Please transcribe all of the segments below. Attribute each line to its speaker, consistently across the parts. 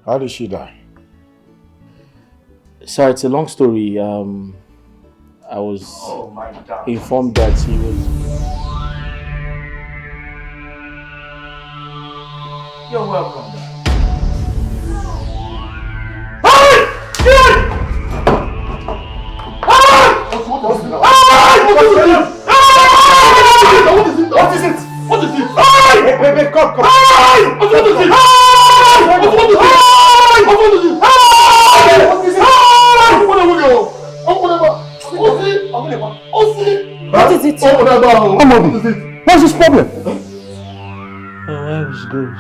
Speaker 1: How did she die?
Speaker 2: Sir, it's a long story. I was informed that he was...
Speaker 3: You're welcome. What is it? What is it? Hey, come. What is it?
Speaker 4: What is it? What's this problem?
Speaker 2: Oh, I was good.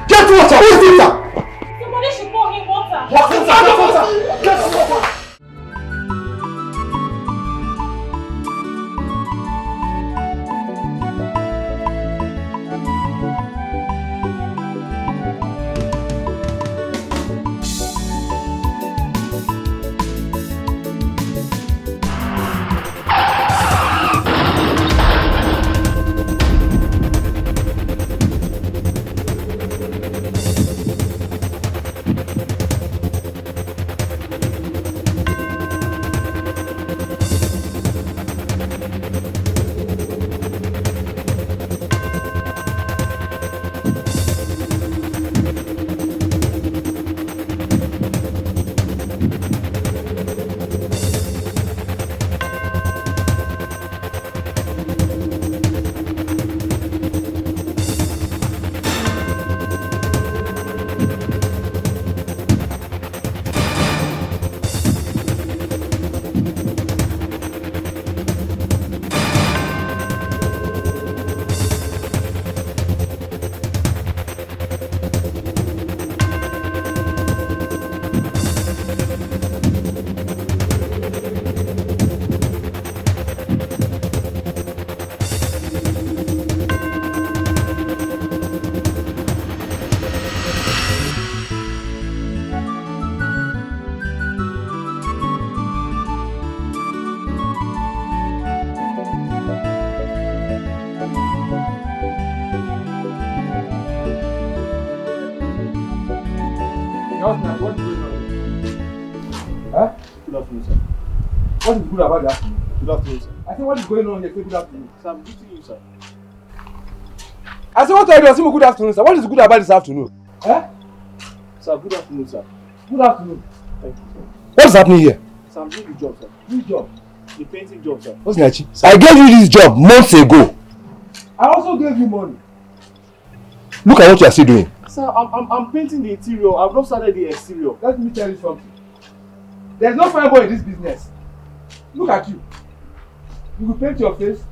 Speaker 4: Get water! Who's it?
Speaker 5: Somebody should pour him water.
Speaker 4: Get water!
Speaker 3: What is good about that? Good afternoon, sir. I said, what is going on here? Say good afternoon. Sir, I'm greeting you, sir. I said, what are you doing? Good afternoon, sir. What is good about this afternoon? Sir, good afternoon, sir. Good afternoon. Thank you, sir.
Speaker 4: What's happening here?
Speaker 3: Sir, I'm doing the job, sir. Which job? The painting job, sir.
Speaker 4: What's Nachi? I gave you this job months ago.
Speaker 3: I also gave you money.
Speaker 4: Look at what you are still doing.
Speaker 3: Sir, I'm painting the interior. I've not started the exterior. Let me tell you something. There's no fine boy in this business. Look at you. You will paint your face,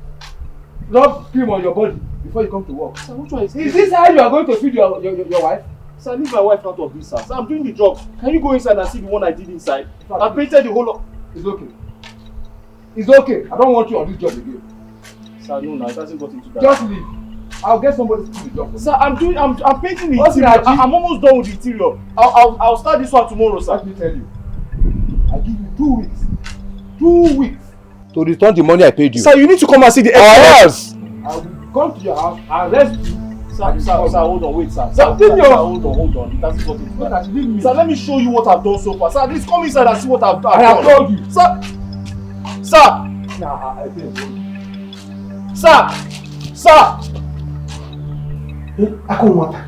Speaker 3: rub cream on your body before you come to work. Sir, which one is this how you are going to feed your wife? Sir, leave my wife out of this, sir. Sir, I'm doing the job. Can you go inside and see the one I did inside? I painted the whole of... It's okay. It's okay. I don't want you on this job again. Sir, no, it hasn't got into that. Just leave. I'll get somebody to do the job for me. Sir, I'm painting the interior. I'm almost done with the interior. I'll start this one tomorrow, sir. Let me tell you. I give you 2 weeks. 2 weeks.
Speaker 4: To return the money I paid you.
Speaker 3: Sir, you need to come and see the
Speaker 4: else.
Speaker 3: I will come to your house, arrest you. Sir, hold on, wait, sir. Sir, hold on. It hasn't got into that. Sir, let me show you what I've done so far. Sir, at least come inside and see what I've done. I have told you. Sir. Nah, I think. Sir.
Speaker 6: I can't water.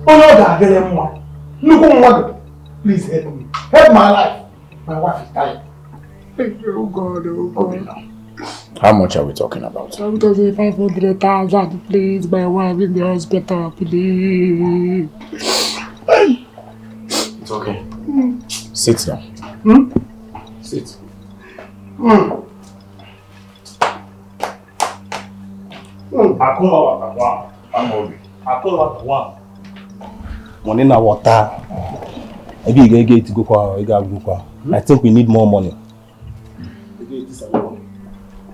Speaker 6: Oh no, that very much. Look on water. Please help me. Help my life. My wife is dying. Oh God.
Speaker 1: How much are we talking about?
Speaker 6: I'm talking 500,000. Please, my wife in the hospital. Please.
Speaker 1: It's okay. Sit down. Sit.
Speaker 2: Money na water. Maybe you get to go for. I think we need more money.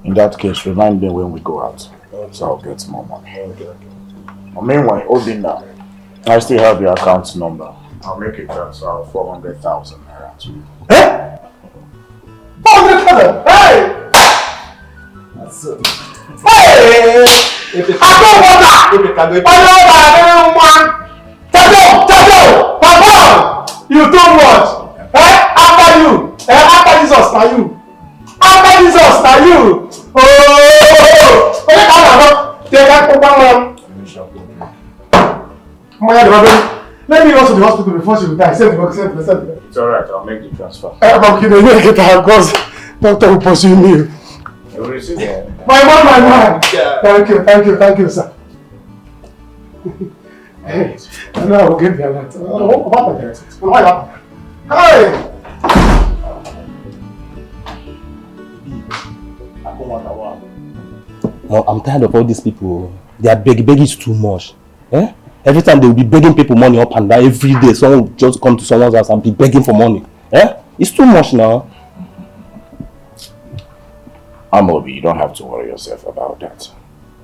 Speaker 1: In that case, remind me when we go out, so I'll get more money. Okay. Meanwhile, Obinna, I still have your account number. I'll make a transfer of 400,000 naira to you.
Speaker 6: 400,000! Hey! That's it. Hey! I don't want that! Papa! You too much! After you! After Jesus, now you! After Jesus, now you! Oh! Let me go to the hospital before she retires. Send me.
Speaker 1: It's alright, I'll make the transfer.
Speaker 6: I'm kidding, make it out because doctor will pursue me.
Speaker 1: You will receive it.
Speaker 6: My man. Yeah. Thank you, sir. Hey, no, I will get there. What Hey!
Speaker 2: Mom, I'm tired of all these people. They are begging is too much. Eh? Every time they will be begging people money up and down every day. Someone will just come to someone's house and be begging for money. Eh? It's too much now.
Speaker 1: Amobi, you don't have to worry yourself about that.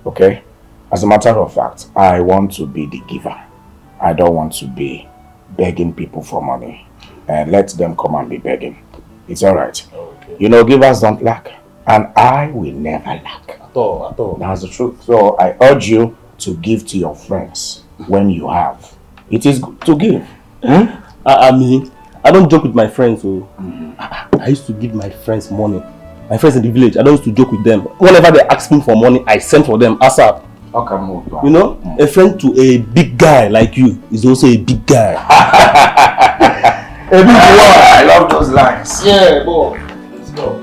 Speaker 1: Okay? As a matter of fact, I want to be the giver. I don't want to be begging people for money. And let them come and be begging. It's alright. Okay. You know, givers don't lack. And I will never lack.
Speaker 2: At all.
Speaker 1: That's the truth. So I urge you to give to your friends when you have. It is good to give.
Speaker 2: I mean, I don't joke with my friends. So I used to give my friends money. My friends in the village, I don't used to joke with them. Whenever they ask me for money, I send for them ASAP.
Speaker 1: Okay, move.
Speaker 2: You know, a friend to a big guy like you is also a big guy.
Speaker 1: A big boy. I love those lines.
Speaker 2: Yeah, boy. Let's go.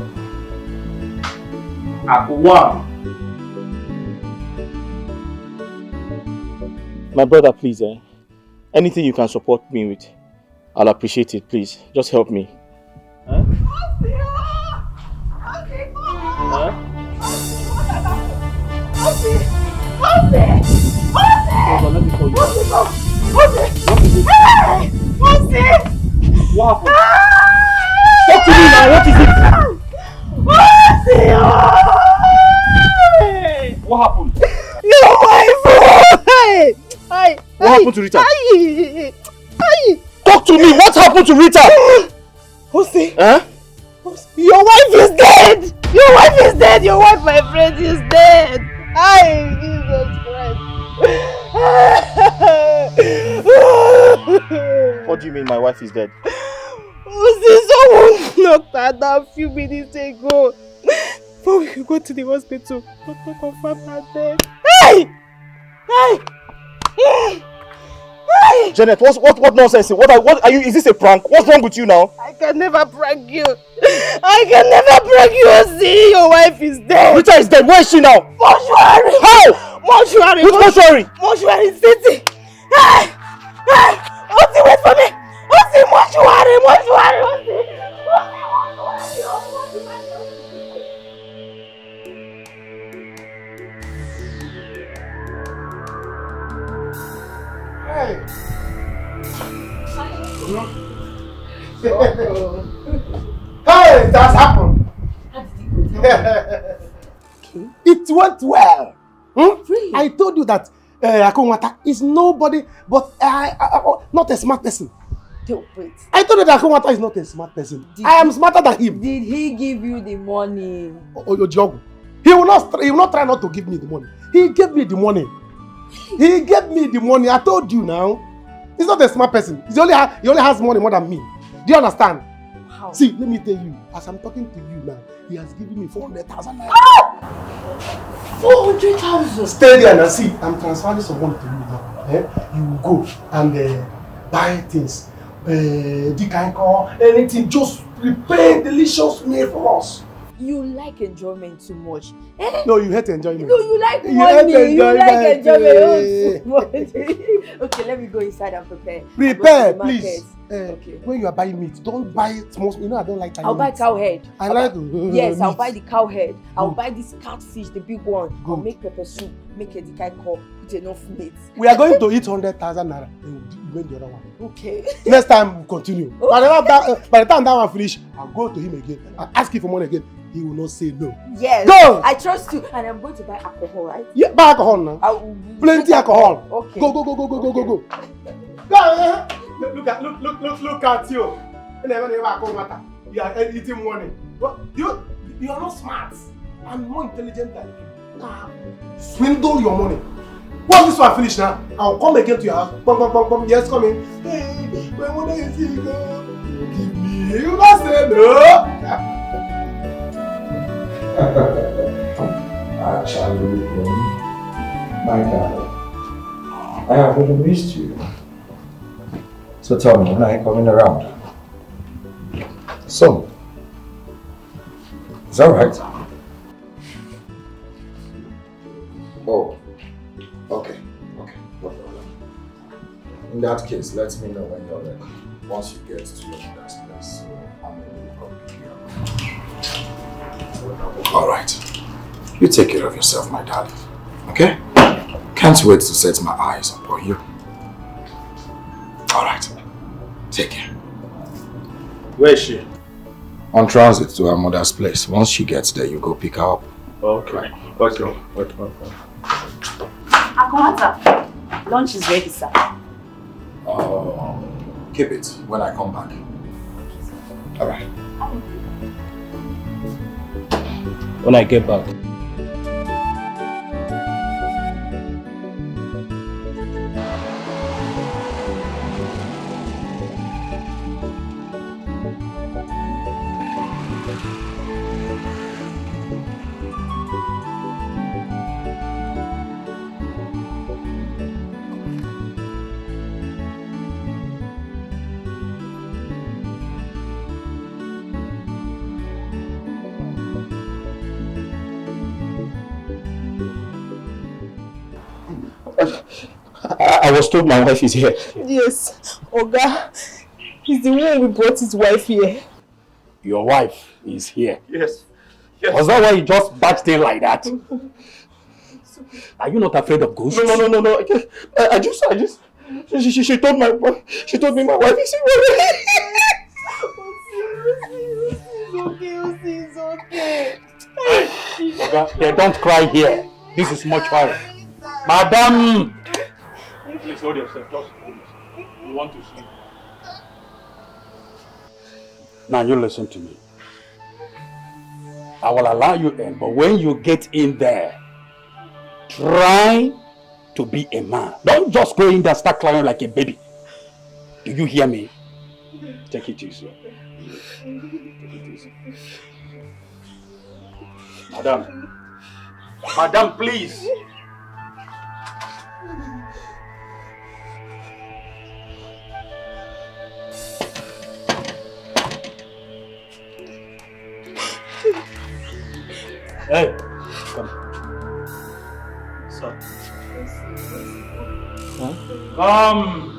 Speaker 1: Akuwa.
Speaker 3: My brother, please, anything you can support me with, I'll appreciate it, please. Just help me. Huh? What happened? Talk to me now, what is it? What happened?
Speaker 7: You're my phone!
Speaker 3: What happened to Rita? Talk to me, what happened to Rita?
Speaker 7: Jose,
Speaker 3: Huh?
Speaker 7: your wife is dead! Your wife is dead! Your wife, my friend, is dead! Jesus Christ!
Speaker 3: What do you mean my wife is dead?
Speaker 7: Jose, someone knocked her down a few minutes ago. Before we could go to the hospital, doctor confirmed her death. Hey!
Speaker 3: Janet, what nonsense? What are you? Is this a prank? What's wrong with you now?
Speaker 7: I can never prank you. I can never prank you. See, your wife is dead.
Speaker 3: Rita is dead. Where is she now?
Speaker 7: Mortuary.
Speaker 3: How?
Speaker 7: Mortuary.
Speaker 3: Which mortuary?
Speaker 7: Mortuary city. Hey! Oti, wait for me. Oti, mortuary.
Speaker 6: Hey! Hey, that's happened. It went well. Really? I told you that Akonwata is nobody but not a smart person.
Speaker 7: Wait.
Speaker 6: I told you that Akonwata is not a smart person. I am smarter than him.
Speaker 7: Did he give you the money?
Speaker 6: Ojogo. He will not try not to give me the money. He gave me the money. He gave me the money. I told you now. He's not a smart person. He only has money more than me. Do you understand?
Speaker 7: How?
Speaker 6: See, let me tell you. As I'm talking to you now, he has given me 400,000 naira.
Speaker 7: 400,000.
Speaker 6: Stay there and see. I'm transferring some money to you now. You will go and buy things. Dikeh, anything. Just prepare delicious meal for us.
Speaker 7: You like enjoyment too much. Eh?
Speaker 6: No, you hate enjoyment.
Speaker 7: No, you like money. You like enjoyment. Okay, let me go inside and prepare.
Speaker 6: Prepare, please.
Speaker 7: Okay.
Speaker 6: When you are buying meat, don't buy small. You know I don't like tiny
Speaker 7: I'll buy cow head.
Speaker 6: I like.
Speaker 7: Yes, I'll
Speaker 6: meat.
Speaker 7: buy the cow head. I'll buy this catfish, the big one. I'll make pepper soup. Make a Dikeh, put enough meat.
Speaker 6: We are going to eat 100,000 naira. And we'll win the other one.
Speaker 7: Okay.
Speaker 6: Next time we'll continue. Okay. By the time that one finish, I'll go to him again and ask him for money again. He will not say no.
Speaker 7: Yes.
Speaker 6: Go!
Speaker 7: I trust you. And I'm going to buy alcohol, right?
Speaker 6: Yeah, buy alcohol now. Plenty alcohol.
Speaker 7: Okay.
Speaker 6: Go. Go. Go, look at you. You are eating money. What? You are not smart. I'm more intelligent than you. Swindle your money. Once this one finish now, I'll come again to your house. Bum, bum, bum, bum. Yes, come in. Hey, my mother is here. You give me. You not say no.
Speaker 8: Actually, my darling, I have really missed you. So tell me, when are you coming around? So, is that right? Oh, okay, no problem. In that case, let me know when you're ready. Once you get to your mother's place, so I'm going to come pick you up. Alright. You take care of yourself, my darling. Okay? Can't wait to set my eyes upon you. Alright. Take care.
Speaker 3: Where is she?
Speaker 8: On transit to her mother's place. Once she gets there, you go pick her up.
Speaker 3: Okay. Okay.
Speaker 5: Akomata, lunch is ready, sir.
Speaker 8: Keep it when I come back. Alright.
Speaker 2: When I get back. I was told my wife is here.
Speaker 7: Yes, Oga. He's the one who brought his wife here.
Speaker 4: Your wife is here.
Speaker 3: Yes.
Speaker 4: Was that why you just barged in like that? Are you not afraid of ghosts?
Speaker 2: No. I just. She told me my wife is here.
Speaker 7: It's okay.
Speaker 4: They don't cry here. This is mortuary. Madam!
Speaker 3: Please hold yourself. Just hold yourself. You want to sleep.
Speaker 4: Now you listen to me. I will allow you in, but when you get in there, try to be a man. Don't just go in there and start crying like a baby. Do you hear me? Take it easy. Take it easy. Madam, please. Hey, come.
Speaker 3: Sir.
Speaker 4: Huh?
Speaker 3: Come.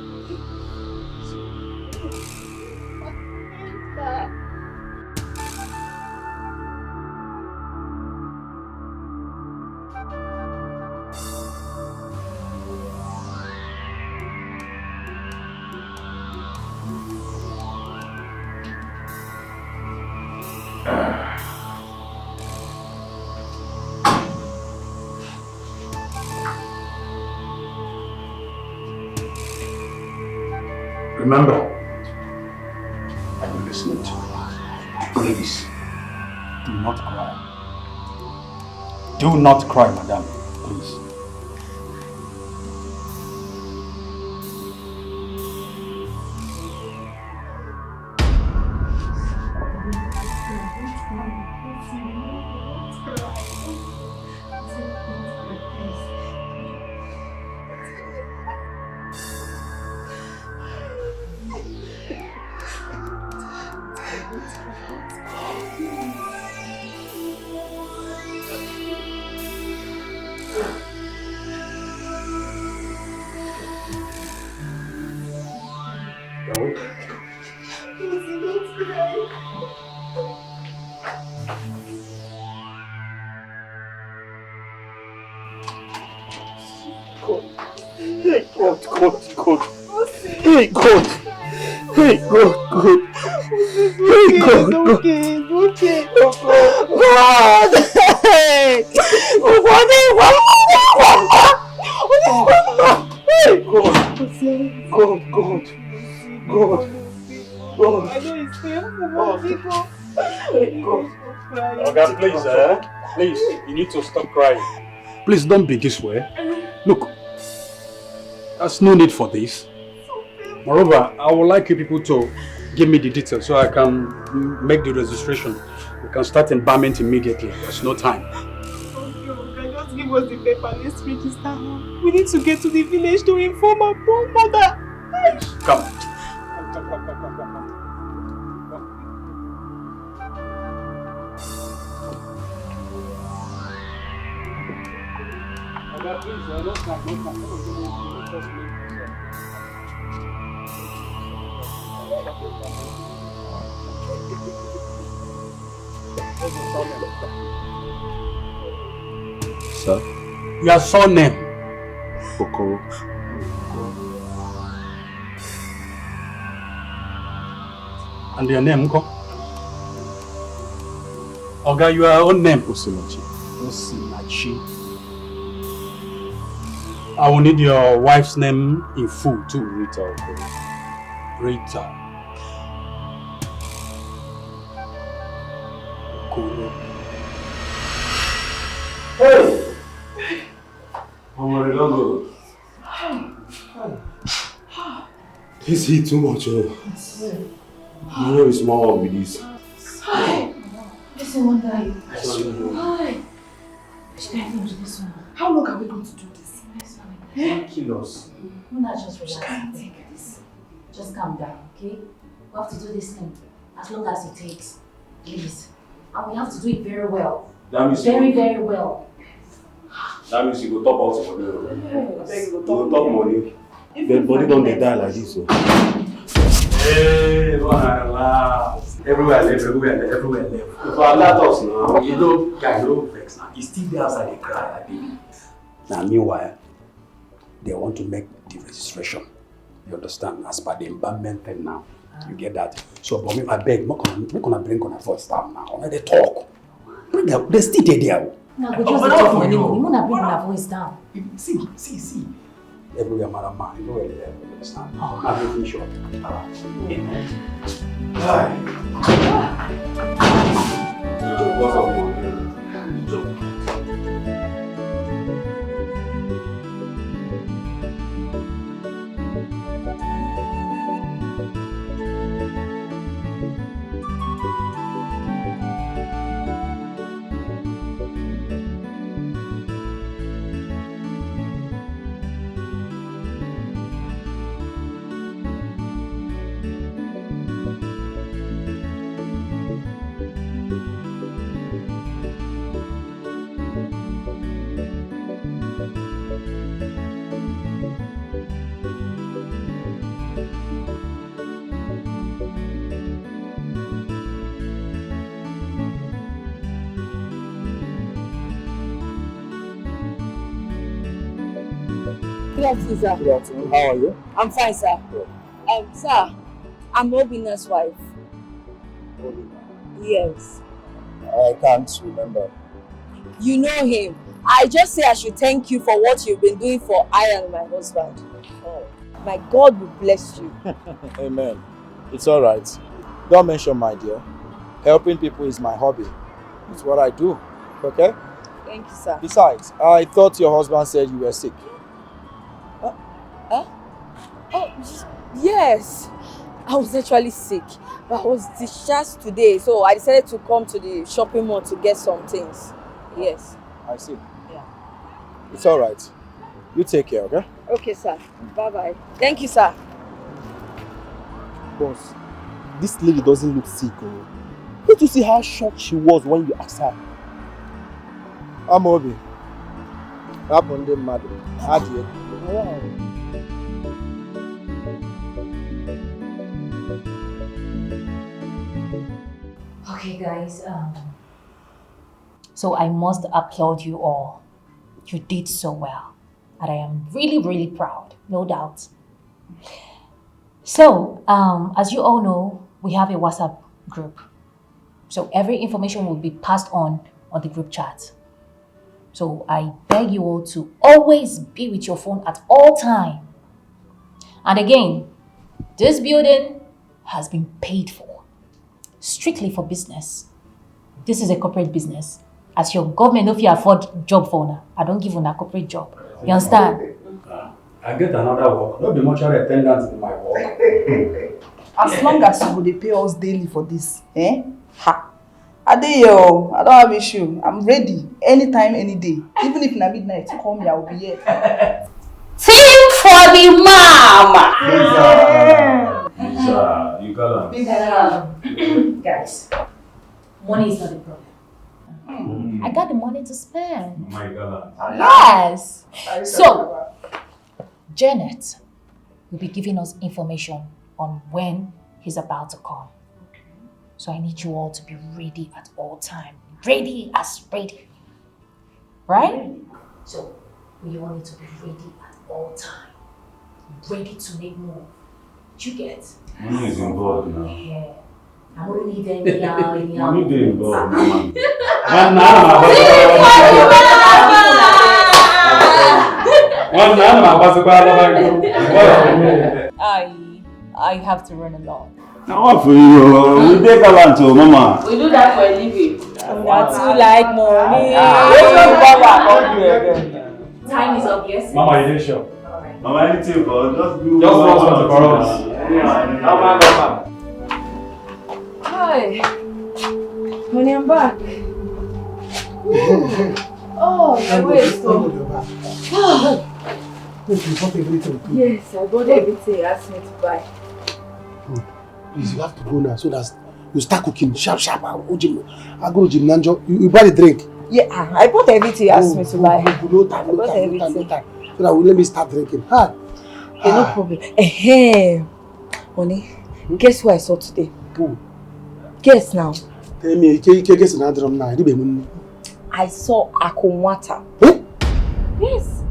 Speaker 4: Remember, are you listening to me? Please, do not cry. Do not cry, madam. Please. Please, you need to stop crying. Please don't be this way. Look, There's no need for this. Moreover, I would like you people to give me the details so I can make the registration. We can start embalmment immediately. There's no time.
Speaker 7: Okay, just give us the paper. Let's register. We need to get to the village to inform our poor mother.
Speaker 4: Come.
Speaker 2: Sir?
Speaker 4: Your surname?
Speaker 2: Okoro.
Speaker 4: And your name, Uncle? Oga, your own name?
Speaker 2: Osinachi.
Speaker 4: Osinachi. I will need your wife's name in full too.
Speaker 2: Rita Okoro.
Speaker 4: Rita. Okoro.
Speaker 2: Hey! Oh my God. This heat too much. You know it's more with this.
Speaker 5: Listen, one guy. Hi. How long are we going to do this?
Speaker 2: Kill us.
Speaker 5: Muna, just relax. Just calm down, okay? We have to do this thing as long as it takes, please. And we have to do it very well.
Speaker 2: That means
Speaker 5: Very well.
Speaker 2: That means you go top out money.
Speaker 5: Yes.
Speaker 2: You go top money. Dead body don't dey die like this. So.
Speaker 4: Hey, voila. Everywhere left. If I let us now, you know, guy, no vex now. He's still there outside the cry, baby. Now, meanwhile, they want to make the registration. You understand? As per the embalmment thing now. You get that? So, but me, I beg, make una bring on a voice down now. They talk. Bring them. They still there.
Speaker 5: No, but just talk money. You wanna bring our voice down.
Speaker 4: See. Everywhere, madam, man. You know where they are. You understand? I'm making sure. Amen.
Speaker 9: Good afternoon, sir.
Speaker 2: Good afternoon. How are you?
Speaker 9: I'm fine, sir. Sir, I'm Obina's wife. Yes.
Speaker 2: I can't remember.
Speaker 9: You know him. I just say I should thank you for what you've been doing for I and my husband. Oh. My God will bless you.
Speaker 10: Amen. It's all right. Don't mention my dear. Helping people is my hobby. It's what I do. Okay?
Speaker 9: Thank you, sir.
Speaker 10: Besides, I thought your husband said you were sick.
Speaker 9: Oh, yes. I was actually sick. But I was discharged today, so I decided to come to the shopping mall to get some things. Yes.
Speaker 10: I see.
Speaker 9: Yeah.
Speaker 10: It's all right. You take care, okay?
Speaker 9: Okay, sir. Bye-bye. Thank you, sir.
Speaker 2: Boss, this lady doesn't look sick. Oh. Did you see how shocked she was when you asked her?
Speaker 10: I'm Obi. Happened in madam. Adieu.
Speaker 2: Wow.
Speaker 5: Okay, guys. So I must applaud you all. You did so well. And I am really proud, no doubt. So, as you all know, we have a WhatsApp group. So every information will be passed on the group chat. So I beg you all to always be with your phone at all time. And again, this building has been paid for, strictly for business. This is a corporate business. As your government, if you afford job for owner, I don't give on a corporate job. You understand?
Speaker 4: I get another work. Don't be mortuary attendant in my work.
Speaker 11: As long as you would pay us daily for this, eh? Ha! I don't have issue. I'm ready anytime, any day. Even if na midnight, call me, I will be here.
Speaker 5: Team for the mama!
Speaker 1: Lisa, you got
Speaker 5: Guys, money is not a problem. I got the money to spend.
Speaker 1: My God.
Speaker 5: Yes. So, Janet will be giving us information on when he's about to come. So I need you all to be ready at all time. Ready as ready. Right? So we all need to be ready at all time. Ready to make move. You get?
Speaker 1: Money is involved now.
Speaker 5: Yeah. I don't need anyhow.
Speaker 1: Money is involved now.
Speaker 5: I have to run along.
Speaker 1: Now what for you? We take a lunch, mama.
Speaker 9: We do that for a living.
Speaker 5: What you like money? Time is of yes.
Speaker 4: Mama, you didn't show.
Speaker 1: Mama, anything for just do.
Speaker 4: Just run something for us.
Speaker 9: Hi. Honey, I'm back. Oh, wait, so. Yes, I bought everything you asked me to buy.
Speaker 6: Please, you have to go now so that you start cooking sharp. I'll go to Nanjo. You buy the drink.
Speaker 9: Yeah, I bought everything you asked me to buy.
Speaker 6: No time. So that will let me start drinking. Hi.
Speaker 9: Okay, no problem. Honey, guess who I saw today?
Speaker 6: Who?
Speaker 9: Guess now.
Speaker 6: Tell me, guess another drum now.
Speaker 9: I saw Akunwata.
Speaker 6: Eh?
Speaker 9: Yes.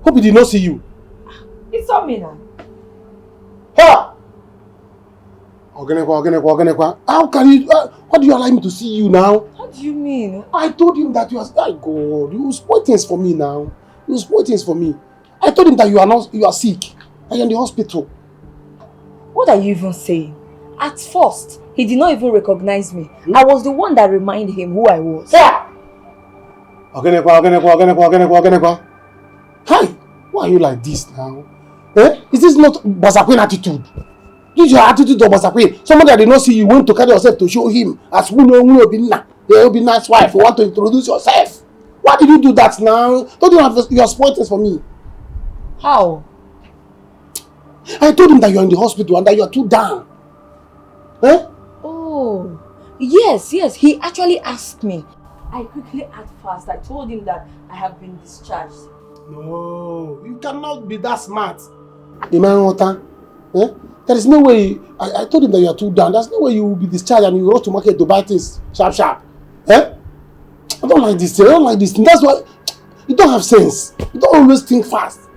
Speaker 6: Hope he did not see you.
Speaker 9: He saw me now.
Speaker 6: Ha! Ogenekwa. How can you? What do you allow me to see you now?
Speaker 9: What do you mean?
Speaker 6: I told him that you are. Oh God, you spoil things for me now. You spoil things for me. I told him that you are sick. I am in the hospital.
Speaker 9: What are you even saying? At first, he did not even recognize me. I was the one that reminded him who I was.
Speaker 6: Yeah. Ogenekwa. Hi, why are you like this now? Eh? Is this not Basaquin attitude? This is your attitude of Basaquin. Somebody that did not see you went to carry yourself to show him as who will be nice wife. You want to introduce yourself. Why did you do that now? Don't you have your spoilers for me?
Speaker 9: How?
Speaker 6: I told him that you are in the hospital and that you are too down. Eh?
Speaker 9: Oh, yes. He actually asked me. I quickly act fast. I told him that I have been discharged.
Speaker 6: No, you cannot be that smart. Imanota, eh? There is no way. I told him that you are too down. There's no way you will be discharged and you rush to market to buy things sharp. Eh? I don't like this thing. That's why you don't have sense. You don't always think fast.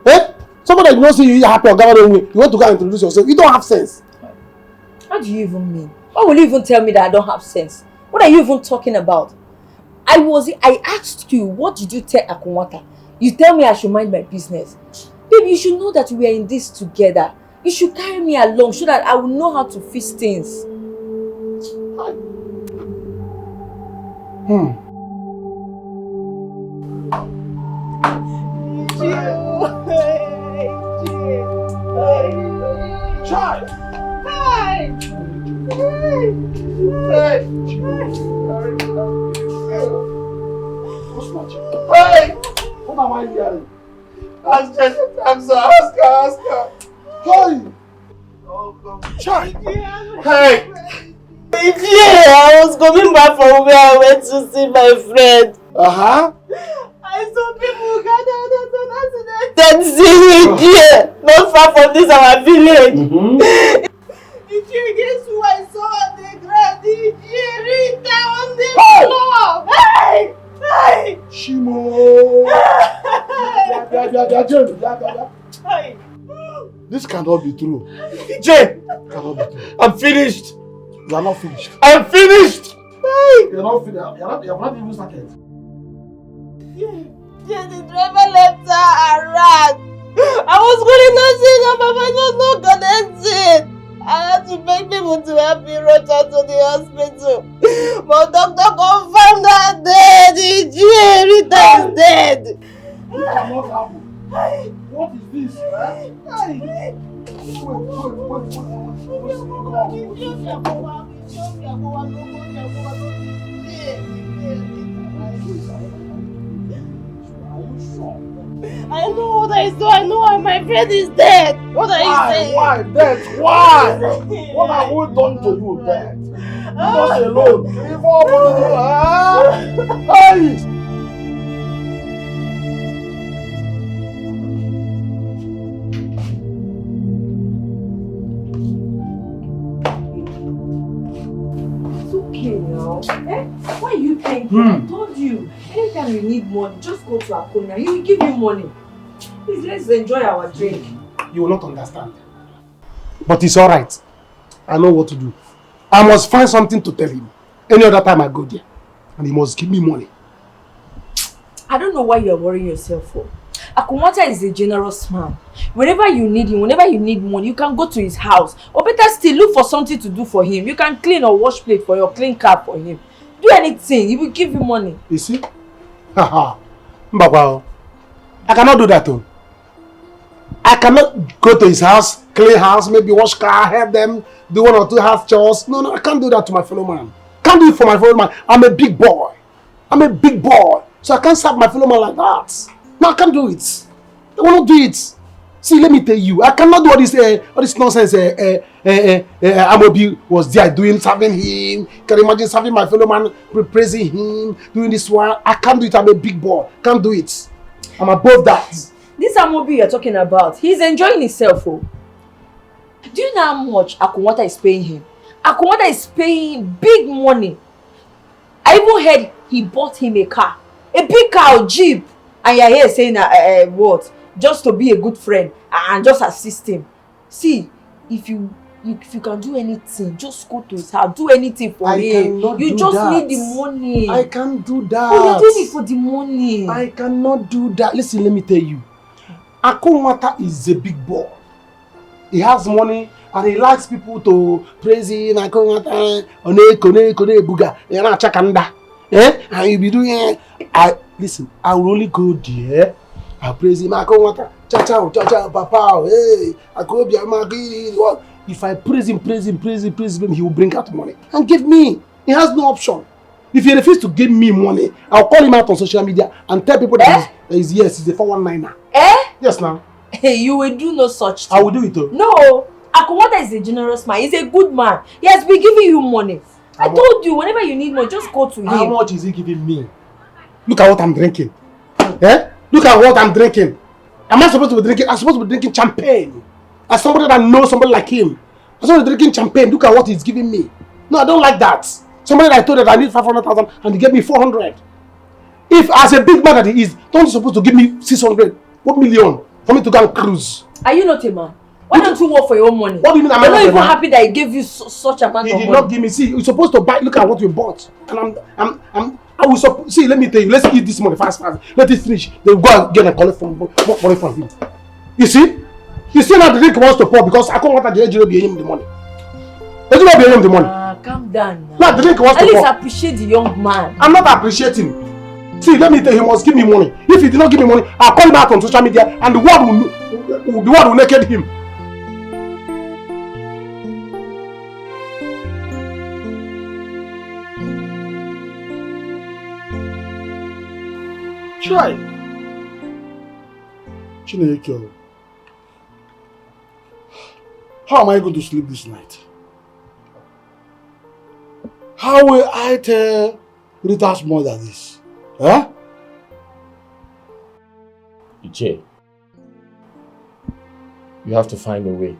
Speaker 6: Eh? Somebody that knows you are happy or gather you want to go and introduce yourself. You don't have sense.
Speaker 9: What do you even mean? Why will you even tell me that I don't have sense? What are you even talking about? I asked you, what did you tell Akunwata? You tell me I should mind my business. Baby, you should know that we are in this together. You should carry me along so that I will know how to fix things.
Speaker 6: What am I hearing? Ask her. Hey! Child! Hey!
Speaker 7: Yeah, I was coming back from where I went to see my friend.
Speaker 6: Uh-huh.
Speaker 7: I saw people gathered at an accident. Then not far from this our village. Guess who I saw on the ground? Rita on the floor. Hey!
Speaker 6: Shimo!
Speaker 7: Hey!
Speaker 6: This cannot be true.
Speaker 3: Jane!
Speaker 6: Cannot be true.
Speaker 3: I'm finished!
Speaker 6: You are not finished.
Speaker 3: I'm finished!
Speaker 6: You are not finished. You have not even started.
Speaker 7: Yeah, the driver left her and ran. I was going to see that Papa was not connected. I had to beg people to help me rush her to the hospital. But doctor confirmed her dead. Rita is dead.
Speaker 6: It cannot happen.
Speaker 3: What is this, man? Wait.
Speaker 7: I know what I saw. I know my friend is dead. What are you saying?
Speaker 3: Why? Dead? Why? What have we done to you, Dead? Leave us alone. Leave us alone. Hey!
Speaker 9: Eh? Why are you thinking? I told you. Anytime you need money, just go to Akuna. He will give you money. Please, let's enjoy our drink.
Speaker 6: You will not understand. But it's alright. I know what to do. I must find something to tell him. Any other time I go there. And he must give me money.
Speaker 9: I don't know why you're worrying yourself for. Akunwata is a generous man. Whenever you need him, whenever you need money, you can go to his house. Or better still, look for something to do for him. You can clean or wash plate for your clean car for him. Do anything, he will give you money.
Speaker 6: You see? Haha. Mbakwa, I cannot do that too. I cannot go to his house, clean house, maybe wash car, help them, do 1 or 2 house chores. No, I can't do that to my fellow man. Can't do it for my fellow man. I'm a big boy. So I can't serve my fellow man like that. No, I can't do it. I will not do it. See, let me tell you, I cannot do all this nonsense. Amobi was there doing, serving him. Can you imagine serving my fellow man, praising him, doing this one? I can't do it. I'm a big boy. Can't do it. I'm above that.
Speaker 9: This Amobi you're talking about, he's enjoying himself. Oh. Do you know how much Akunwata is paying him? Akunwata is paying him big money. I even heard he bought him a car. A big car, Jeep. And you're here saying what? Just to be a good friend and just assist him. See, if you can do anything, just go to his house. Do anything for him. You just need the money.
Speaker 6: I can't do that.
Speaker 9: Oh, you're doing it for the money.
Speaker 6: I cannot do that. Listen, let me tell you. Akunwata is a big boy. He has money and he likes people to praise him. Akunwata, kone buga, yana chakanda. And you'll be doing listen, I will only go there. I'll praise him. Akunwata, cha, papa, hey, Akunwata, if I praise him, he will bring out money and give me. He has no option. If he refuses to give me money, I'll call him out on social media and tell people that he's a 419er. Yes, now.
Speaker 9: Hey, you will do no such thing.
Speaker 6: I will do it too.
Speaker 9: No, Akunwata is a generous man. He's a good man. He has been giving you money. I told you, whenever you need money, just go to him.
Speaker 6: How much is he giving me? Look at what I'm drinking. Look at what I'm drinking. Am I supposed to be drinking? I'm supposed to be drinking champagne. As somebody that knows somebody like him. I'm supposed to be drinking champagne. Look at what he's giving me. No, I don't like that. Somebody that I told that I need 500,000 and he gave me 400. If as a big man that he is, don't you supposed to give me 600? What million for me to go and cruise?
Speaker 9: Are you not a man? Why don't you work for your own money?
Speaker 6: What do you mean?
Speaker 9: I'm not even happy that he gave you such amount of money.
Speaker 6: He did not give me. See, you're supposed to buy. Look at what you bought. And I will see. Let me tell you. Let's eat this money fast. Let it finish. Then we'll go and get and collect money from him. You see? You see now the drink wants to pour because I can't want the agent to be him the money. Agent will be him the money.
Speaker 9: Calm down.
Speaker 6: Now the drink wants to pour.
Speaker 9: At least appreciate the young man.
Speaker 6: I'm not appreciating. See, let me tell you, he must give me money. If he did not give me money, I'll call him out on social media and the world will naked him. Try. Chineke. How am I going to sleep this night? How will I tell Rita's mother this? Huh?
Speaker 12: Dikeh, you have to find a way.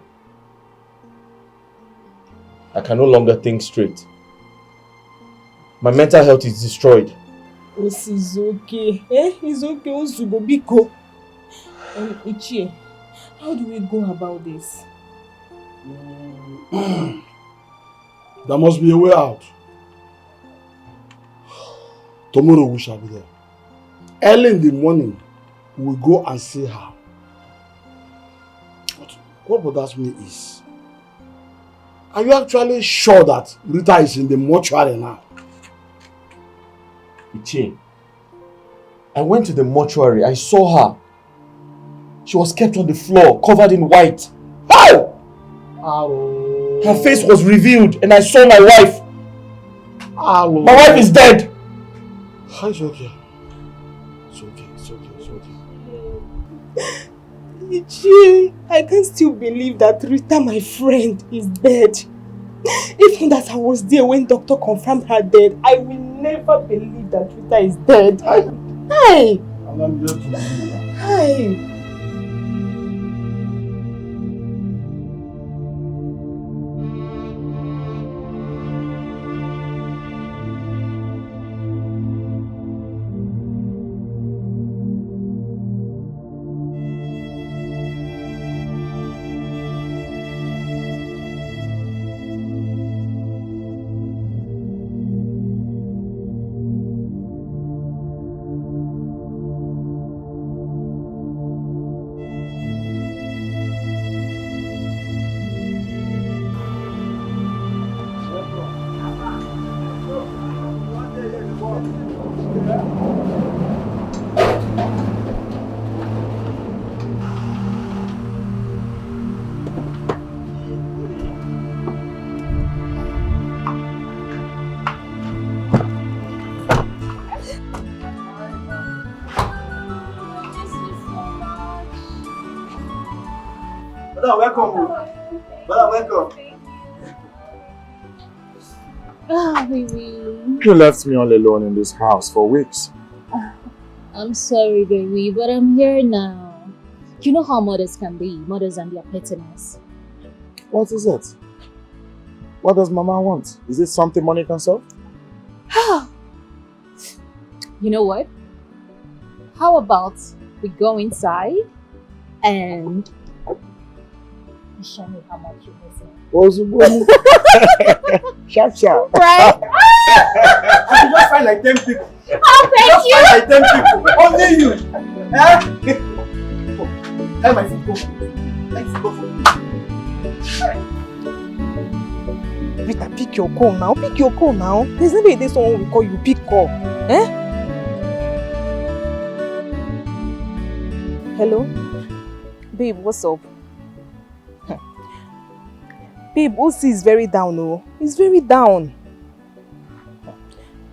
Speaker 12: I can no longer think straight. My mental health is destroyed.
Speaker 7: This is okay. It's okay, Biko. Ichie, how do we go about this?
Speaker 6: There must be a way out. Tomorrow we shall be there. Early in the morning, we will go and see her. But what bothers me is, are you actually sure that Rita is in the mortuary now?
Speaker 12: Dikeh, I went to the mortuary. I saw her. She was kept on the floor, covered in white. How? Her face was revealed and I saw my wife. My wife is dead.
Speaker 6: It's okay. It's okay, it's okay, it's okay.
Speaker 7: Ichie, I can still believe that Rita, my friend, is dead. Even that I was there when doctor confirmed her dead, I will never believe that Rita is dead. Hi!
Speaker 6: And I'm here to believe that.
Speaker 7: Hi!
Speaker 3: Welcome. Welcome.
Speaker 13: Ah, baby.
Speaker 1: You left me all alone in this house for weeks.
Speaker 13: I'm sorry, baby, but I'm here now. You know how mothers can be, mothers and their pettiness.
Speaker 1: What is it? What does Mama want? Is it something money can solve?
Speaker 13: You know what? How about we go inside and you show me how much you miss me.
Speaker 1: Sharp, sharp.
Speaker 13: Right?
Speaker 3: I should just find like 10 people.
Speaker 13: Oh, thank you!
Speaker 3: Just find like 10 people. Only you. Let my food go. Let food go for me.
Speaker 7: Rita, pick your call now. Pick your call now. There's never a day someone will call you. Pick call. Hello? Babe, what's up? Babe, OC is very down, oh. He's very down.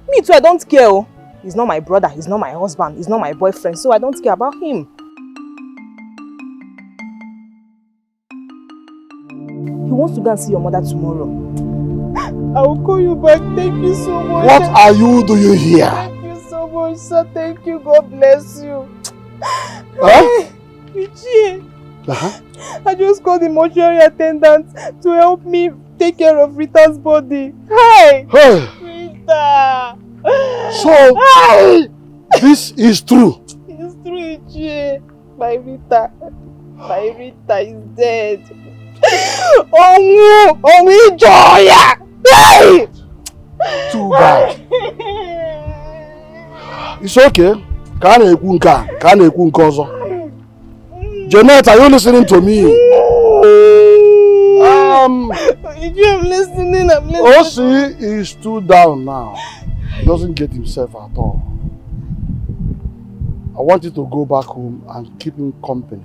Speaker 7: Me too, I don't care, oh. He's not my brother, he's not my husband, he's not my boyfriend, so I don't care about him. He wants to go and see your mother tomorrow. I will call you back. Thank you so much.
Speaker 6: What are you doing here?
Speaker 7: Thank you so much, sir. Thank you. God bless you.
Speaker 6: Huh?
Speaker 7: Ichie, I just called the mortuary attendant to help me take care of Rita's body. Hi! Rita!
Speaker 6: So, this is true.
Speaker 7: It's true, Ichie. My Rita is dead. Oh, Joya! Hey!
Speaker 6: Too bad. It's okay. Can't Janet, are you listening to me?
Speaker 7: I'm listening.
Speaker 6: OC is too down now. He doesn't get himself at all. I want you to go back home and keep him company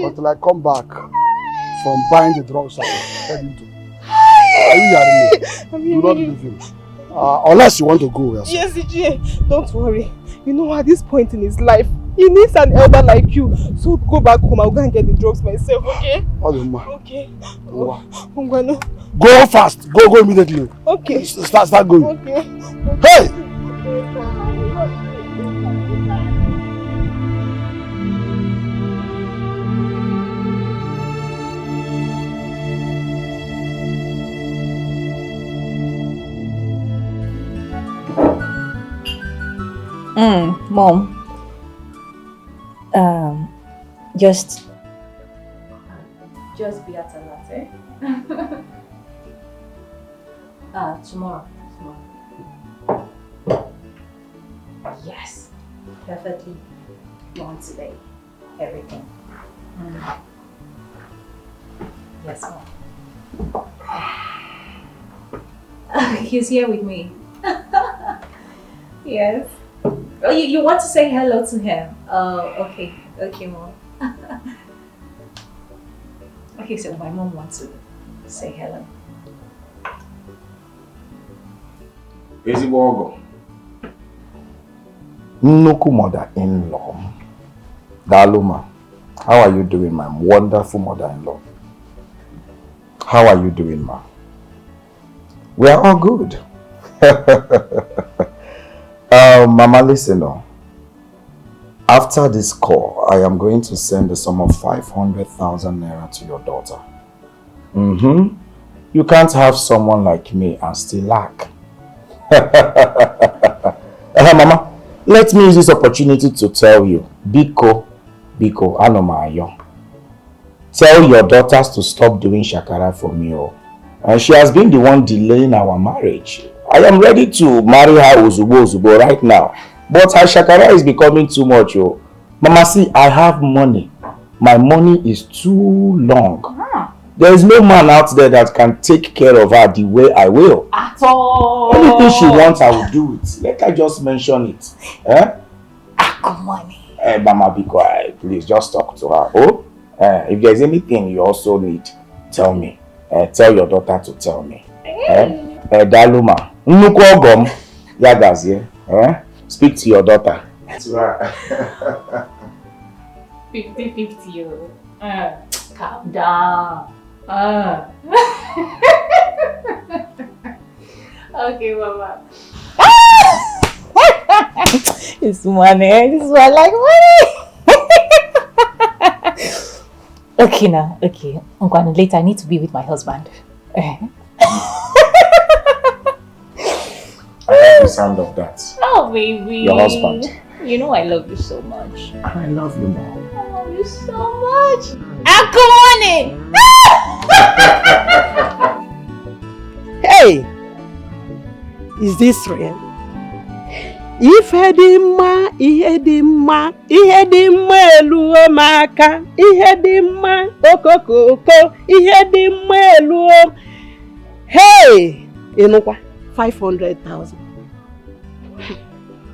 Speaker 6: until I come back from buying the drugs I was heading to. Are you hearing me? Do not leave him. Unless you want to go yourself.
Speaker 7: Yes, Ije. Don't worry. You know, at this point in his life, he needs an elder like you. So go back home. I'll go and get the drugs myself, okay? Okay.
Speaker 6: Go fast. Go immediately.
Speaker 7: Okay.
Speaker 6: Start going.
Speaker 7: Okay.
Speaker 6: Hey!
Speaker 5: Mom. Just be at a latte. Tomorrow. Yes. Perfectly. Want today. Everything. Yes, Mom. He's here with me. Yes. Oh, you want to say hello to him? Oh, okay. Okay, Mom. Okay, so my mom wants to say hello.
Speaker 1: Ezigbo ọgọ. Nnukwu mother-in-law. Daluma, how are you doing, my wonderful mother-in-law? How are you doing, ma? We are all good. Mama, listen now. After this call, I am going to send the sum of 500,000 naira to your daughter. You can't have someone like me and still lack. Mama, let me use this opportunity to tell you, Biko, Anomayo. Tell your daughters to stop doing shakara for me. And she has been the one delaying our marriage. I am ready to marry her Uzubo right now. But her shakara is becoming too much. Mama, see, I have money. My money is too long. There is no man out there that can take care of her the way I will.
Speaker 5: At all.
Speaker 1: Anything she wants, I will do it. Let her just mention it.
Speaker 5: Money.
Speaker 1: Mama, be quiet. Please, just talk to her. If there's anything you also need, tell me. Tell your daughter to tell me. Daluma. Nnukwu ogom. Yagazie. Speak to your daughter.
Speaker 5: 50-50. Calm down. Okay, Mama.
Speaker 9: It's money. This is why I like money.
Speaker 5: Okay now, okay. Later I need to be with my husband.
Speaker 1: I like the sound of that.
Speaker 5: Oh, baby.
Speaker 1: Your husband.
Speaker 5: You know I love you so much.
Speaker 1: I love you more.
Speaker 5: I love you so much. Come on in.
Speaker 14: Hey, is this real? Ihe dị mma eluo maka, ihe dị mma okokoko, ihe dị mma eluo. Hey, ịnụkwa 500,000.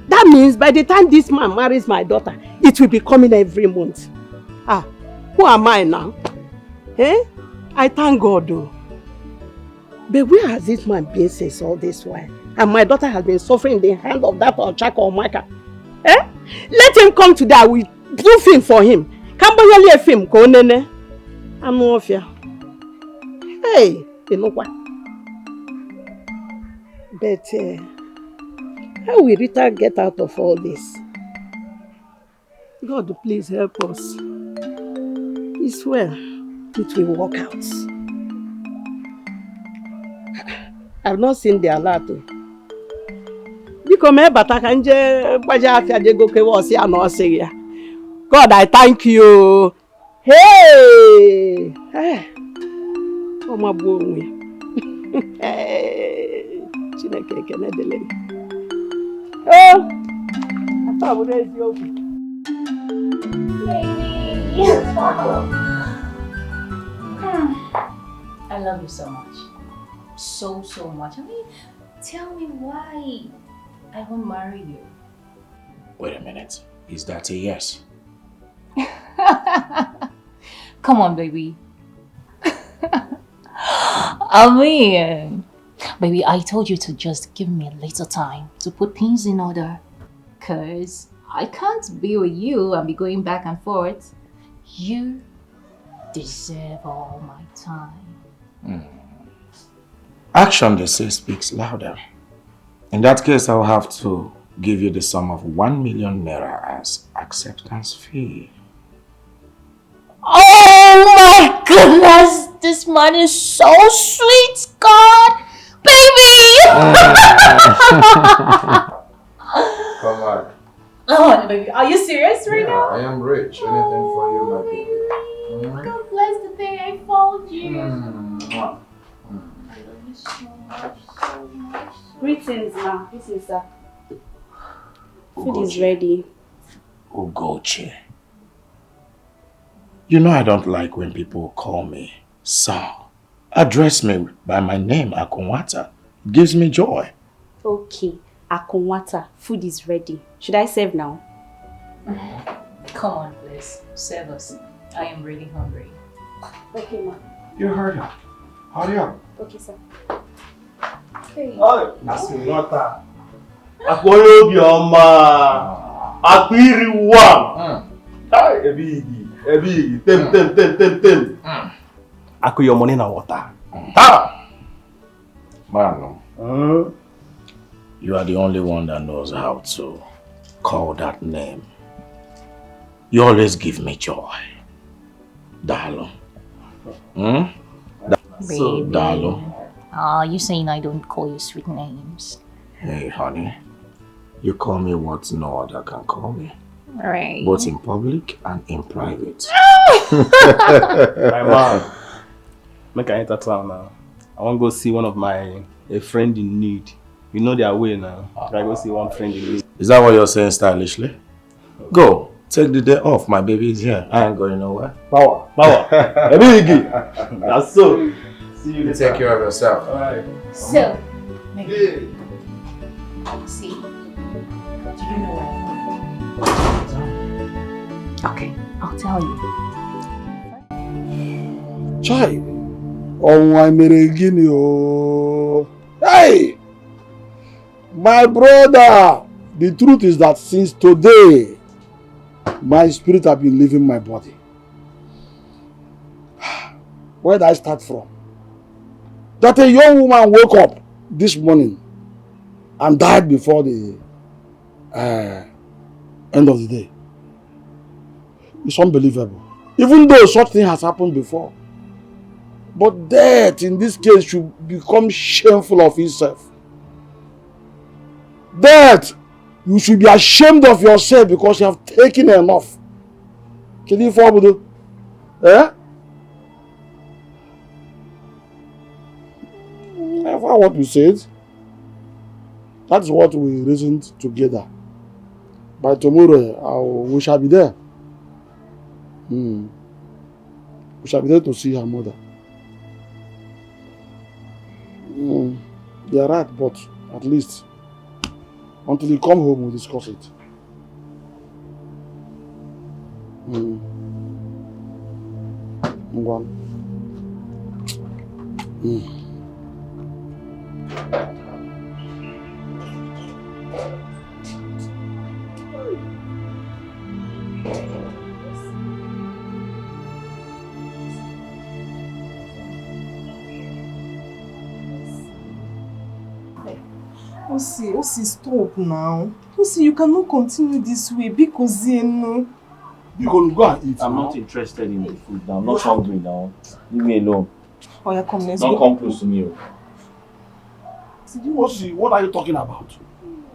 Speaker 14: That means by the time this man marries my daughter, it will be coming every month. Who am I now? I thank God though. But where has this man been since all this while? And my daughter has been suffering in the hand of that Ochaka Omaka. Let him come today. I will do film for him. Can't buy a film, Konene. I'm off here. Hey, you know what? But how will Rita get out of all this? God, please help us. It's well. It will work out. I've not seen the alert. God, I thank you. Hey! Oh, my boy. Oh, I thought we raised you.
Speaker 5: I love you so much. So much. I mean, tell me why I won't marry you.
Speaker 1: Wait a minute. Is that a yes?
Speaker 5: Come on, baby. I mean, baby, I told you to just give me a little time to put things in order. Because I can't be with you and be going back and forth. You deserve all my time.
Speaker 1: Action, they say, speaks louder. In that case, I'll have to give you the sum of 1 million naira as acceptance fee.
Speaker 5: Oh my goodness! This man is so sweet, God! Baby!
Speaker 8: Come on.
Speaker 5: Oh, baby, are you serious right now?
Speaker 8: I am rich. Anything for you, my baby.
Speaker 5: God bless the day I found you. So much.
Speaker 15: Greetings, ma. This is food is ready.
Speaker 1: Ugochi. You know I don't like when people call me sir. Address me by my name, Akunwata. It gives me joy.
Speaker 15: Okay, Akunwata, food is ready. Should I serve now?
Speaker 5: Come on, please. this. Serve us. I am really hungry.
Speaker 15: Okay, ma.
Speaker 12: You heard him. Hurry up.
Speaker 15: Okay, sir. Okay.
Speaker 3: Oh, that's not Apollo Bioma. Apiri one. Hi, Ebigi. Tem.
Speaker 2: Aku your money na water.
Speaker 1: Man, you are the only one that knows how to call that name. You always give me joy. Darling.
Speaker 5: Baby.
Speaker 1: Darling.
Speaker 5: You saying I don't call you sweet names.
Speaker 1: Hey, honey. You call me what no other can call me.
Speaker 5: Right.
Speaker 1: Both in public and in private.
Speaker 2: My man. Make I enter town now. I want to go see one of a friend in need. You know their way now. I go see one friend in need.
Speaker 1: Is that what you're saying stylishly? Go. Take the day off. My baby is here. I ain't going nowhere.
Speaker 2: Power. Ebigi. That's so. See you later.
Speaker 8: Take care of yourself.
Speaker 2: Alright.
Speaker 5: So, see, do you know what I want? Okay, I'll tell you.
Speaker 12: Chai. Oh, I'm Meregini. Oh. Hey! My brother! The truth is that since today, my spirit has been leaving my body. Where did I start from? That a young woman woke up this morning and died before the end of the day. It's unbelievable. Even though such thing has happened before. But death in this case should become shameful of itself. Death, you should be ashamed of yourself because you have taken enough. Can you follow me? Eh? I found what you said. That's what we reasoned together. By tomorrow, we shall be there. We shall be there to see her mother. They are right, but at least until you come home, we'll discuss it. One.
Speaker 7: Osi, stop now. Osi, you cannot continue this way because you know.
Speaker 12: You can go and eat.
Speaker 3: I'm not interested in the food now. I'm not hungry now. Leave me alone.
Speaker 7: Oh yeah, come, let's
Speaker 3: Don't
Speaker 7: go.
Speaker 3: come close to me.
Speaker 12: Osi, what are you talking about?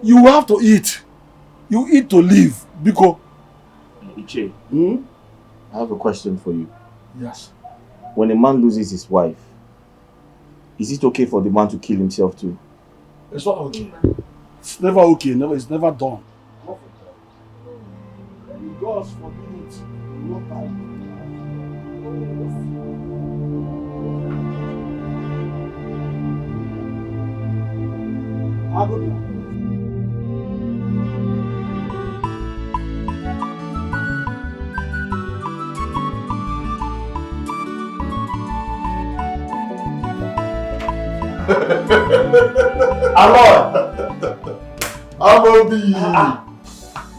Speaker 12: You have to eat. You eat to live. Because
Speaker 3: Iche, I have a question for you.
Speaker 12: yes.
Speaker 3: When a man loses his wife, is it okay for the man to kill himself too?
Speaker 12: It's not okay. It's never okay. It's never done. God's forbid it. No time.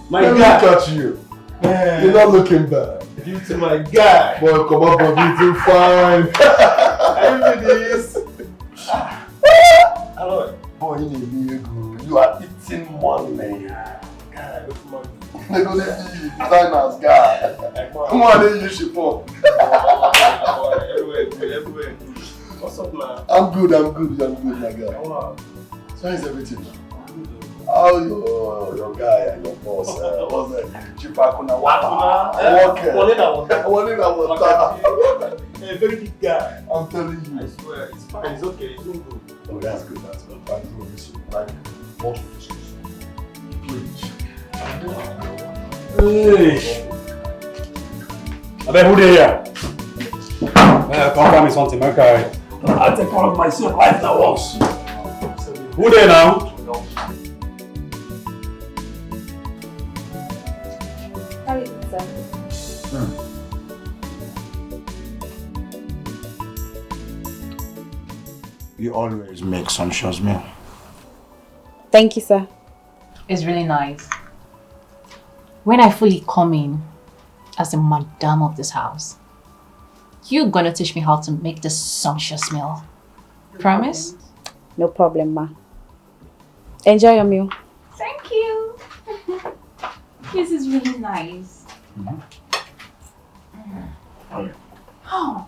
Speaker 3: My
Speaker 8: Let me
Speaker 3: guy.
Speaker 8: catch you.
Speaker 3: Man.
Speaker 8: You're not looking bad.
Speaker 3: Give it to my guy.
Speaker 8: Boy, come up, Bobby, too fine.
Speaker 3: I do this. Hello.
Speaker 8: Boy, Ini Edo, you are eating money.
Speaker 3: God, look at money.
Speaker 8: They're gonna be designers, guy. Come on, then you should pop.
Speaker 3: Everywhere good. What's up, man?
Speaker 8: I'm good, my guy. So how's everything now? Oh, your guy and your boss. What's that? Chipakuna Waka. One in our water.
Speaker 3: A very big guy.
Speaker 8: I'm telling you.
Speaker 3: I swear, it's fine. It's okay. It's doing good.
Speaker 8: Oh, that's good. Thank you. Like, what please.
Speaker 4: Hey. I bet who they here? Come buy me something, my guy. I'll take care of myself life now once. Who there now?
Speaker 1: You always make sumptuous meal.
Speaker 13: Thank you, sir.
Speaker 5: It's really nice. When I fully come in as the madam of this house, you're gonna teach me how to make this sumptuous meal. Promise?
Speaker 13: No problem, ma. Enjoy your meal.
Speaker 5: Thank you. This is really nice. Oh.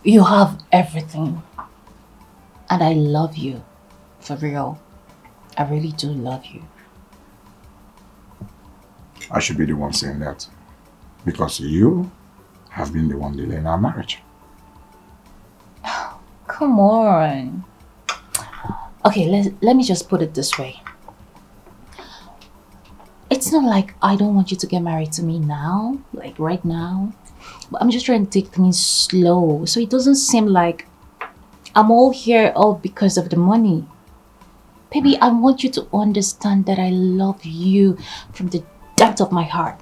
Speaker 5: You have everything. And I love you. For real. I really do love you.
Speaker 1: I should be the one saying that. Because you have been the one delaying our marriage.
Speaker 5: Come on. Okay, let me just put it this way. It's not like I don't want you to get married to me now, like right now. But I'm just trying to take things slow so it doesn't seem like I'm all here all because of the money. Baby, I want you to understand that I love you from the depth of my heart.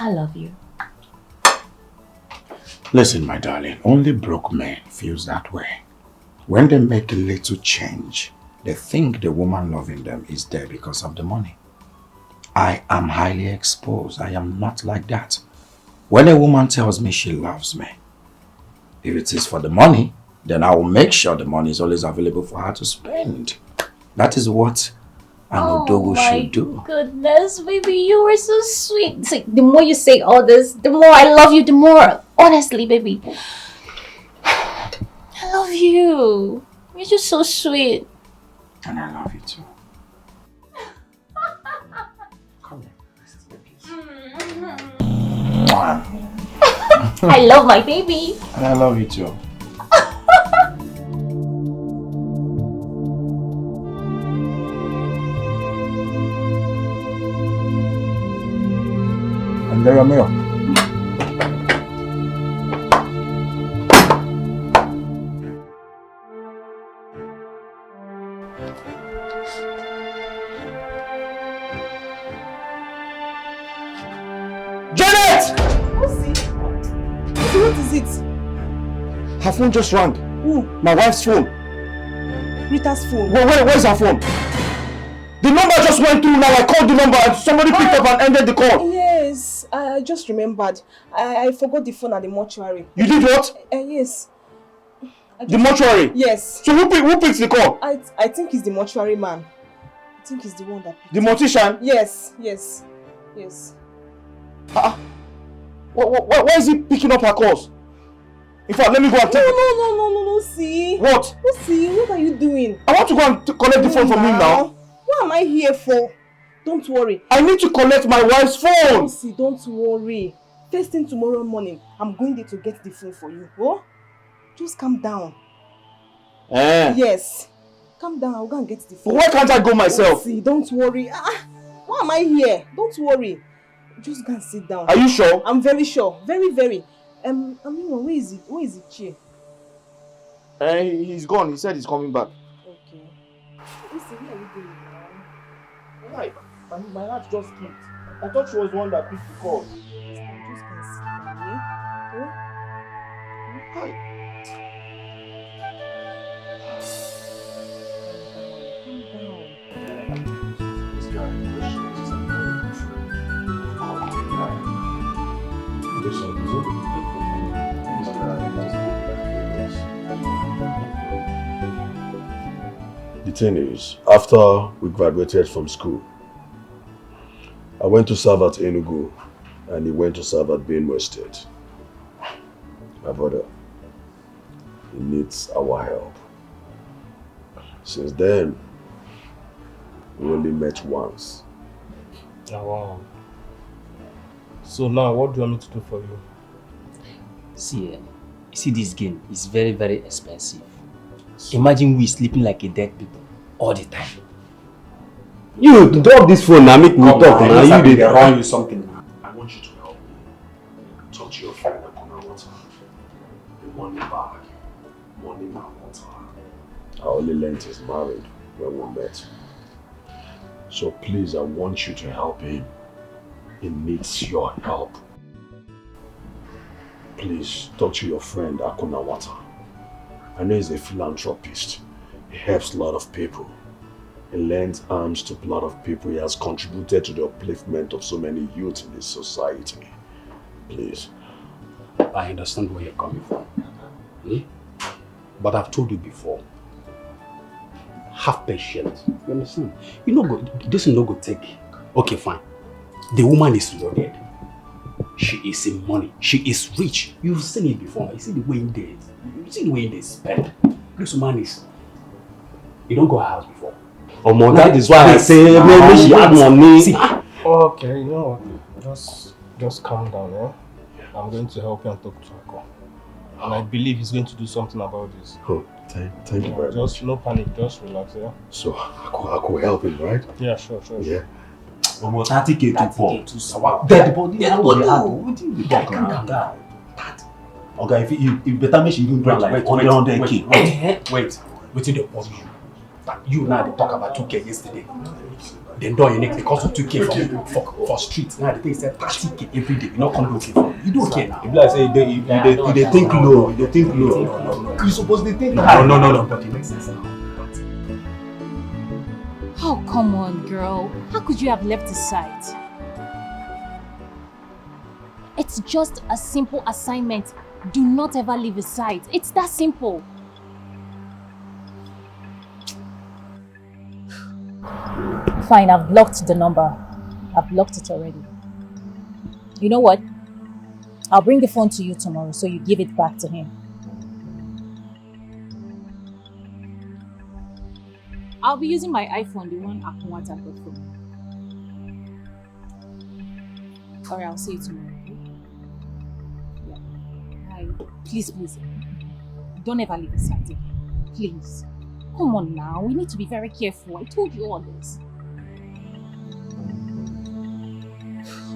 Speaker 5: I love you.
Speaker 1: Listen, my darling, only broke men feels that way. When they make a little change, they think the woman loving them is there because of the money. I am highly exposed. I am not like that. When a woman tells me she loves me, if it is for the money, then I will make sure the money is always available for her to spend. That is what an Odogo should do.
Speaker 5: Oh my goodness, baby, you are so sweet. See, the more you say all this, the more I love you, the more. Honestly, baby. I love you. You're just so sweet.
Speaker 1: And I love you too. Come here.
Speaker 5: I love my baby.
Speaker 1: And I love you too. Enjoy your meal.
Speaker 2: Janet!
Speaker 14: What is it?
Speaker 2: Her phone just rang.
Speaker 14: Who?
Speaker 2: My wife's phone.
Speaker 14: Rita's phone.
Speaker 2: Where's her phone? The number just went through now. I called the number and somebody picked up and ended the call.
Speaker 14: Yes, I just remembered. I forgot the phone at the mortuary.
Speaker 2: You did what?
Speaker 14: Yes.
Speaker 2: The mortuary?
Speaker 14: Yes.
Speaker 2: So who picks the call?
Speaker 14: I think it's the mortuary man. I think he's the one that picked
Speaker 2: The mortician?
Speaker 14: Yes.
Speaker 2: Why is he picking up her calls? In fact, let me go and take
Speaker 14: No, see.
Speaker 2: What?
Speaker 14: See, what are you doing?
Speaker 2: I want to go and collect the phone from him now.
Speaker 14: What am I here for? Don't worry.
Speaker 2: I need to collect my wife's phone.
Speaker 14: See, don't worry. First thing tomorrow morning, I'm going there to get the phone for you. Oh? Just calm down. Yes. Calm down, I'll go and get the phone.
Speaker 2: But why can't I go myself?
Speaker 14: See, don't worry. Why am I here? Don't worry. Just go and sit down.
Speaker 2: Are you sure?
Speaker 14: I'm very sure. Very, very. Where is it? Where is the chair?
Speaker 2: He's gone. He said he's coming back.
Speaker 14: Okay. Listen, what are you doing now?
Speaker 2: Why? My heart just skipped. I thought she was the one that picked the call.
Speaker 14: Just go and sit down, yeah?
Speaker 2: Hi.
Speaker 12: The thing is, after we graduated from school, I went to serve at Enugu and he went to serve at Benue State. My brother, he needs our help. Since then, we only met once.
Speaker 2: Oh, wow. So now, what do you want me to do for you?
Speaker 16: See, you see this game is very, very expensive. Imagine we sleeping like a dead people all the time.
Speaker 2: You drop this phone now, make me talk now. You did
Speaker 4: run you something.
Speaker 12: I want you to help me. Talk to your friend and water. The money bag. Money and water. I only learned he's married when we met. So please, I want you to help him. He needs your help. Please talk to your friend Akunawata. I know he's a philanthropist. He helps a lot of people. He lends arms to a lot of people. He has contributed to the upliftment of so many youth in this society. Please.
Speaker 4: I understand where you're coming from. But I've told you before. Have patience. You understand? This is not going to take. Okay, fine. The woman is loaded. She is in money. She is rich. You've seen it before. You see the way they spend. This woman is. You don't go to her house before.
Speaker 2: That is why I say maybe she had money.
Speaker 4: See.
Speaker 2: Okay, you know what? Just calm down, eh? I'm going to help you and talk to Ako. And I believe he's going to do something about this.
Speaker 12: Oh, thank you very much.
Speaker 2: No panic, just relax, yeah?
Speaker 12: So, Ako help him, right?
Speaker 2: Yeah, sure.
Speaker 12: Yeah.
Speaker 16: Almost 30k to Paul.
Speaker 2: Dead body.
Speaker 16: Calm down. Okay, if better make you even do like 100k.
Speaker 4: Wait. Within the body you. But you now they talk about 2k yesterday. Then do unique because of 2k for street. Now they say 30k every day. You not come looking for. You don't care now.
Speaker 2: If like say they think low,
Speaker 4: No.
Speaker 2: You supposed to think
Speaker 4: No. But it makes sense now.
Speaker 13: Oh, come on, girl. How could you have left his side? It's just a simple assignment. Do not ever leave his side. It's that simple.
Speaker 5: Fine, I've blocked the number. I've blocked it already. You know what? I'll bring the phone to you tomorrow so you give it back to him.
Speaker 13: I'll be using my iPhone, the one Akunwata got from me. Alright, I'll see you tomorrow. Yeah. Bye. Please. Don't ever leave his side again. Please. Come on now, we need to be very careful. I told you all this.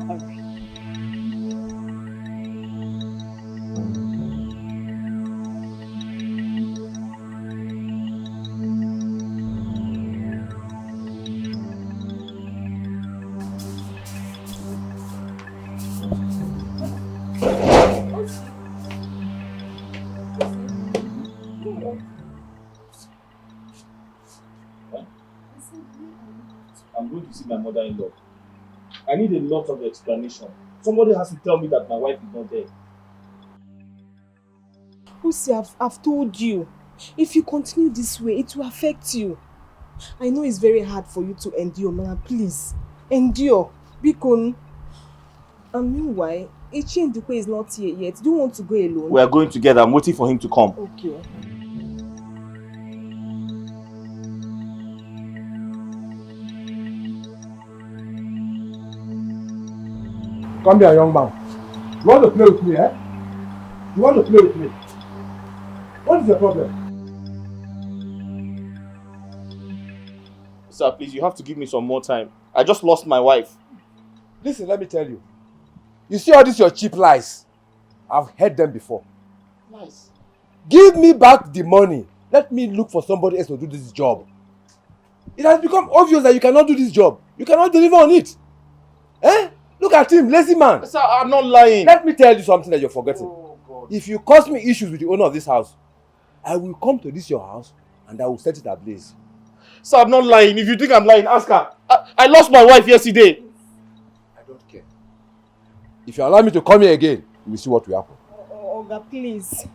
Speaker 13: Alright.
Speaker 3: I'm going to see my mother-in-law. I need a lot of explanation. Somebody has to tell me that my wife is not there.
Speaker 7: Usi, I've told you. If you continue this way, it will affect you. I know it's very hard for you to endure, man. Please, endure. Bikon. And meanwhile, Ichi Ndukwe is not here yet. Do you want to go alone?
Speaker 3: We are going together. I'm waiting for him to come.
Speaker 7: Okay.
Speaker 6: Come here, young man. You want to play with me, eh? You want to play with me? What is the problem?
Speaker 3: Sir, please, you have to give me some more time. I just lost my wife.
Speaker 6: Listen, let me tell you. You see all these your cheap lies? I've heard them before.
Speaker 3: Lies?
Speaker 6: Give me back the money. Let me look for somebody else to do this job. It has become obvious that you cannot do this job. You cannot deliver on it. Eh? Look at him, lazy man.
Speaker 3: Sir, I'm not lying.
Speaker 6: Let me tell you something that you're forgetting.
Speaker 3: Oh, God.
Speaker 6: If you cause me issues with the owner of this house, I will come to this your house and I will set it ablaze.
Speaker 3: Sir, I'm not lying. If you think I'm lying, ask her. I lost my wife yesterday.
Speaker 6: I don't care. If you allow me to come here again, you will see what will happen.
Speaker 7: Oga, please.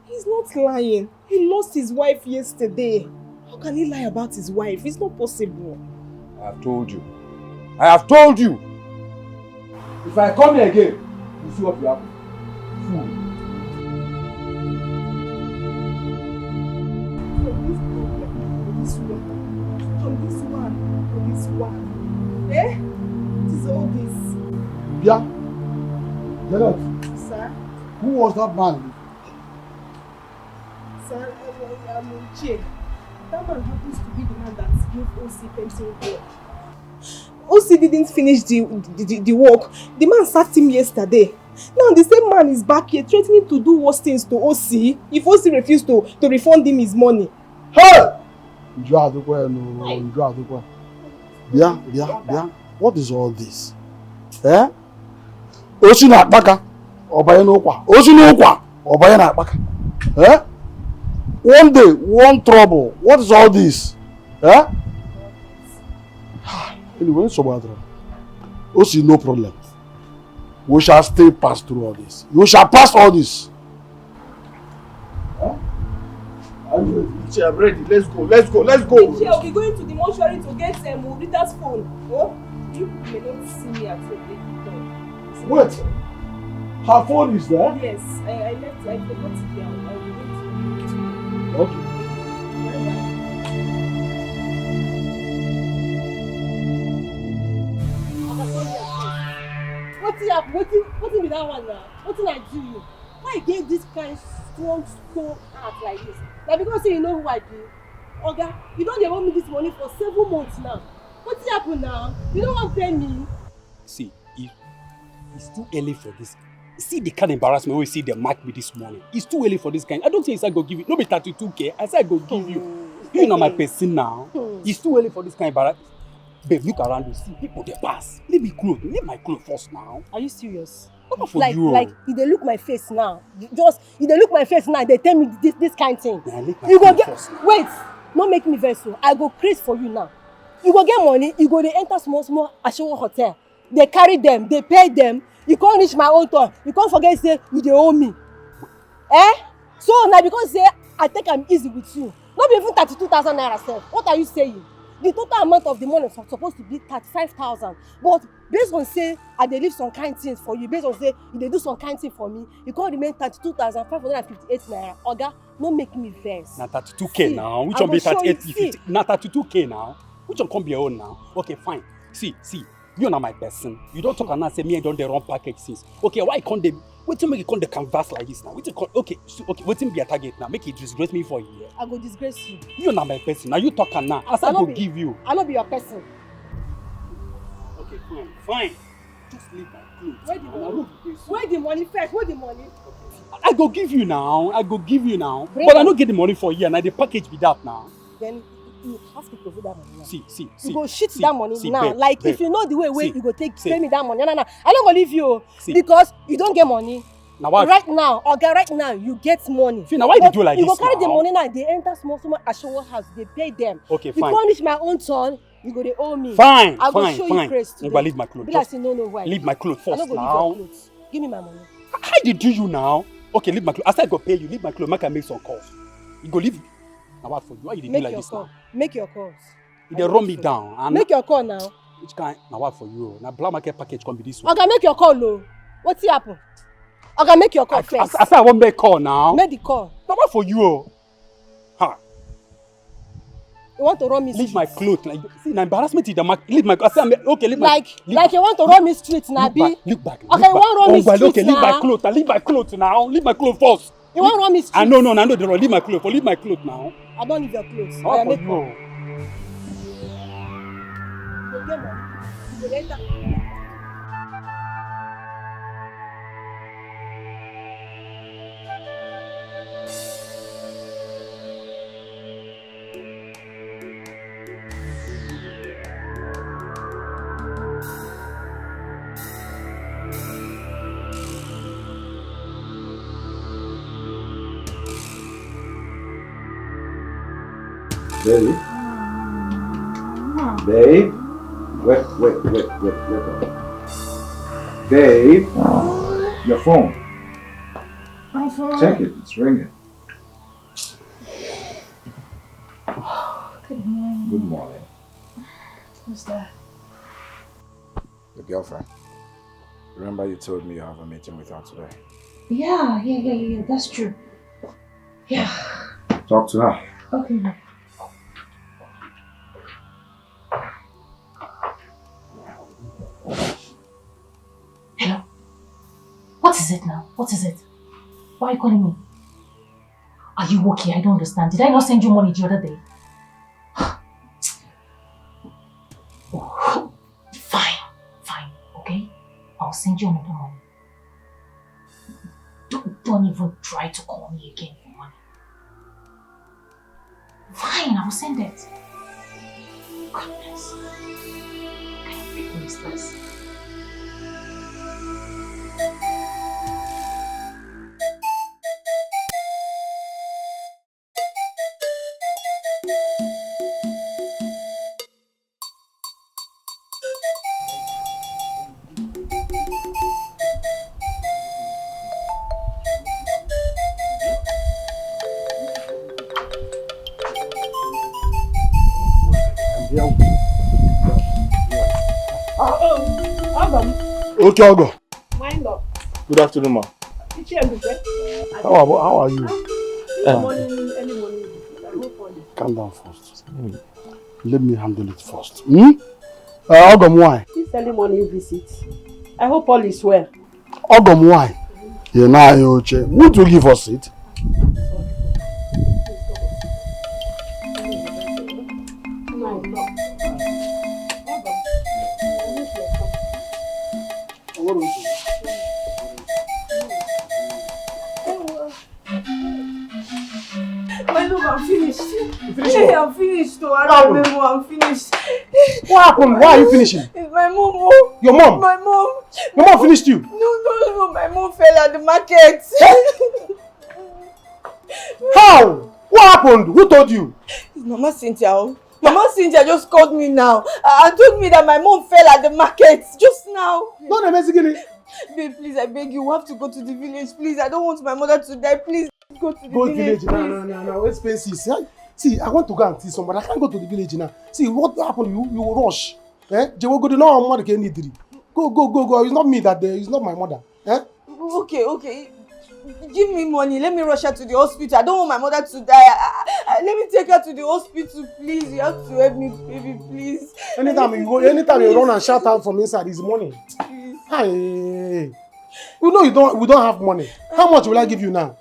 Speaker 7: He's not lying. He lost his wife yesterday. How can he lie about his wife? It's not possible.
Speaker 6: I have told you. I have told you. If I come here again, you will see what will happen. Fool.
Speaker 7: This one. Eh? It is all this.
Speaker 12: Yeah. Janet,
Speaker 7: Sir?
Speaker 12: who was that man?
Speaker 7: Sir, I'm in jail. That man happens to be the man that gave OC pencil work. OC didn't finish the work. The man sacked him yesterday. Now the same man is back here threatening to do worse things to OC if OC refused to refund him his money.
Speaker 12: Hey! Yeah. What is all this? Eh? Osi na akpaka, obanye n'ụkwa. Osi n'ụkwa, obanye na akpaka. Eh? One day, one trouble. What is all this? Eh? Anyway, so bad. Osi, no problem. We shall still pass through all this. You shall pass all this. Huh?
Speaker 3: I'm ready. Let's go. Let's go. Let's go.
Speaker 7: I'll be going to the mortuary to get Rita's phone. Oh, you may not see me at the
Speaker 12: Wait. Her phone is there?
Speaker 7: Yes, I left. I forgot it there. I'll be going to.
Speaker 12: Okay.
Speaker 14: What's with that one now? What did I do you? Why you gave this kind strong heart like this? Now because you know who I do. Oga, you don't even me this money for 7 months now. What's happened now? You don't want to pay me.
Speaker 4: See, it's too early for this. See the kind of embarrassment we see them mark me this morning. It's too early for this kind. I don't think I go give you. No be 32K. I said I go give you. You know my person now. It's too early for this kind of embarrassment. Babe, look around you. See people they pass. Leave me clothes. Leave my clothes first now.
Speaker 14: Are you serious?
Speaker 4: Not for you.
Speaker 14: Like if they look my face now, if they look my face now, they tell me this kind of thing.
Speaker 4: Yeah,
Speaker 14: you go get first. Wait, not make me vex so. I go crazy for you now. You go get money. You go they enter small Ashewo hotel. They carry them. They pay them. You can't reach my own turn. You can't forget say you dey owe me. Eh? So now because say I think I'm easy with you. Not even 32,000 naira self. What are you saying? The total amount of the money is supposed to be 35,000. But based on say I dey leave some kind things for you, based on say you dey do some kind thing for me, you can't remain 32,558 naira. Oga, no make me vex.
Speaker 4: Now 32K now. Which one be 38? Now 32K now. Which one come be your own now? Okay, fine. See. You are my person. You don't talk and now say me I don't the wrong package since. Okay, why can't they? Wait till make you come the canvas like this now. Okay. Wait till be a target now. Make it disgrace me for a year.
Speaker 14: I go disgrace you.
Speaker 4: You are not my person. Now you talk and now. As I go give you.
Speaker 14: I not be your person.
Speaker 4: Okay, fine. Just leave my clothes.
Speaker 14: Where the money first? Where the money?
Speaker 4: I go give you now.
Speaker 14: Bring
Speaker 4: but I don't get the money for a year. Now the package be that now.
Speaker 14: Then you have to provide that money now.
Speaker 4: See.
Speaker 14: You go shit that money now.
Speaker 4: Babe,
Speaker 14: like
Speaker 4: babe.
Speaker 14: if you know the way you go pay me that money. No. I don't go leave you because you don't get money.
Speaker 4: Now what?
Speaker 14: Right now, you get money.
Speaker 4: See, now why you do like
Speaker 14: you
Speaker 4: this?
Speaker 14: You go carry
Speaker 4: now?
Speaker 14: the money now. They enter small Ashewo house. They pay them.
Speaker 4: Okay,
Speaker 14: you
Speaker 4: fine.
Speaker 14: You can't reach my own turn. You go they owe me.
Speaker 4: Fine.
Speaker 14: I will show you grace today.
Speaker 4: But leave my clothes.
Speaker 14: Be like say no why.
Speaker 4: Leave my clothes first
Speaker 14: I don't go
Speaker 4: now.
Speaker 14: leave your clothes. Give me my money.
Speaker 4: How did you now? Okay, leave my clothes. I said I go pay you. Leave my clothes. Make I make some calls. You go leave. Now what for you? Why you do like this
Speaker 14: call.
Speaker 4: now?
Speaker 14: Make your calls.
Speaker 4: They run me down. And
Speaker 14: make your call now.
Speaker 4: Which kind? Now what for you? Now black market package can be this one.
Speaker 14: Okay, make your call, no. What's happen? Okay, make your call first.
Speaker 4: I said I won't make call now.
Speaker 14: Make the call.
Speaker 4: Now what for you? Ha.
Speaker 14: You want to run me?
Speaker 4: Leave my clothes. Like, see, now embarrassment is the mark. Leave my. I said okay. Leave my.
Speaker 14: Like you want to run me street now, be?
Speaker 4: Look back.
Speaker 14: Okay, you want run me street now?
Speaker 4: Okay, leave my clothes. Leave my clothes now. Leave my clothes first.
Speaker 14: You want run me street?
Speaker 4: No. Leave my clothes. Leave my clothes now.
Speaker 14: I don't leave your clothes.
Speaker 4: How for you?
Speaker 3: Babe. Babe. Wait. Babe. Your phone.
Speaker 5: My phone.
Speaker 3: Check it. It's ringing.
Speaker 5: Good morning.
Speaker 3: Good morning.
Speaker 5: Who's that?
Speaker 1: Your girlfriend. Remember you told me you have a meeting with her today?
Speaker 5: Yeah. That's true. Yeah.
Speaker 1: Talk to her.
Speaker 5: Okay. Hello? What is it now? What is it? Why are you calling me? Are you okay? I don't understand. Did I not send you money the other day? Oh, fine, okay? I'll send you another money. Don't even try to call me again for money. Fine, I will send it. Goodness. What kind of people is this?
Speaker 12: Okay, I'll go.
Speaker 14: Mind up.
Speaker 2: Good afternoon, ma.
Speaker 12: How are you?
Speaker 14: Any morning.
Speaker 12: Calm down first. Let me handle it first. Ogom, why?
Speaker 14: This early morning visit. I hope all is well.
Speaker 12: Ogom, why? You're not okay. Would you give us it?
Speaker 14: My love, I'm finished.
Speaker 12: Finished
Speaker 14: Hey,
Speaker 12: what?
Speaker 14: I'm finished. I don't remember. I'm finished.
Speaker 12: What happened? Why are you finishing?
Speaker 14: It's my mom. Oh.
Speaker 12: Your mom?
Speaker 14: My mom.
Speaker 12: Your mom finished you?
Speaker 14: No. My mom fell at the market.
Speaker 12: How? What happened? Who told you?
Speaker 14: It's Mama Cynthia. Mama Cynthia just called me now and told me that my mom fell at the market just now.
Speaker 12: Don't amazing.
Speaker 14: Babe, please, I beg you, we have to go to the village. Please, I don't want my mother to die. Please, go to the village.
Speaker 12: No, expenses. See, I want to go and see somebody. I can't go to the village now. See, what happened? You will rush. They will go to no one can need it. Go. It's not me it's not my mother.
Speaker 14: Okay. Give me money. Let me rush her to the hospital. I don't want my mother to die. Let me take her to the hospital, please. You have to help me, baby, please.
Speaker 12: Anytime you run and shout out from inside, it's money.
Speaker 14: Please.
Speaker 12: Hey. You know we don't have money. How much will I give you now?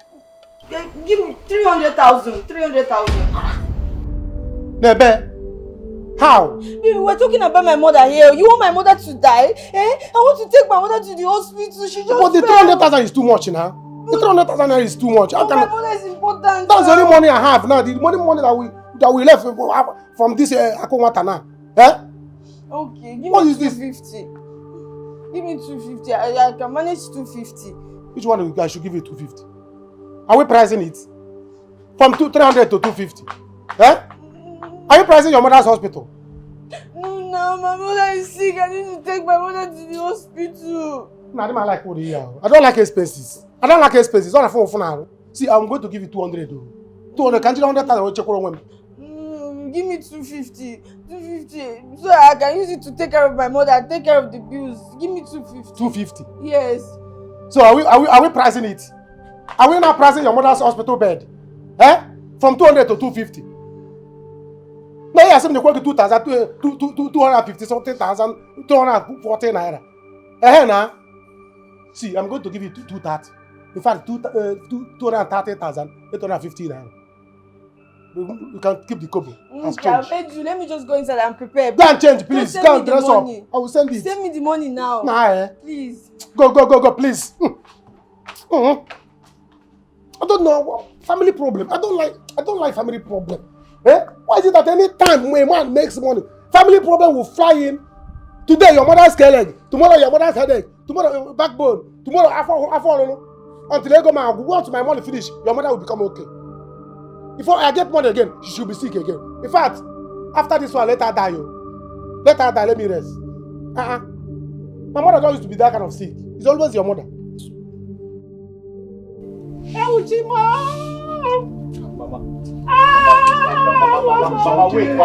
Speaker 14: Give me 300,000. 300,000.
Speaker 12: Nebe. How?
Speaker 14: Baby, we're talking about my mother here. You want my mother to die? I want to take my mother to the hospital. She just
Speaker 12: But the 300,000 is too much now. The 300,000 is too much.
Speaker 14: My mother is important.
Speaker 12: That's the only money I have now. The money that we left from this Akonwata now.
Speaker 14: Okay, give
Speaker 12: what
Speaker 14: me
Speaker 12: is
Speaker 14: 250. Give me 250. I can manage 250.
Speaker 12: Which one I should give you 250? Are we pricing it? From 300 to 250? Are you pricing your mother's hospital?
Speaker 14: No, my mother is sick. I need to take my mother to the hospital.
Speaker 12: No, I don't like what you are. I don't like expenses. All the phone for now. See, I'm going to give you 200. 200. Can't you 100,000? Check on
Speaker 14: Give me 250. 250. So I can use it to take care of my mother, take care of the bills. Give me 250.
Speaker 12: 250.
Speaker 14: Yes.
Speaker 12: So are we pricing it? Are we not pricing your mother's hospital bed? From 200 to 250. Now you are saying the quality 250 something thousand 240 naira. Now. See, I'm going to give you 230. In fact, 230,000 850 naira. You can keep the kobo.
Speaker 14: Let me just go inside and prepare.
Speaker 12: Go and change, please. Go and dress up. I will send it.
Speaker 14: Send me the money now. Please.
Speaker 12: Go, please. I don't know. Family problem. I don't like family problem. Why is it that any time a man makes money, family problem will fly in? Today your mother's leg, tomorrow your mother's headache, tomorrow your backbone, tomorrow I fall. Until I go once my money finish, your mother will become okay. If I get money again, she should be sick again. In fact, after this one, let her die. Let her die, let me rest. My mother don't used to be that kind of sick. It's always your mother.
Speaker 3: Mama, wait.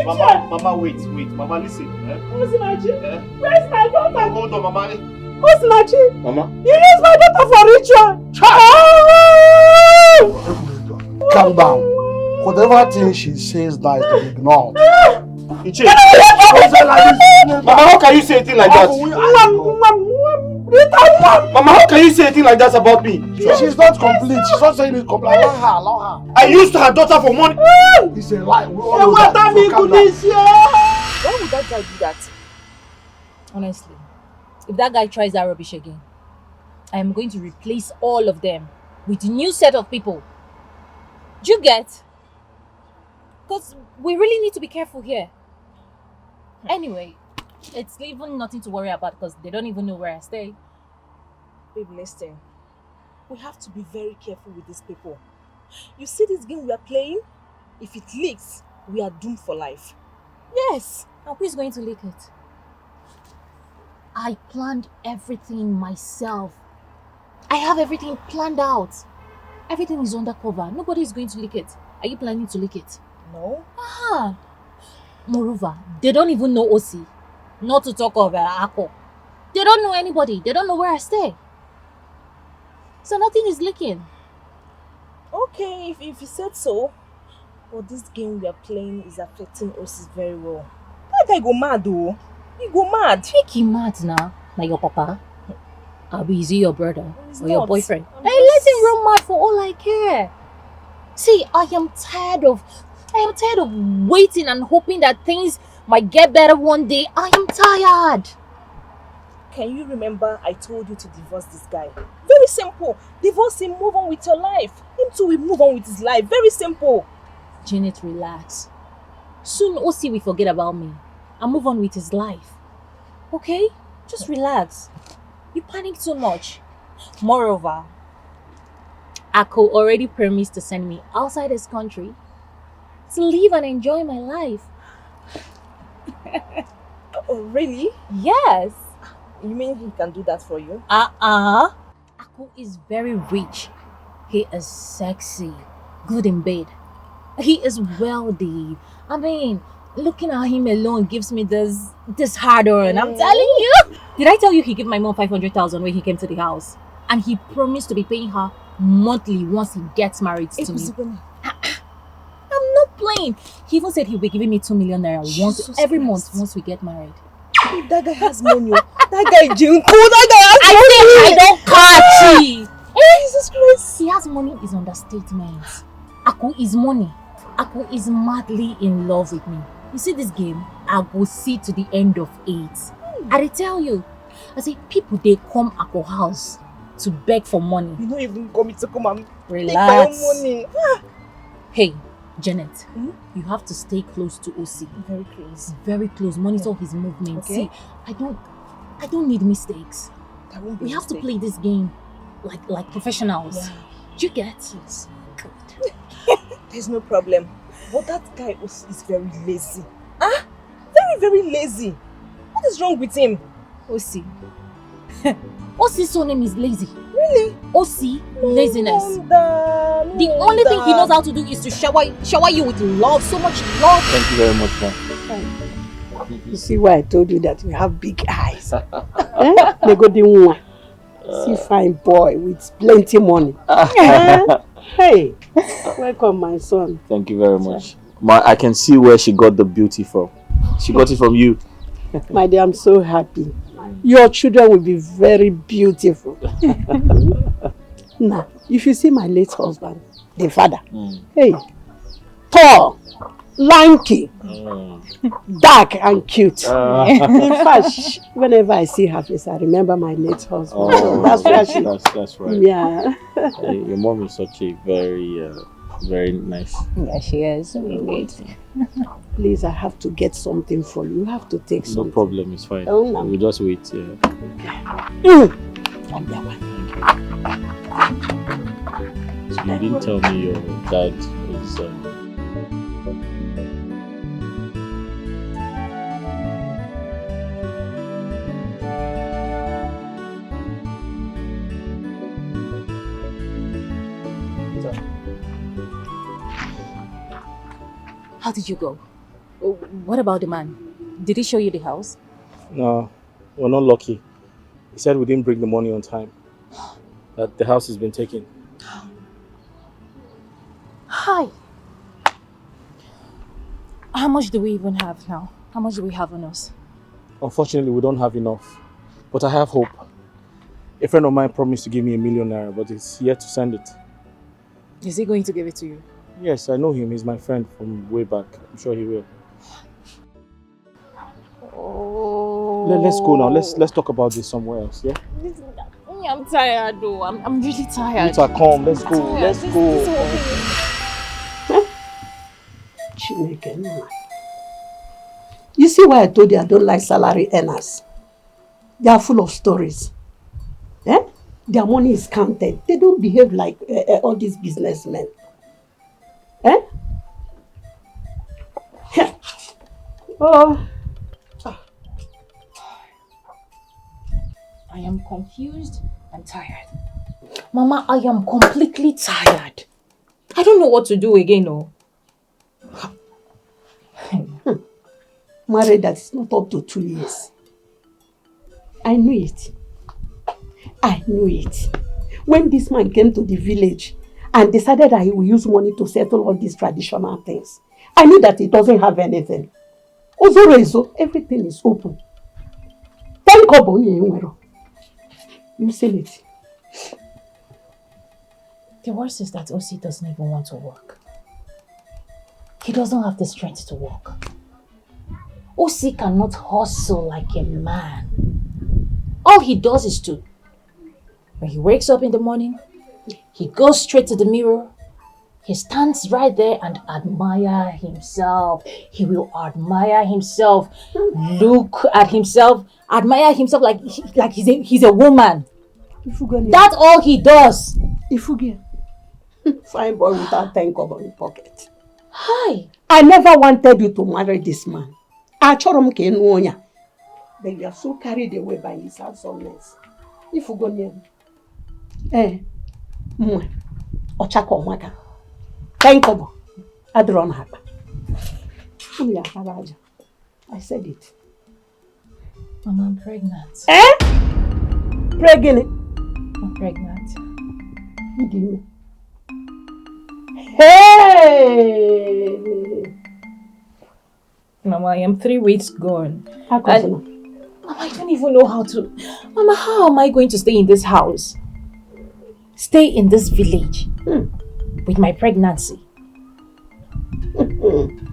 Speaker 3: Mama, wait. Mama, listen.
Speaker 14: Osinachi, where's my daughter?
Speaker 3: Hold on, Mama.
Speaker 14: Osinachi,
Speaker 3: Mama.
Speaker 14: You use my daughter for ritual.
Speaker 12: Calm down. Whatever thing she says now is to be ignored.
Speaker 3: Mama, how can you say a thing like that? Mama, how can you say a thing like that about me?
Speaker 12: She's not complete. She's not saying it complete. Allow her.
Speaker 3: I used her daughter for money.
Speaker 12: It's a lie. We all
Speaker 14: Why
Speaker 12: know that. So calm down.
Speaker 5: would that guy do that? Honestly, if that guy tries that rubbish again, I am going to replace all of them with a new set of people. Do you get? Because we really need to be careful here. Anyway, it's even nothing to worry about because they don't even know where I stay.
Speaker 17: Babe, listen. We have to be very careful with these people. You see this game we are playing? If it leaks, we are doomed for life.
Speaker 5: Yes. And who is going to leak it? I planned everything myself. I have everything planned out. Everything is undercover. Nobody is going to leak it. Are you planning to leak it?
Speaker 17: No.
Speaker 5: Ah. Moreover, they don't even know Osi. Not to talk of Ako. They don't know anybody. They don't know where I stay. So nothing is leaking.
Speaker 17: Okay, if you said so. But this game we are playing is affecting us very well. That guy go mad though. He go mad.
Speaker 5: Make him mad now. Like your papa. Abi, is he your brother? Or your boyfriend?
Speaker 17: I'm
Speaker 5: Hey, let him run mad for all I care. See, I am tired of waiting and hoping that things might get better one day. I am tired.
Speaker 17: Can you remember I told you to divorce this guy? Very simple. Divorce him, move on with your life. Him too will move on with his life. Very simple.
Speaker 5: Janet, relax. Soon Osi will forget about me and move on with his life. Okay? Just relax. You panic too much. Moreover, Ako already promised to send me outside his country to live and enjoy my life.
Speaker 17: Oh, really?
Speaker 5: Yes.
Speaker 17: You mean he can do that for you?
Speaker 5: Ako is very rich. He is sexy, good in bed. He is wealthy. I mean, looking at him alone gives me this hard on. I'm telling you. Did I tell you he gave my mom 500,000 when he came to the house? And he promised to be paying her monthly once he gets married to me. I'm not playing. He even said he'll be giving me 2 million naira every month once we get married.
Speaker 17: That guy has money. That guy Jinko. That guy has money.
Speaker 5: I don't catch it.
Speaker 17: Jesus Christ.
Speaker 5: He has money is understatement. Aku is money. Aku is madly in love with me. You see this game? I will see to the end of it. I tell you. I say people they come Aku house to beg for money.
Speaker 17: You don't even come to come and
Speaker 5: relax.
Speaker 17: Take my own money.
Speaker 5: Hey, Janet, you have to stay close to Osi.
Speaker 17: Very close.
Speaker 5: Very close. Monitor his movements.
Speaker 17: Okay.
Speaker 5: See, I don't need mistakes.
Speaker 17: We
Speaker 5: have to play this game like professionals.
Speaker 17: Yeah.
Speaker 5: Do you get it?
Speaker 17: Good. There's no problem. But that guy Osi is very lazy. Very, very lazy. What is wrong with him?
Speaker 5: Osi. Osi's surname is lazy.
Speaker 17: Really?
Speaker 5: Osi, laziness.
Speaker 17: No
Speaker 5: the only thing he knows how to do is to shower you with love. So much love.
Speaker 2: Thank you very much, ma'am.
Speaker 14: You see why I told you that you have big eyes. They go the one. See fine boy with plenty money. Hey, welcome my son.
Speaker 2: Thank you very much. I can see where she got the beauty from. She got it from you.
Speaker 14: My dear, I'm so happy. Your children will be very beautiful. Now, if you see my late husband, the father, hey, tall, lanky, dark and cute. In fact, whenever I see her face, I remember my late husband. So that's where she.
Speaker 2: That's right.
Speaker 14: Yeah.
Speaker 2: Your mom is such a very, very nice.
Speaker 5: Yeah, she is.
Speaker 14: Please, I have to get something for you. You have to take something.
Speaker 2: No problem, it's fine.
Speaker 14: Oh, no.
Speaker 2: We'll just wait. Yeah. So you didn't tell me your dad is.
Speaker 5: How did you go? What about the man? Did he show you the house?
Speaker 10: No, we're not lucky. He said we didn't bring the money on time. That the house has been taken.
Speaker 5: Hi. How much do we even have now? How much do we have on us?
Speaker 10: Unfortunately, we don't have enough. But I have hope. A friend of mine promised to give me ₦1 million, but he's yet to send it.
Speaker 5: Is he going to give it to you?
Speaker 10: Yes, I know him. He's my friend from way back. I'm sure he will.
Speaker 5: Oh.
Speaker 10: Let's go now. Let's talk about this somewhere else, yeah?
Speaker 5: I'm tired though. I'm really tired.
Speaker 10: Rita, come. Let's go. Let's go.
Speaker 14: You see why I told you I don't like salary earners? They are full of stories. Their money is counted. They don't behave like all these businessmen. Oh.
Speaker 5: I am confused and tired. Mama, I am completely tired. I don't know what to do again, no.
Speaker 14: Married that is not up to 2 years. I knew it. I knew it. When this man came to the village and decided that he will use money to settle all these traditional things, I knew that he doesn't have anything. Ozorezo, everything is open. Thank God, you seen it.
Speaker 5: The worst is that Osi doesn't even want to work. He doesn't have the strength to work. Osi cannot hustle like a man. All he does is to, when he wakes up in the morning, he goes straight to the mirror. He stands right there and admire himself. He will admire himself, look at himself, admire himself like he's a woman. That's all he does.
Speaker 14: Ifugia. Fine boy without 10 kobo in pocket.
Speaker 5: Hi.
Speaker 14: I never wanted you to marry this man. But you are so carried away by his handsomeness. Ifugonia. Ochako maka. 10 kobo. Adron hapa. I said it.
Speaker 5: Mama, I'm pregnant.
Speaker 14: Pregnant?
Speaker 5: I'm pregnant.
Speaker 14: Hey!
Speaker 5: Mama, I am 3 weeks gone.
Speaker 14: Mama,
Speaker 5: I don't even know how to... Mama, how am I going to stay in this house? Stay in this village with my pregnancy?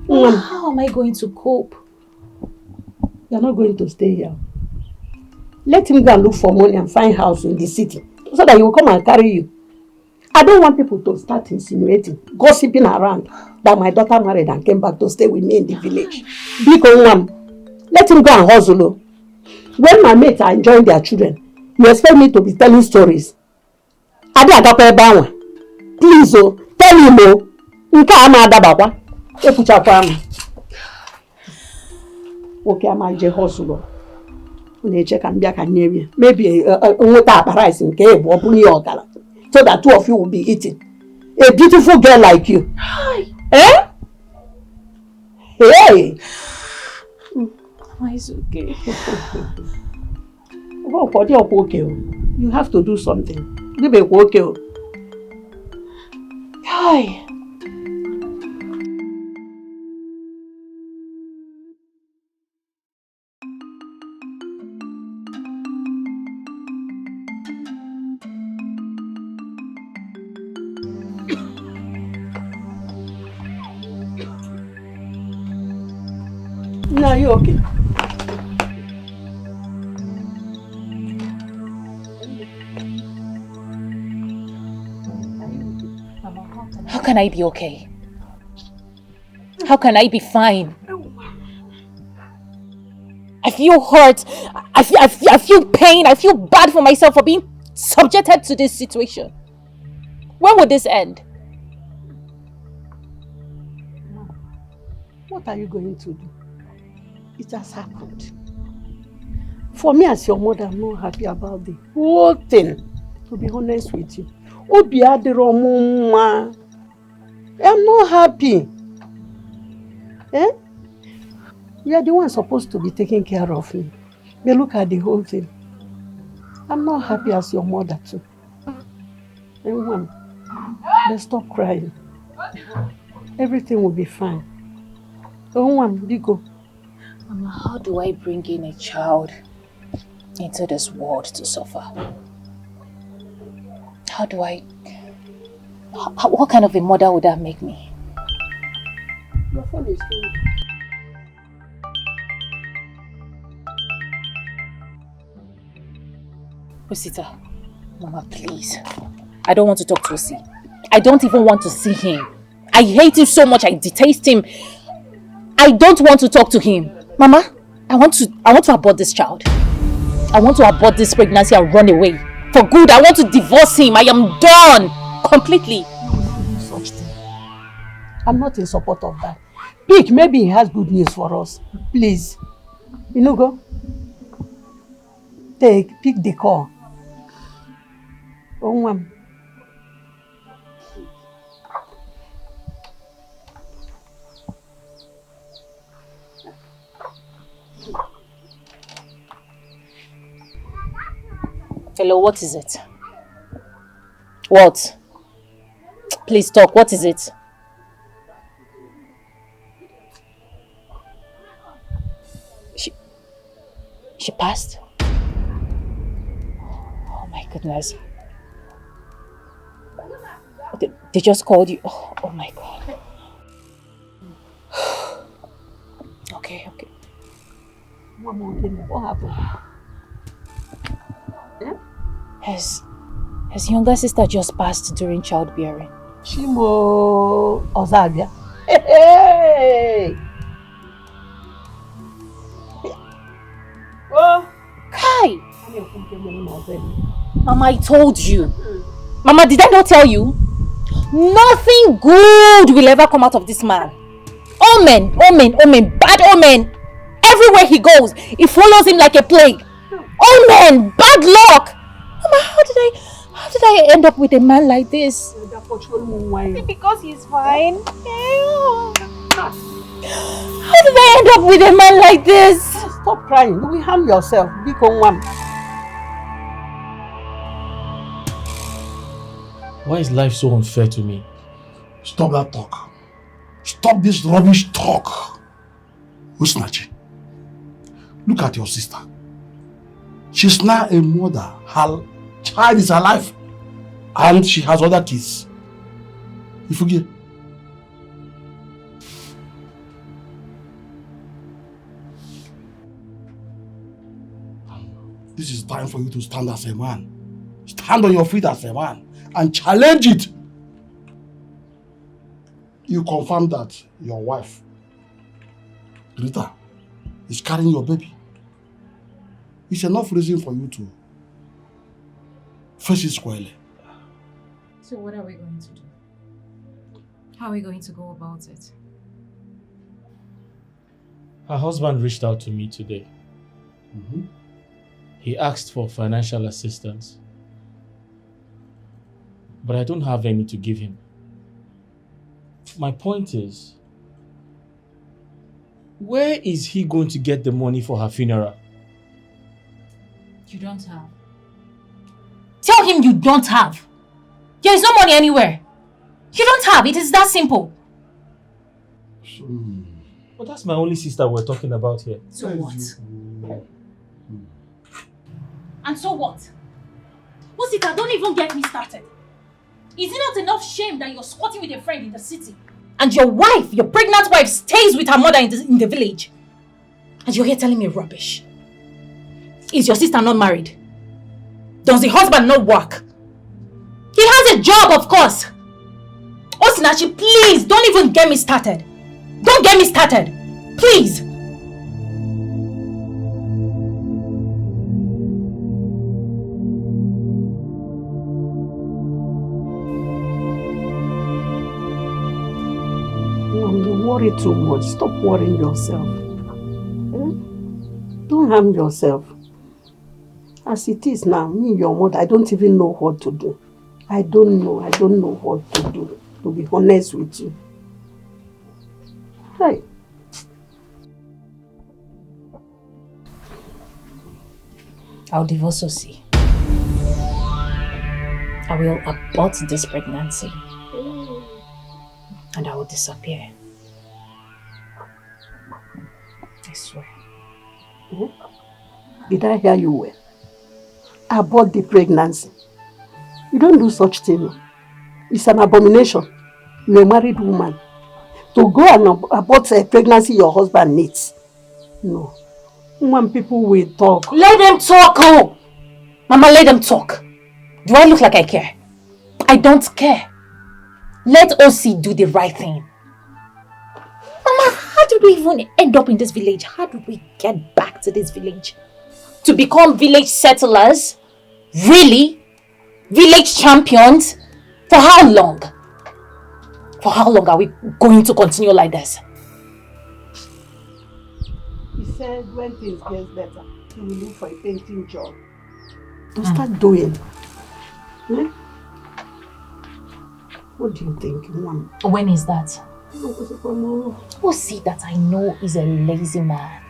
Speaker 5: Mama, how am I going to cope?
Speaker 14: You're not going to stay here. Let him go and look for money and find house in the city so that he will come and carry you. I don't want people to start insinuating, gossiping around that my daughter married and came back to stay with me in the village. Let him go and hustle. When my mates are enjoying their children, you expect me to be telling stories. Please, tell him, okay, I'm a hustle. Maybe rice in cave or so that 2 of you will be eating. A beautiful girl like you.
Speaker 5: Hi.
Speaker 14: Hey!
Speaker 5: It's okay.
Speaker 14: You have to do something. Give a okay.
Speaker 5: Hi.
Speaker 14: Now you okay?
Speaker 5: How can I be okay? How can I be fine? I feel hurt. I feel pain. I feel bad for myself for being subjected to this situation. When will this end?
Speaker 14: What are you going to do? It has happened. For me as your mother, I'm not happy about the whole thing. To be honest with you. I'm not happy. You are the one supposed to be taking care of me. But look at the whole thing. I'm not happy as your mother too. Let's stop crying. Everything will be fine. Biko.
Speaker 5: Mama, how do I bring in a child into this world to suffer? How do I... what kind of a mother would that make me?
Speaker 14: Your phone is ringing.
Speaker 5: Rosita, Mama, please. I don't want to talk to Osi. I don't even want to see him. I hate him so much. I detest him. I don't want to talk to him. Mama, I want to abort this child. I want to abort this pregnancy and run away. For good, I want to divorce him. I am done. Completely.
Speaker 14: Such thing. I'm not in support of that. Pick, maybe he has good news for us. Please. Go. Pick the call.
Speaker 5: Hello, what is it? What? Please talk, what is it? She passed? Oh my goodness. They just called you. Oh my God. Okay.
Speaker 14: Mama, what happened? Yeah?
Speaker 5: His younger sister just passed during childbearing.
Speaker 14: Chimo Ozagia. Hey!
Speaker 5: Oh, Kai! Mama, I told you. Mama, did I not tell you? Nothing good will ever come out of this man. Omen, bad omen. Everywhere he goes, it follows him like a plague. Omen, bad luck. Mama, how did I end up with a man like this? Because he's fine. How did I end up with a man like this?
Speaker 14: Stop crying. You will harm yourself. Be one.
Speaker 18: Why is life so unfair to me?
Speaker 12: Stop that talk. Stop this rubbish talk. Usnachi, look at your sister. She's now a mother. Her child is alive. And she has other kids. You forget? This is time for you to stand as a man. Stand on your feet as a man and challenge it. You confirm that your wife, Rita, is carrying your baby. It's enough reason for you to face it squarely.
Speaker 5: So what are we going to do? How are we going to go about it?
Speaker 18: Her husband reached out to me today. He asked for financial assistance, but I don't have any to give him. My point is, where is he going to get the money for her funeral?
Speaker 5: You don't have. Tell him you don't have. There is no money anywhere. You don't have. It is that simple.
Speaker 18: But that's my only sister we're talking about here.
Speaker 5: So what? And so what? Musika, don't even get me started. Is it not enough shame that you're squatting with a friend in the city? And your wife, your pregnant wife, stays with her mother in the village? And you're here telling me rubbish. Is your sister not married? Does the husband not work? He has a job, of course. Osinachi, please, don't even get me started. Don't get me started. Please.
Speaker 14: You worry too much. Stop worrying yourself. Don't harm yourself. As it is now, me, your mother, I don't even know what to do. I don't know what to do, to be honest with you. Hey.
Speaker 5: I'll divorce Osi. I will abort this pregnancy. And I will disappear. I swear.
Speaker 14: Did I hear you well? Abort the pregnancy. You don't do such thing. It's an abomination. You're a married woman. To go and abort a pregnancy your husband needs. No. When people will talk.
Speaker 5: Let them talk, oh! Mama, let them talk. Do I look like I care? I don't care. Let Osi do the right thing. Mama, how did we even end up in this village? How did we get back to this village? To become village settlers? Really? Village champions? For how long? For how long are we going to continue like this?
Speaker 14: He said when things get better, he will look for a painting job. To start doing. What do you think, Mom?
Speaker 5: When is that? Osi that I know is a lazy man.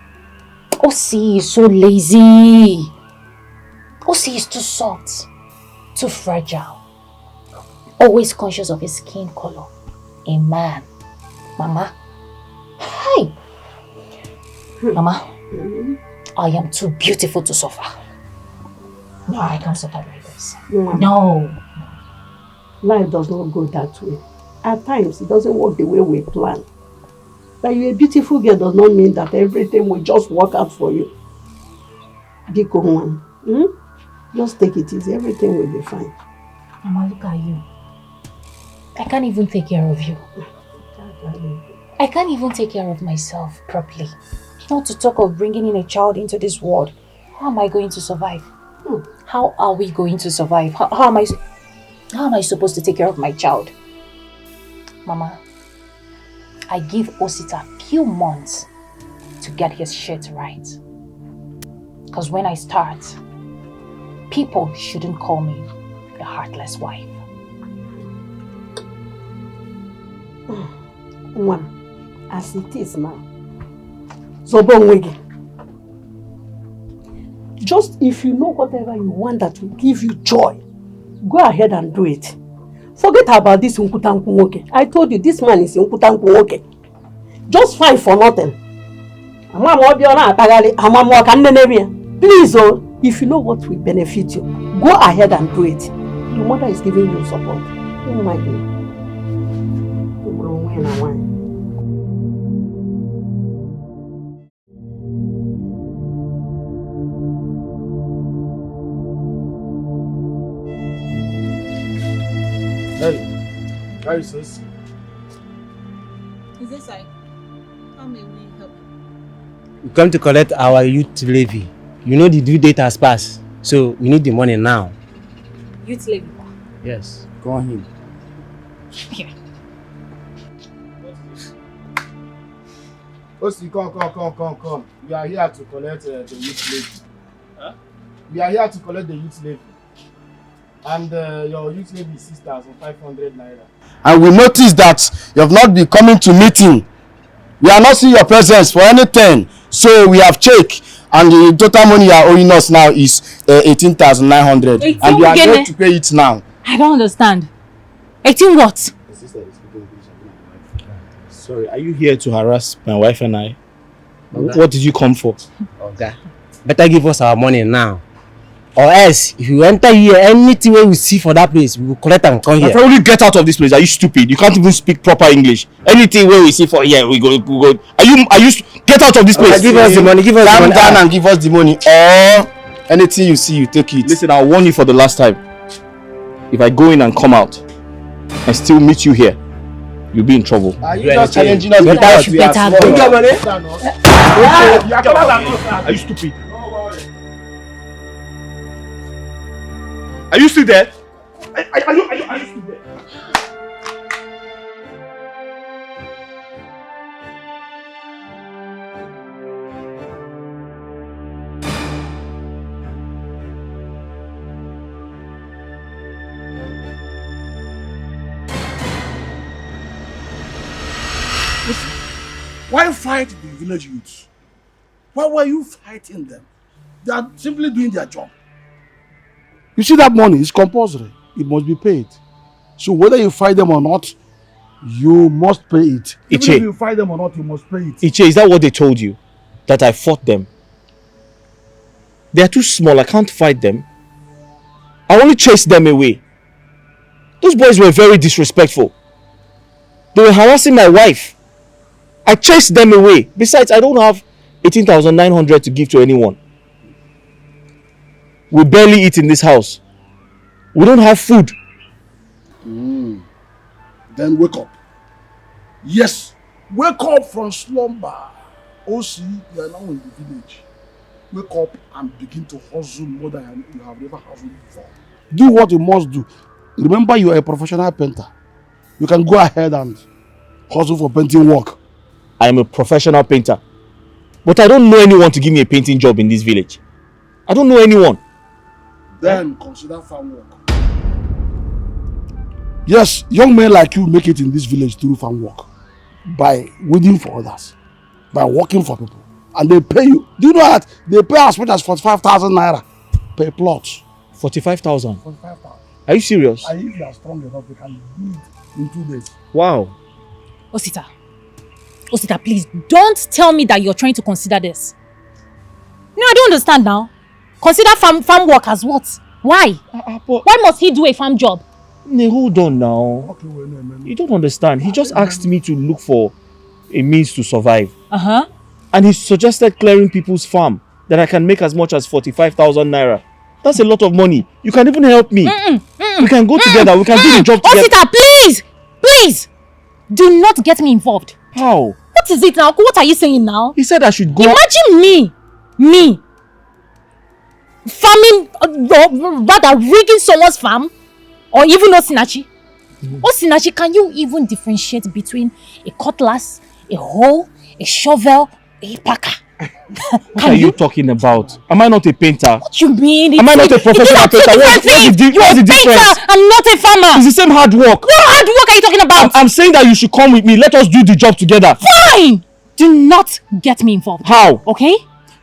Speaker 5: Osi is so lazy. Osi is too soft, too fragile, always conscious of his skin color. A man. Mama. Hi. Mama, I am too beautiful to suffer. No, I can't suffer like this. No.
Speaker 14: Life does not go that way. At times, it doesn't work the way we plan. That you're a beautiful girl does not mean that everything will just work out for you. Biko one. Just take it easy. Everything will be fine.
Speaker 5: Mama, look at you. I can't even take care of you. I can't even take care of myself properly. Not to talk of bringing in a child into this world. How am I going to survive? How are we going to survive? How am I supposed to take care of my child? Mama, I give Osita a few months to get his shit right. Because when I start, people shouldn't call me a heartless wife.
Speaker 14: One, as it is now. Zobonwege. Just if you know whatever you want that will give you joy, go ahead and do it. Forget about this Unkutankunwoke. I told you this man is Unkutankunwoke. Just fight for nothing. Please, if you know what will benefit you, go ahead and do it. Your mother is giving you support. Don't mind me.
Speaker 12: Hey, where is this?
Speaker 13: Is this like, how may we help you?
Speaker 19: We come to collect our youth levy. You know the due date has passed, so we need the money now.
Speaker 13: Youth levy?
Speaker 19: Yes, go on.
Speaker 13: Here.
Speaker 12: Osi, come. We are here to collect the youth levy. Huh? We are here to collect the youth levy. And your youth levy is 6,500 naira. And we noticed that you have not been coming to meeting. We are not seeing your presence for anything. So we have checked, and the total money you are owing us now is 18,900. And you are going to pay it now.
Speaker 13: I don't understand. 18 what?
Speaker 10: Sorry, are you here to harass my wife and I?
Speaker 19: Okay.
Speaker 10: What did you come for?
Speaker 19: Okay. Better give us our money now. Or else, if you enter here, anything we see for that place, we will collect and come here.
Speaker 10: I'll probably get out of this place. Are you stupid? You can't even speak proper English. Anything we see for here, we go. Are you get out of this place?
Speaker 19: Give us the money. Give us the money.
Speaker 10: Calm down and give us the money. Or anything you see, you take it. Listen, I'll warn you for the last time. If I go in and come out and still meet you here, you'll be in trouble.
Speaker 12: Are you just challenging us
Speaker 19: because
Speaker 12: we are small?
Speaker 10: Are you stupid? Are you still there? Are you still there?
Speaker 12: Why fight the village youths? Why were you fighting them? They are simply doing their job. You see, that money is compulsory. It must be paid. So whether you fight them or not, you must pay it. Even if you fight them or not, you must pay it.
Speaker 10: Iche, is that what they told you? That I fought them? They are too small. I can't fight them. I only chased them away. Those boys were very disrespectful. They were harassing my wife. I chased them away. Besides, I don't have 18,900 to give to anyone. We barely eat in this house. We don't have food.
Speaker 12: Then wake up. Yes, wake up from slumber. OC, you are now in the village. Wake up and begin to hustle more than you have never hustled before. Do what you must do. Remember, you are a professional painter. You can go ahead and hustle for painting work.
Speaker 10: I am a professional painter. But I don't know anyone to give me a painting job in this village. I don't know anyone.
Speaker 12: Then consider farm work. Yes, young men like you make it in this village through farm work. By waiting for others. By working for people. And they pay you. Do you know that they pay as much as 45,000 naira per plot.
Speaker 10: 45,000.
Speaker 12: 45,000.
Speaker 10: Are you serious?
Speaker 12: And if you are strong enough, you can do it in 2 days.
Speaker 10: Wow.
Speaker 13: Osita, please don't tell me that you're trying to consider this. No, I don't understand now. Consider farm work as what? Why? Why must he do a farm job?
Speaker 10: Nee, hold on now. Okay, well, no. You don't understand. He just asked me to look for a means to survive.
Speaker 13: Uh-huh.
Speaker 10: And he suggested clearing people's farm that I can make as much as 45,000 naira. That's a lot of money. You can even help me. We can go together. We can do the job together.
Speaker 13: Osita, please! Please! Do not get me involved.
Speaker 10: How?
Speaker 13: What is it now? What are you saying now?
Speaker 10: He said I should go.
Speaker 13: Imagine me, farming, rather rigging someone's farm, or even Osinachi. Osinachi, can you even differentiate between a cutlass, a hoe, a shovel, a packer?
Speaker 10: What are you talking about? Am I not a painter?
Speaker 13: What you mean?
Speaker 10: Am I not a professional painter? What's the difference?
Speaker 13: I'm not a farmer.
Speaker 10: It's the same hard work.
Speaker 13: What hard work are you talking about?
Speaker 10: I'm saying that you should come with me. Let us do the job together.
Speaker 13: Fine! Do not get me involved.
Speaker 10: How?
Speaker 13: Okay?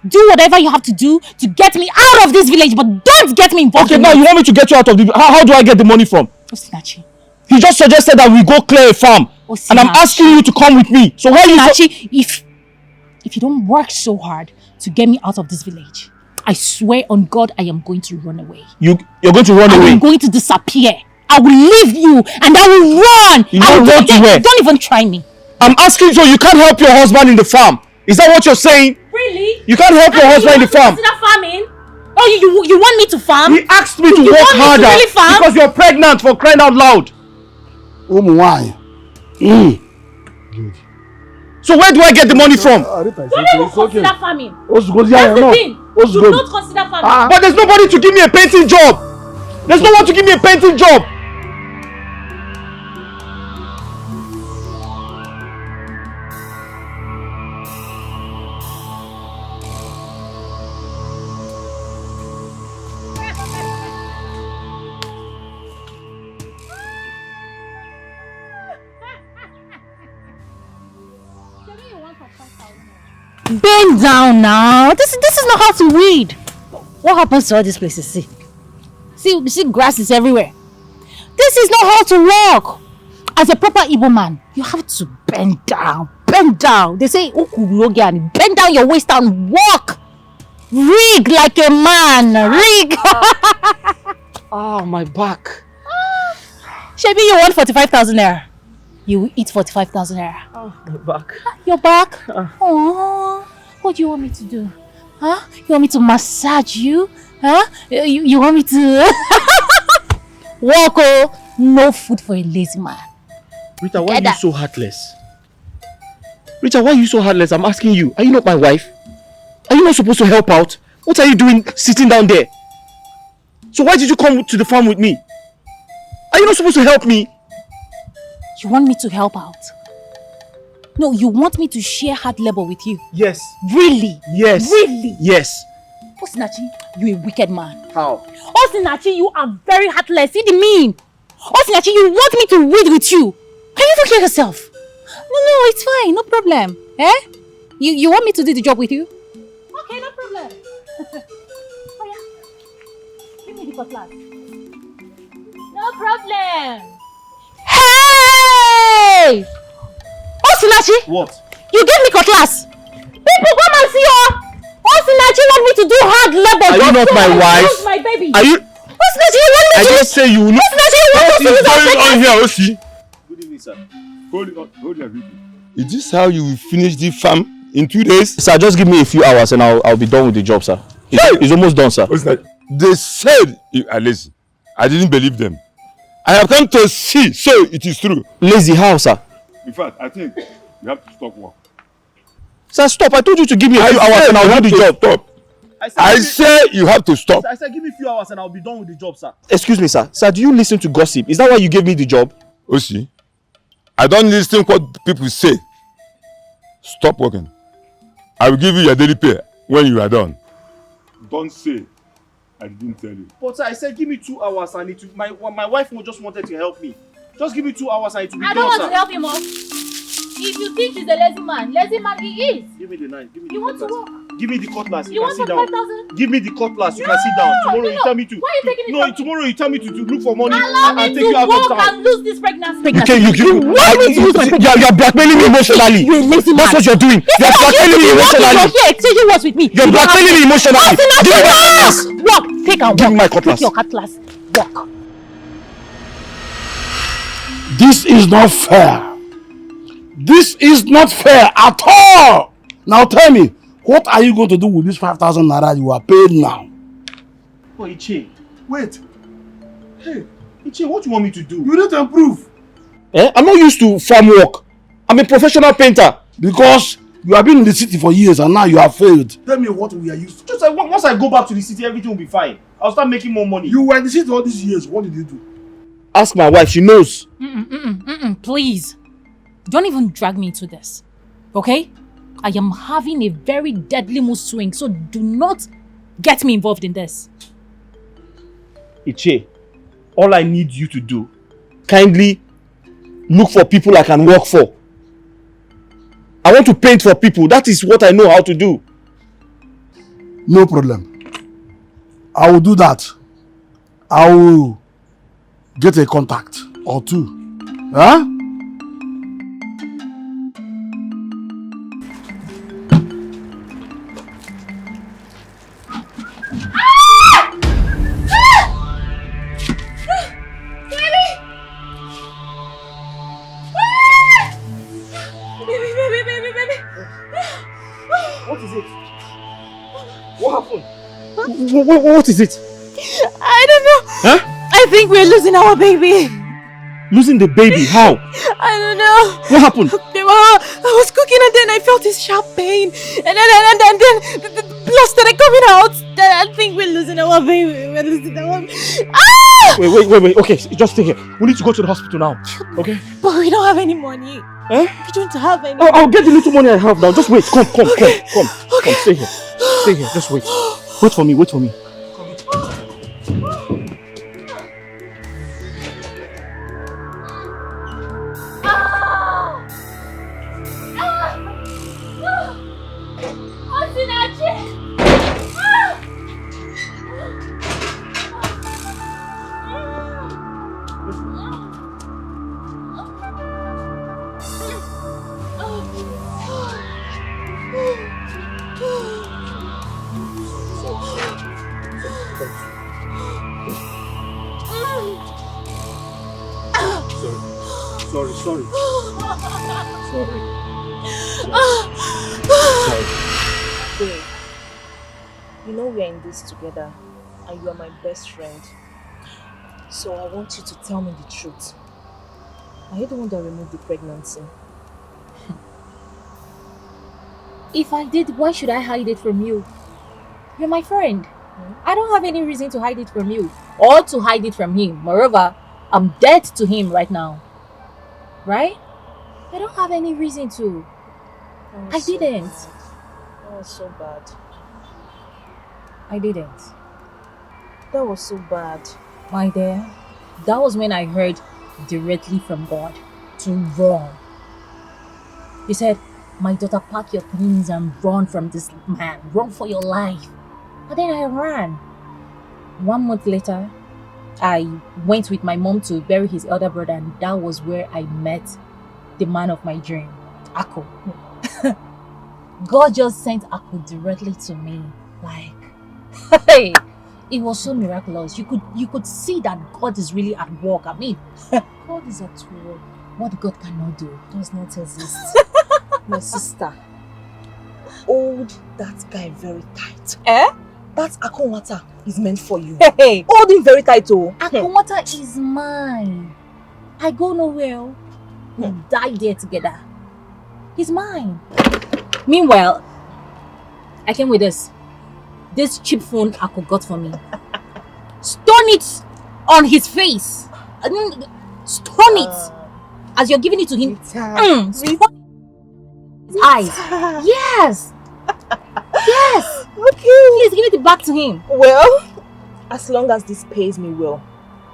Speaker 13: Do whatever you have to do to get me out of this village, but don't get me involved.
Speaker 10: Okay, now you want me to get you out of the... How do I get the money from?
Speaker 13: Osinachi.
Speaker 10: He just suggested that we go clear a farm.
Speaker 13: Osinachi.
Speaker 10: And I'm asking you to come with me. So why are you...
Speaker 13: Osinachi, if you don't work so hard to get me out of this village, I swear on God, I am going to run away.
Speaker 10: You're going to run away?
Speaker 13: I'm going to disappear. I will leave you and I will run.
Speaker 10: You will run to where?
Speaker 13: Don't even try me.
Speaker 10: I'm asking so you can't help your husband in the farm. Is that what you're saying?
Speaker 13: Really?
Speaker 10: You can't help your husband in the farm.
Speaker 13: Consider farming? Oh, you want me to farm?
Speaker 10: He asked me to work harder
Speaker 13: really farm?
Speaker 10: because you're pregnant, for crying out loud.
Speaker 12: Why?
Speaker 10: So where do I get the money from?
Speaker 13: Don't even consider farming.
Speaker 10: That's
Speaker 13: the thing. Do not consider farming.
Speaker 10: But there's nobody to give me a painting job. There's no one to give me a painting job.
Speaker 13: Bend down now. This is not how to read. What happens to all these places? See, grass is everywhere. This is not how to walk. As a proper Igbo man, you have to bend down. Bend down. They say, bend down your waist and walk. Rig like a man. Rig.
Speaker 10: Oh, my back.
Speaker 13: Shebi, you want 45,000 naira. You will eat 45,000 naira.
Speaker 10: Oh, my back.
Speaker 13: Your back? Oh, what do you want me to do? Huh? You want me to massage you? Huh? You want me to walk? Oh, no food for a lazy man.
Speaker 10: Rita, why are you so heartless? Rita, why are you so heartless? I'm asking you. Are you not my wife? Are you not supposed to help out? What are you doing sitting down there? So why did you come to the farm with me? Are you not supposed to help me?
Speaker 13: You want me to help out? No, you want me to share hard labor with you?
Speaker 10: Yes.
Speaker 13: Really?
Speaker 10: Yes.
Speaker 13: Really?
Speaker 10: Yes.
Speaker 13: Osinachi, you're a wicked man.
Speaker 10: How?
Speaker 13: Osinachi, you are very heartless. See the mean? Osinachi, you want me to read with you? Can you don't hear yourself? No, it's fine. No problem. Eh? You want me to do the job with you? Okay, no problem. Oh yeah. Give me the cutlass. No problem. Hey! Osinachi!
Speaker 10: What?
Speaker 13: You gave me cutlass. People come and see you. Osinachi want me to do hard labor.
Speaker 10: Are you not my wife?
Speaker 13: My baby.
Speaker 10: Are you?
Speaker 13: Osinachi, you want me to?
Speaker 10: I just say you will not.
Speaker 13: Osinachi, you want me to do
Speaker 12: What is going on here, Osi?
Speaker 10: Good evening, sir.
Speaker 12: Hold everything. Is this how you will finish the farm in 2 days?
Speaker 10: Sir, just give me a few hours and I'll be done with the job, sir. It's almost done, sir.
Speaker 12: They said you are lazy. I didn't believe them. I have come to see, so it is true.
Speaker 10: Lazy how, sir?
Speaker 12: In fact, I think you have to stop work.
Speaker 10: Sir, stop. I told you to give me a few hours and I'll do the job.
Speaker 12: Stop. I say you have to stop.
Speaker 10: I said give me a few hours and I'll be done with the job, sir. Excuse me, sir. Sir, do you listen to gossip? Is that why you gave me the job?
Speaker 12: Osi, I don't listen to what people say. Stop working. I will give you your daily pay when you are done. Don't say I didn't tell you.
Speaker 10: But sir, I said give me 2 hours and it will, my wife just wanted to help me. Just give me 2 hours and it will be
Speaker 13: I
Speaker 10: done,
Speaker 13: don't want
Speaker 10: sir.
Speaker 13: to help him, Mom. If you think he's a lazy man he is.
Speaker 10: Give me the knife. Give me
Speaker 13: You want to
Speaker 10: cutlass.
Speaker 13: walk?
Speaker 3: Give me the cutlass.
Speaker 13: You
Speaker 3: can
Speaker 13: want
Speaker 3: sit down.
Speaker 13: 5,000?
Speaker 3: Give me the cutlass. You can sit down. Tomorrow you tell me to.
Speaker 13: Why are you taking it
Speaker 3: No,
Speaker 13: from me?
Speaker 3: tomorrow you tell me to look for money
Speaker 13: Allow me
Speaker 3: and take
Speaker 13: to
Speaker 3: you out of
Speaker 13: walk
Speaker 3: town.
Speaker 13: and lose this pregnancy.
Speaker 10: You want me to lose my pregnancy? You're blackmailing me emotionally.
Speaker 13: You're a lazy man.
Speaker 10: That's what you're doing. You're blackmailing me emotionally.
Speaker 13: You're here exchanging words with me.
Speaker 10: You're blackmailing me emotionally. Give me my cutlass.
Speaker 13: Walk. Take and walk.
Speaker 10: Give me my cutlass.
Speaker 13: Take your cutlass. Walk.
Speaker 12: This is not fair. This is not fair at all. Now tell me, what are you going to do with this 5,000 naira you are paid now?
Speaker 3: Oh, Iche, wait. Hey, Iche, what do you want me to do?
Speaker 12: You need to improve.
Speaker 10: I'm not used to farm work. I'm a professional painter.
Speaker 12: Because you have been in the city for years and now you have failed. Tell me what we are used to.
Speaker 3: Just like once I go back to the city, everything will be fine. I'll start making more money.
Speaker 12: You were in the city all these years. What did you do?
Speaker 10: Ask my wife, she knows.
Speaker 13: Please. Don't even drag me into this. Okay? I am having a very deadly mood swing, so do not get me involved in this.
Speaker 3: Iche, all I need you to do,
Speaker 10: kindly look for people I can work for. I want to paint for people. That is what I know how to do.
Speaker 12: No problem. I will do that. I will get a contact or two. Huh?
Speaker 3: What is it? What happened?
Speaker 10: What is it?
Speaker 17: I don't know.
Speaker 10: Huh?
Speaker 17: I think we're losing our baby.
Speaker 10: Losing the baby? How?
Speaker 17: I don't know.
Speaker 10: What happened?
Speaker 17: I was cooking and then I felt this sharp pain. And then the blood started coming out. Then I think we're losing our baby. We're losing our baby. Ah!
Speaker 10: Wait. Okay, just stay here. We need to go to the hospital now. Okay?
Speaker 17: But we don't have any money.
Speaker 10: Huh?
Speaker 17: We don't have any
Speaker 10: I'll get the little money I have now. Just wait. Come.
Speaker 17: Okay.
Speaker 10: Come. Stay here. Stay here. Just wait. Wait for me.
Speaker 3: Sorry.
Speaker 17: Babe, you know we are in this together and you are my best friend. So I want you to tell me the truth. Are you the one that removed the pregnancy?
Speaker 5: If I did, why should I hide it from you? You're my friend. I don't have any reason to hide it from you or to hide it from him. Moreover, I'm dead to him right now. Right? I don't have any reason to. I didn't.
Speaker 17: That was so bad.
Speaker 5: I didn't.
Speaker 17: That was so bad.
Speaker 5: My dear, that was when I heard directly from God to run. He said, my daughter, pack your things and run from this man. Run for your life. And then I ran. 1 month later, I went with my mom to bury his elder brother, and that was where I met the man of my dream, Akko. God just sent Akko directly to me. Like, hey, it was so miraculous. You could see that God is really at work. I mean, God is at work. What God cannot do
Speaker 17: does not exist. My sister, hold that guy very tight. That Akonwata is meant for you.
Speaker 5: Hey,
Speaker 17: hold him very tight, oh.
Speaker 5: Akonwata is mine. I go nowhere. We die there together. He's mine. Meanwhile, I came with this cheap phone Akko got for me. Stone it on his face. Stone it as you're giving it to him. Stone his eyes. Yes. Yes.
Speaker 17: Okay.
Speaker 5: Please give it back to him.
Speaker 17: Well, as long as this pays me well,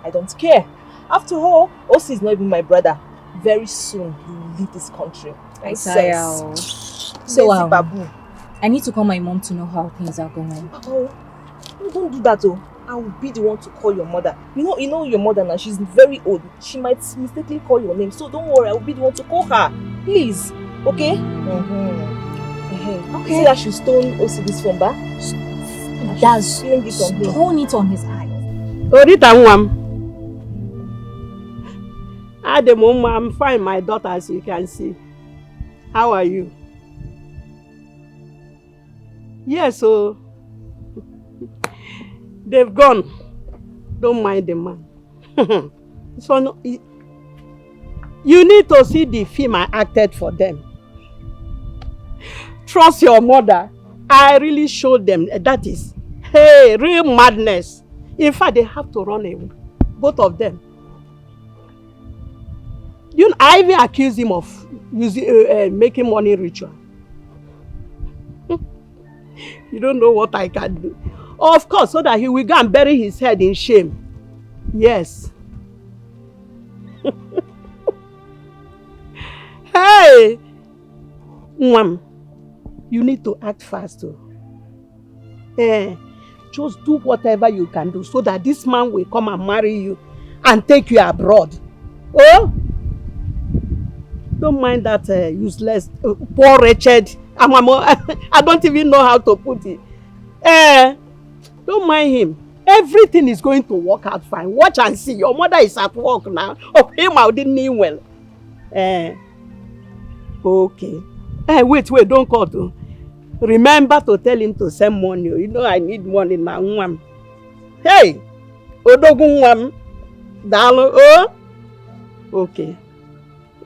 Speaker 17: I don't care. After all, Osi is not even my brother. Very soon, he will leave this country.
Speaker 5: So,
Speaker 17: Babu. I need to call my mom to know how things are going.
Speaker 9: Oh, don't do that, oh. I will be the one to call your mother. You know your mother now, she's very old. She might mistakenly call your name. So don't worry, I will be the one to call her. Please. Okay? Okay. See that she stone OCD's phone back?
Speaker 17: That's
Speaker 9: stone
Speaker 17: it on his eyes.
Speaker 14: At the moment, I'm fine, my daughter, as you can see. How are you? Yes, so they've gone. Don't mind the man. So no, you need to see the film I acted for them. Trust your mother. I really showed them that is, hey, real madness. In fact, they have to run away. Both of them. I even accused him of using, making money ritual. You don't know what I can do. Of course, so that he will go and bury his head in shame. Yes. Hey! Mom, you need to act fast too. Just do whatever you can do so that this man will come and marry you and take you abroad. Oh? Don't mind that useless, poor wretched. I don't even know how to put it. Don't mind him. Everything is going to work out fine. Watch and see. Your mother is at work now. Of him, I didn't mean well. Okay. Wait, don't call to. Remember to tell him to send money. You know I need money now. Hey! Odogun Dalo. Oh? Okay.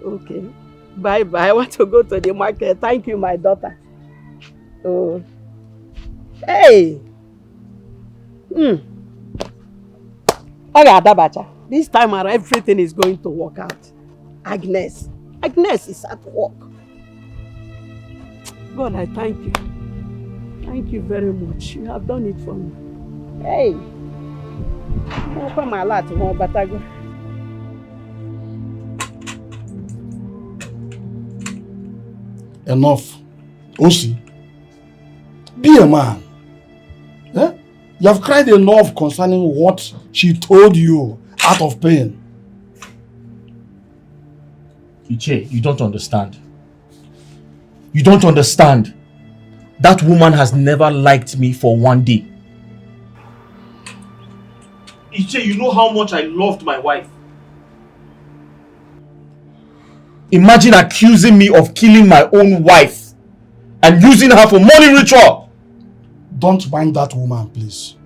Speaker 14: Okay. Bye-bye. I want to go to the market. Thank you, my daughter. Oh. Hey! This time around, everything is going to work out. Agnes is at work. God, I thank you. Thank you very much. You have done it for me. Hey!
Speaker 12: Enough. Osi, be a man. Eh? You have cried enough concerning what she told you out of pain.
Speaker 10: Iche, you don't understand. You don't understand. That woman has never liked me for one day. Iche, you know how much I loved my wife. Imagine accusing me of killing my own wife and using her for money ritual.
Speaker 12: Don't mind that woman, please.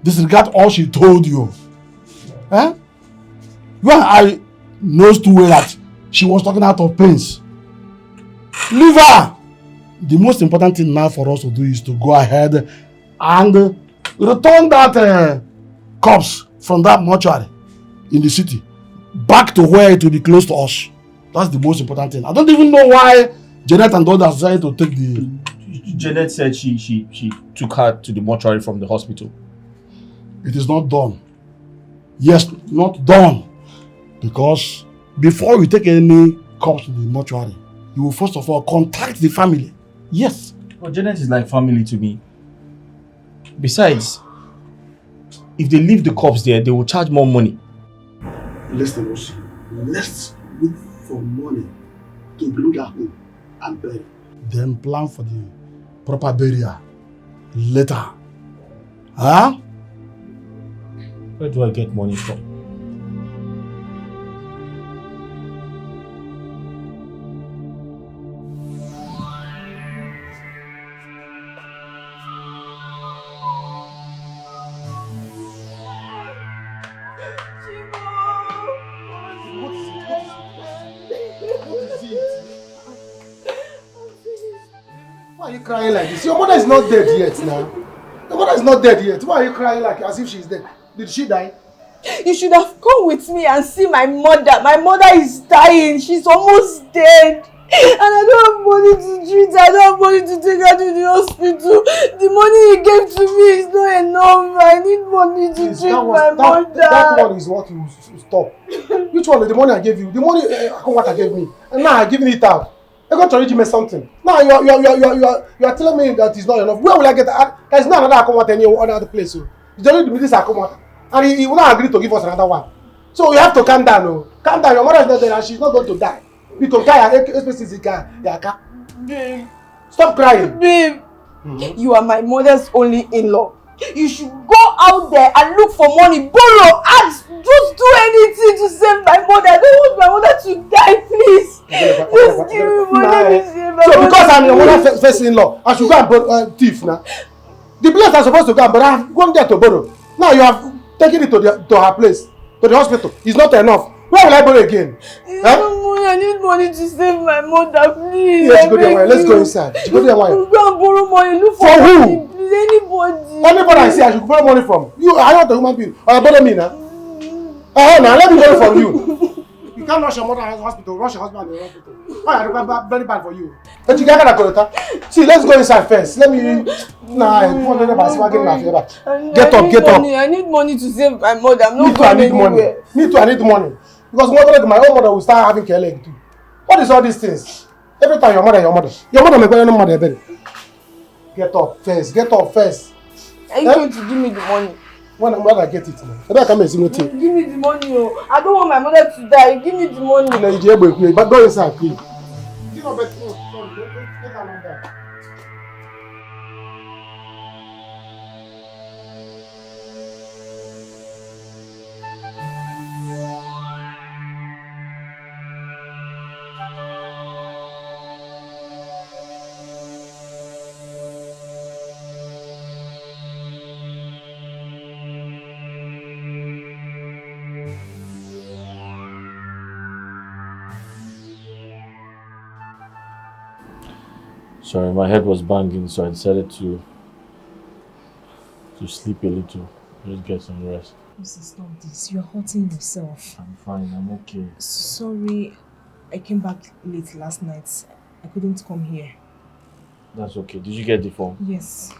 Speaker 12: Disregard all she told you. Eh? You and I knows too well that she was talking out of pains. Leave her! The most important thing now for us to do is to go ahead and return that corpse from that mortuary in the city back to where it will be close to us. That's the most important thing. I don't even know why Janet and others decided to take the...
Speaker 10: Janet said she took her to the mortuary from the hospital.
Speaker 12: It is not done. Yes, not done. Because before you take any corpse to the mortuary, you will first of all contact the family. Yes.
Speaker 10: But Janet is like family to me. Besides, if they leave the corpse there, they will charge more money.
Speaker 12: Listen, Osi. Let's look for money to bring her home and bury. Then plan for the proper burial later. Huh?
Speaker 10: Where do I get money from?
Speaker 6: Why are you crying like this? Your mother is not dead yet now. Your mother is not dead yet. Why are you crying like as if she's dead? Did she die?
Speaker 9: You should have come with me and see my mother. My mother is dying. She's almost dead. And I don't have money to treat her. I don't have money to take her to the hospital. The money he gave to me is not enough. I need money to treat my mother.
Speaker 6: That one is what you stop. Which one? The money I gave you? The money Akonwata gave me. And now I'm giving it out. I got to read me something. Now you are telling me that it's not enough. Where will I get that? There's not another account any other place. So it's only this account. And he will not agree to give us another one. So you have to calm down. Oh. Calm down. Your mother is not there and she's not going to die. Because
Speaker 7: Babe.
Speaker 6: Stop crying.
Speaker 7: Babe, you are my mother's only in-law. You should go out there and look for money, borrow, ask, just do anything to save my mother. I don't want my mother to die, please. Just give me money to save my mother.
Speaker 6: So because I'm your mother's first in-law, I should go and borrow thief now. The place I'm supposed to go and borrow, I've gone there to borrow. Now you have taken it to her place, to the hospital. It's not enough. Where will I borrow again?
Speaker 7: I need money to save my mother, please.
Speaker 6: Yes, let's go inside. Go there, why?
Speaker 7: Go and borrow money. Look for
Speaker 6: who?
Speaker 7: money, please. Anybody.
Speaker 6: Anybody I see, I should borrow money from. You, I want a human being. Or borrow me now. Now let me borrow from you. You can't rush your mother in the hospital, rush your husband in the hospital. Oh, very bad for you. But you can't go. See, let's go inside first. Let me. Get up.
Speaker 7: I need money to save my mother. I'm not
Speaker 6: Me too, I need money. Me too, I need money. Because my own mother will start having care leg too. What is all these things? Every time your mother. Your mother may go mother baby. Get up first.
Speaker 7: Are you going to give me the money?
Speaker 6: When I get it, maybe I can make some
Speaker 7: Give me the money, oh. I don't want my mother to die. Give me the money.
Speaker 6: But go inside, please.
Speaker 18: Sorry, my head was banging, so I decided to sleep a little, just get some rest.
Speaker 17: Stop this. You're hurting yourself.
Speaker 18: I'm fine, I'm okay.
Speaker 17: Sorry, I came back late last night. I couldn't come here.
Speaker 18: That's okay. Did you get the phone?
Speaker 17: Yes.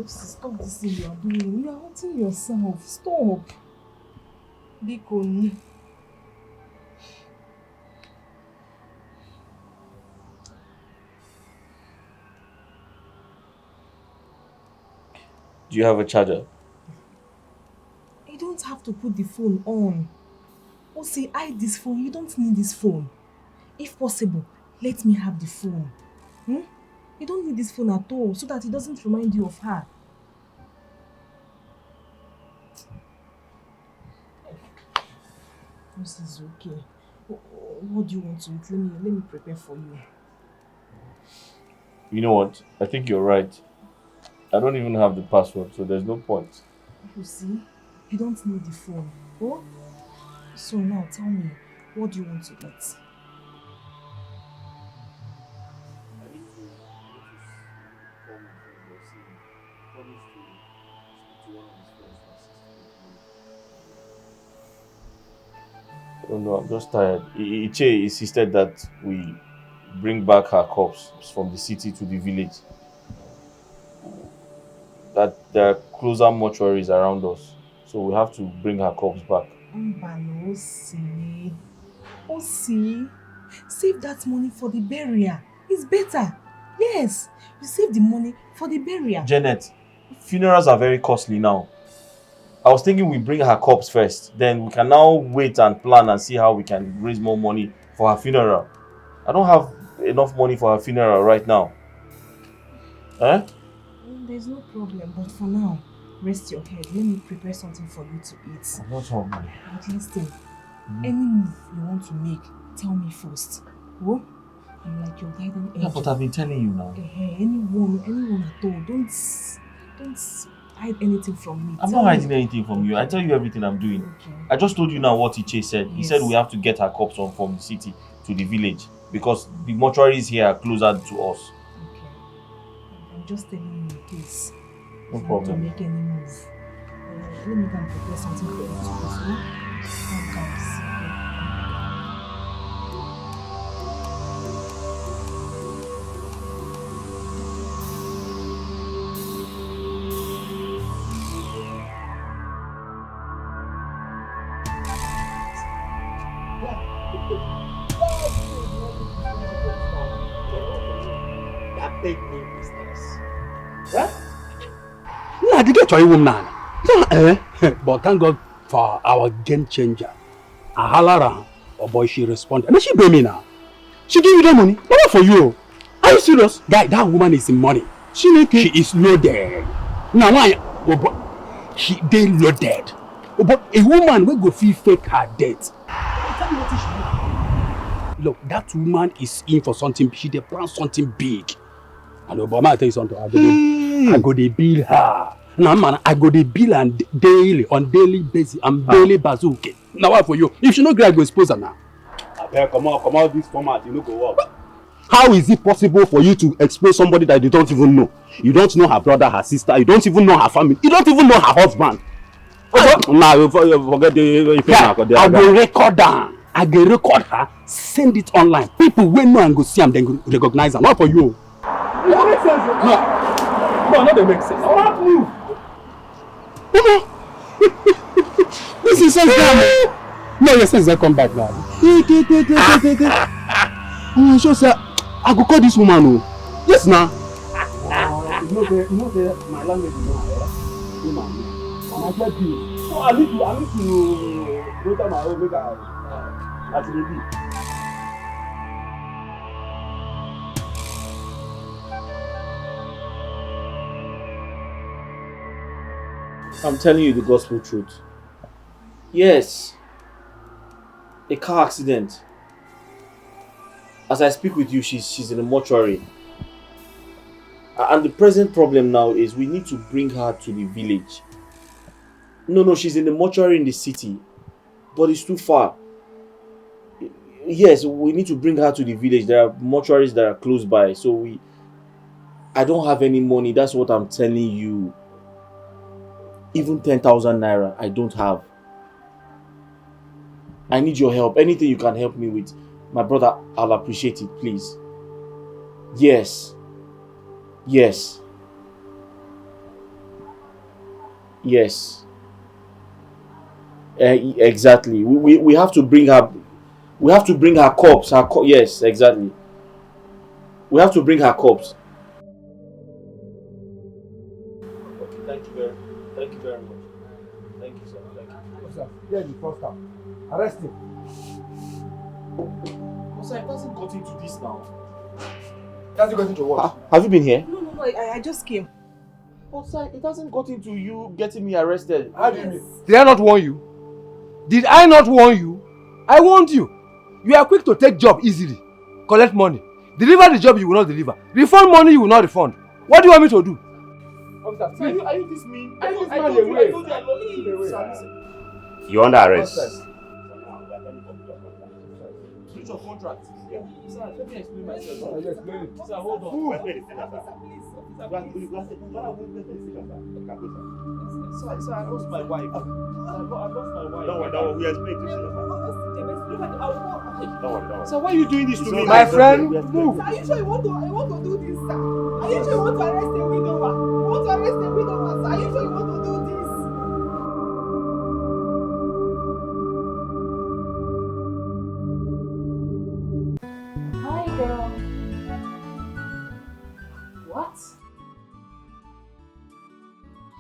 Speaker 17: Stop this thing you are doing. You are hurting yourself. Stop. Bikon.
Speaker 18: Do you have a charger?
Speaker 17: You don't have to put the phone on. Oh, say, hide this phone. You don't need this phone. If possible, let me have the phone. You don't need this phone at all, so that it doesn't remind you of her. This is okay. What do you want to eat? Let me prepare for you.
Speaker 18: You know what? I think you're right. I don't even have the password, so there's no point.
Speaker 17: You see, you don't need the phone. Oh? So now tell me, what do you want to eat?
Speaker 18: Oh no, I'm just tired. Iche insisted that we bring back her corpse from the city to the village. That there are closer mortuaries around us, so we have to bring her corpse back.
Speaker 17: Oh, see, save that money for the burial. It's better. Yes, you save the money for the burial.
Speaker 18: Janet, funerals are very costly now. I was thinking we bring her corpse first, then we can now wait and plan and see how we can raise more money for her funeral. I don't have enough money for her funeral right now.
Speaker 17: There's no problem, but for now, rest your head. Let me prepare something for you to eat.
Speaker 18: I'm not hungry.
Speaker 17: But listen, any move you want to make, tell me first. Oh? I'm like your guiding angel.
Speaker 18: Yeah, but I've been telling you now.
Speaker 17: Anyone at all, don't hide anything from me.
Speaker 18: I'm not hiding anything from you. I tell you everything I'm doing.
Speaker 17: Okay.
Speaker 18: I just told you now what Iche said. He
Speaker 17: Yes.
Speaker 18: said we have to get her corpse from the city to the village because the mortuaries here are closer to us.
Speaker 17: I'm just telling you in case
Speaker 18: No
Speaker 17: you want to
Speaker 18: problem.
Speaker 17: make any move. Let me go and prepare something for you to eat. Huh? Come, guys.
Speaker 4: That big name business. Huh? Nah, did get your woman now? But thank God for our game changer. Ahalara, oh boy, she responded. And she pay me now. She give you that money. Not for you. Are you serious? Guy, that woman is in money. She is loaded. Now why? Oh, but she they loaded. Oh, but a woman will go feel fake her death. Look, that woman is in for something. She dey plan something big. And Obama, I tell you something. I go dey bill her. Now, man, I go dey bill her daily, on daily basis, and daily bazooka. Now, what for you? If she no gree, I go expose her now. Come out this format. You no go work. How is it possible for you to expose somebody that you don't even know? You don't know her brother, her sister. You don't even know her family. You don't even know her husband. Nah, you forget the. Yeah, I go record her. I go record her. Send it online. People will know and go see them. Then go recognize her. Not for you. It makes sense. No, not they make sense. I want move. This is sense now. No, your sense don't come back now. Oh, sure, sir. I go call this woman. Oh. Yes, now. You know, my language is not and I get you. So I need to go to my own make as it be.
Speaker 18: I'm telling you the gospel truth. Yes. A car accident. As I speak with you, she's in a mortuary. And the present problem now is we need to bring her to the village. No, she's in the mortuary in the city. But it's too far. Yes, we need to bring her to the village. There are mortuaries that are close by. So I don't have any money. That's what I'm telling you. Even 10,000 naira, I don't have. I need your help. Anything you can help me with. My brother, I'll appreciate it, please. Yes. Exactly. We have to bring her. We have to bring her corpse. Yes, exactly. We have to bring her corpse. Okay, thank you very much. Thank you, sir. Thank you.
Speaker 3: Sir, here the first time. Arrest him.
Speaker 18: Sir, it hasn't got into this now.
Speaker 3: It hasn't got into what?
Speaker 18: Have you been here?
Speaker 14: No, I just came.
Speaker 18: But sir, it hasn't got into you getting me arrested.
Speaker 3: How do you mean? Did I not warn you? Did I not warn you? I warned you. You are quick to take job easily. Collect money. Deliver the job you will not deliver. Refund money you will not refund. What do you want me to do? Officer,
Speaker 18: are you this mean?
Speaker 3: I told you I told you
Speaker 18: I'm not leaving away.
Speaker 20: You're under arrest.
Speaker 18: Switch your contract. Sir, let me explain myself. Sir, hold on. Sir, I lost my wife. I lost my wife.
Speaker 20: Don't worry, we explain to you. Don't worry.
Speaker 18: Sir, why are you doing this to me?
Speaker 3: My friend, move.
Speaker 7: Are you sure you want to do this, sir? Are you sure you want to arrest a widower? You want to arrest a widower, sir? Are you sure you want to do this?
Speaker 5: Hi, girl. What?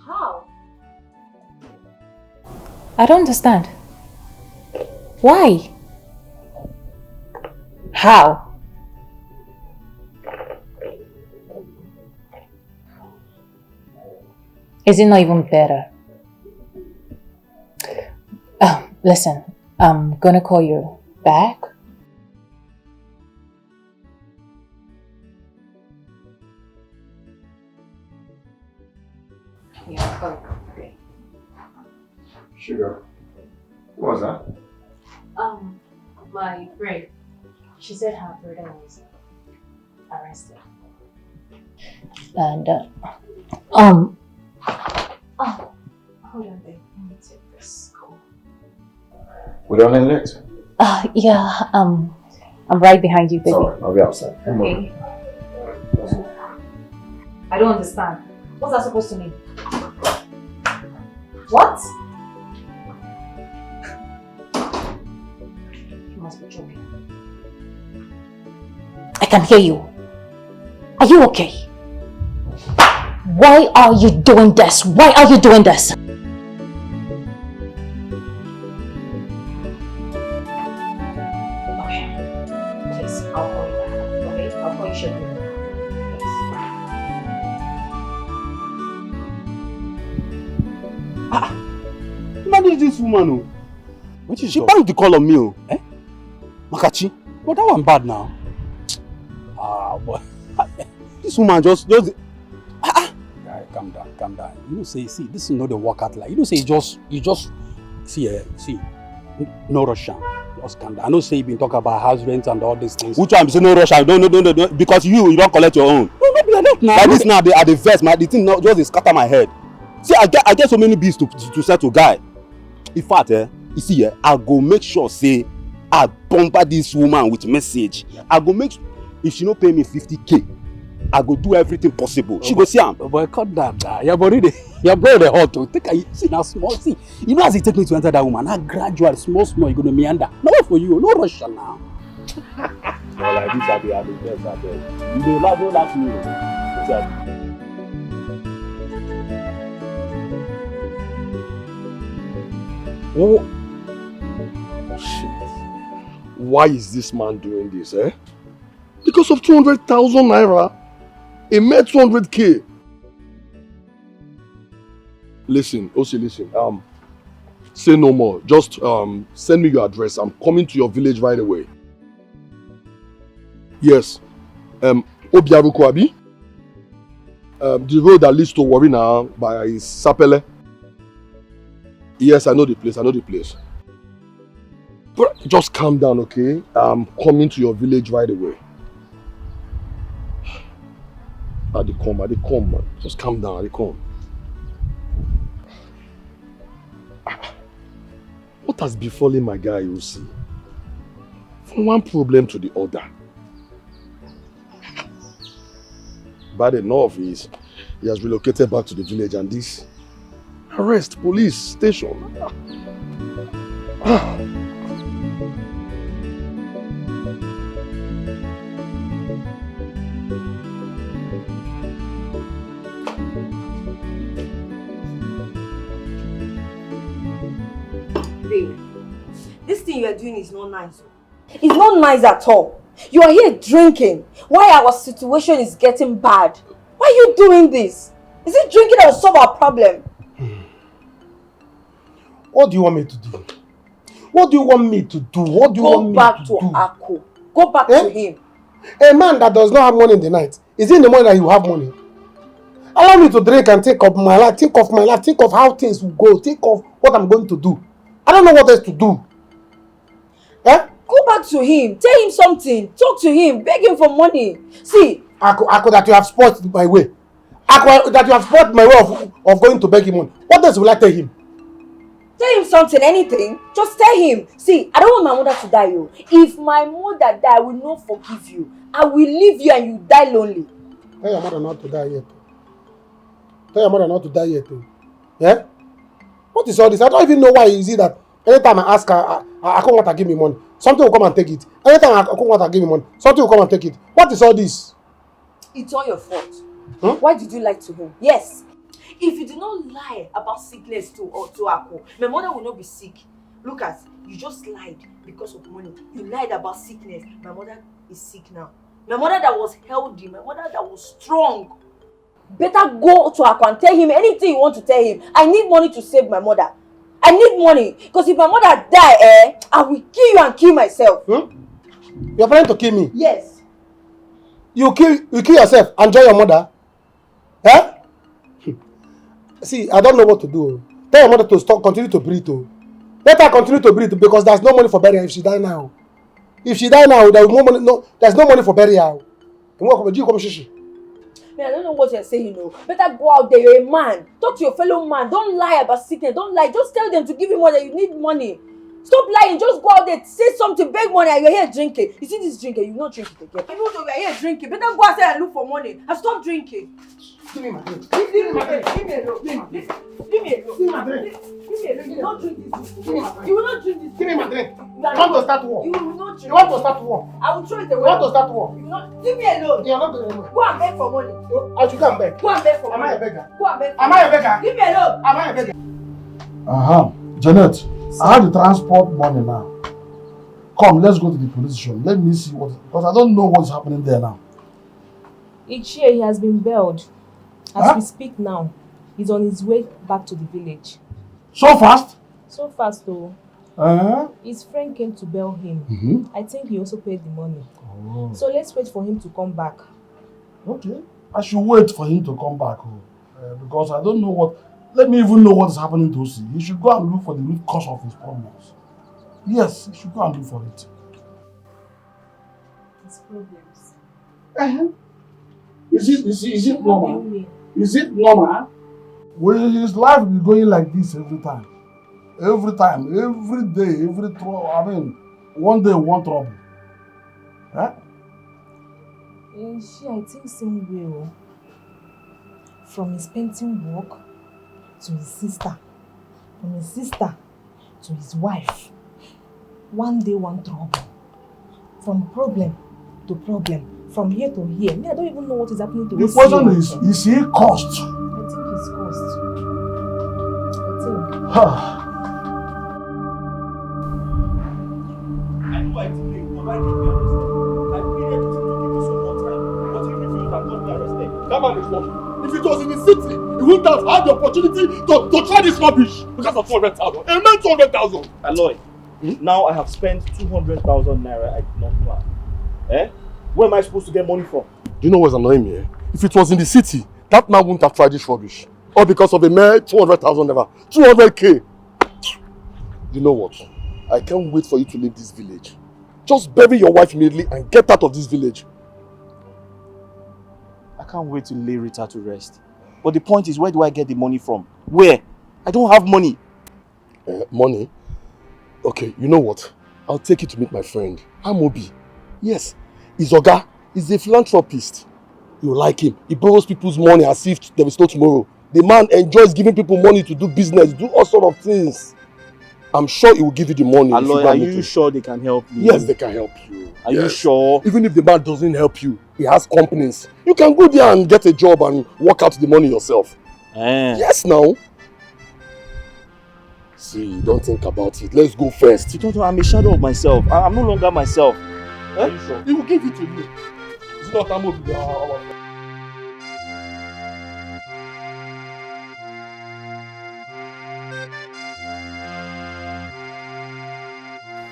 Speaker 5: How? I don't understand. Why? How? Is it not even better? Listen, I'm gonna call you back. Yeah, okay.
Speaker 3: Sugar. What was that?
Speaker 5: My friend. She said her brother was arrested. And hold on.
Speaker 1: We're running late.
Speaker 5: Yeah, I'm right behind you, baby.
Speaker 1: Sorry, I'll be outside.
Speaker 5: Okay. I don't understand. What's that supposed to mean? What? You must be joking. I can hear you. Are you okay? Why are you doing this? Why are you doing this? Okay. Please, I'll call you back. Okay? I'll call you shortly.
Speaker 12: Manage this woman, oh. She banged the call on me, oh. Eh? Makachi, but that one bad now. Ah, boy. This woman just. Guy, calm down. You know, see, this is not the workout like. You know, say you just, see, no Russian. Just calm down. I know, say you been talking about house rent and all these things. Which one? Say no Russian. No, because you don't collect your own. No, be like that now. Like this now, they are the verse, the thing now just scatter my head. See, I get so many bills to settle, guy. In fact, you see, I go make sure, say, I bumper this woman with message. I go make, if she don't pay me 50K, I go do everything possible. She go see am. Boy, cut that guy. Your body, your brother hot to take a see now small. See, you know as it take me to enter that woman, I gradual, small, you gonna meander. No for you, no rush now. Well, like this, I be the best. You don't laugh me.
Speaker 8: Oh, shit. Why is this man doing this, eh? Because of 200,000 naira, he made 200K. Listen, say no more. Just send me your address. I'm coming to your village right away. Yes. Obiaruku Abi. The road that leads to Warina by Sapele. Yes, I know the place. But just calm down, okay? I'm coming to your village right away. I come, man. Just calm down, I come. What has befallen my guy, you see? From one problem to the other. Bad enough is he has relocated back to the village and this arrest, police, station.
Speaker 9: Babe, this thing you are doing is not nice. It's not nice at all. You are here drinking while our situation is getting bad. Why are you doing this? Is it drinking that will solve our problem?
Speaker 6: What do you want me to do? What do you want me to do? What do you want me to do?
Speaker 9: Go back to Ako. Go back to him.
Speaker 6: A man that does not have money in the night, is it in the morning that you have money? Allow me to drink and think of my life, think of how things will go, think of what I'm going to do. I don't know what else to do.
Speaker 9: Go back to him. Tell him something. Talk to him. Beg him for money. See.
Speaker 6: Ako, that you have spoiled my way. Ako, that you have spoiled my way of going to beg him money. What else will I tell him?
Speaker 9: Tell him something, anything. Just tell him. See, I don't want my mother to die. Oh. If my mother die, I will not forgive you. I will leave you and you die lonely.
Speaker 6: Tell your mother not to die yet. Tell your mother not to die yet. Yeah? What is all this? I don't even know why is it that anytime I ask her, I can't want to give me money. Something will come and take it. Anytime I can't want to give me money, something will come and take it. What is all this?
Speaker 9: It's all your fault. Why did you lie to him? Yes. If you do not lie about sickness to Ako, my mother will not be sick. Look at, you just lied because of money. You lied about sickness. My mother is sick now. My mother that was healthy, my mother that was strong. Better go to Ako and tell him anything you want to tell him. I need money to save my mother. I need money. Because if my mother die, I will kill you and kill myself.
Speaker 6: You're planning to kill me?
Speaker 9: Yes.
Speaker 6: You kill yourself and join your mother? Eh? See, I don't know what to do. Tell your mother to continue to breathe. Let her continue to breathe because there's no money for burial if she die now. If she die now, there's no money for burial.
Speaker 9: I don't know what you're saying, Better go out there, you're a man. Talk to your fellow man. Don't lie about sickness. Don't lie. Just tell them to give you money. You need money. Stop lying. Just go out there, say something, beg money, and you're here drinking. You see this drinking, you not drink it again. Even though you're here drinking, better go outside and look for money and stop drinking.
Speaker 6: Give me my drink.
Speaker 9: Leave me alone. Leave me alone. Leave me alone.
Speaker 6: Give me my drink.
Speaker 9: Leave me alone. You will not drink this.
Speaker 6: Give me my drink.
Speaker 9: You will not drink this.
Speaker 6: Give me my drink. You want to start war?
Speaker 9: You will not drink.
Speaker 6: You want to start war?
Speaker 9: I will throw it away.
Speaker 6: You want to start war?
Speaker 9: You will not. Leave me alone.
Speaker 6: You're not going anywhere.
Speaker 9: Go and beg for money.
Speaker 6: I should go and beg.
Speaker 9: Go and beg for money.
Speaker 6: Am I a beggar?
Speaker 9: Go and beg for
Speaker 6: Am I a beggar?
Speaker 9: Leave me alone.
Speaker 6: Am I a beggar? Janet, I have the transport money now. Come, let's go to the police station. Let me see what, because I don't know what's happening there now.
Speaker 17: Each year he has been bailed. As we speak now, he's on his way back to the village.
Speaker 6: So fast?
Speaker 17: So fast though. His friend came to bail him. I think he also paid the money.
Speaker 6: Oh.
Speaker 17: So let's wait for him to come back.
Speaker 6: Okay. I should wait for him to come back. Because I don't know what... Let me even know what is happening to Osi. He should go and look for the root cause of his problems. Yes, he should go and look for it.
Speaker 17: His problems.
Speaker 6: Is it normal? Is it normal? Well, his life will be going like this every time. Every time, every day, every trouble. I mean, one day, one trouble. Huh?
Speaker 17: I think same way. From his painting work to his sister, from his sister to his wife. One day, one trouble. From problem to problem. From here to here. I don't even know what is happening to
Speaker 6: The
Speaker 17: his
Speaker 6: question is he cost?
Speaker 17: I think he's cost.
Speaker 3: I know I delayed, but why did we arrest him? I pleaded to give me some more time, but he refused and got me arrested. That man is lucky. If it was in the city, he wouldn't have had the opportunity to try this rubbish because of 200,000. It meant 200,000. Aloy, now I have spent 200,000 naira I did not plan. Where am I supposed to get money from?
Speaker 12: Do you know what's annoying me? If it was in the city, that man wouldn't have tried this rubbish. All because of a mere 200,000 naira. 200k. You know what? I can't wait for you to leave this village. Just bury your wife immediately and get out of this village.
Speaker 18: I can't wait to lay Rita to rest. But the point is, where do I get the money from? Where? I don't have money.
Speaker 12: Money? Okay, you know what? I'll take you to meet my friend, Amobi. Yes, he's Oga. He's a philanthropist. You like him. He borrows people's money as if there is no tomorrow. The man enjoys giving people money to do business, do all sorts of things. I'm sure he will give you the money.
Speaker 18: Aloy, are you sure they can help you?
Speaker 12: Yes, they can help you.
Speaker 18: Are you sure?
Speaker 12: Even if the man doesn't help you, he has companies. You can go there and get a job and work out the money yourself. Yes, now. See, don't think about it. Let's go first.
Speaker 18: Tonto, I'm a shadow of myself. I'm no longer myself.
Speaker 12: Are you sure? He will give it to you. It's not Amobi, our friend.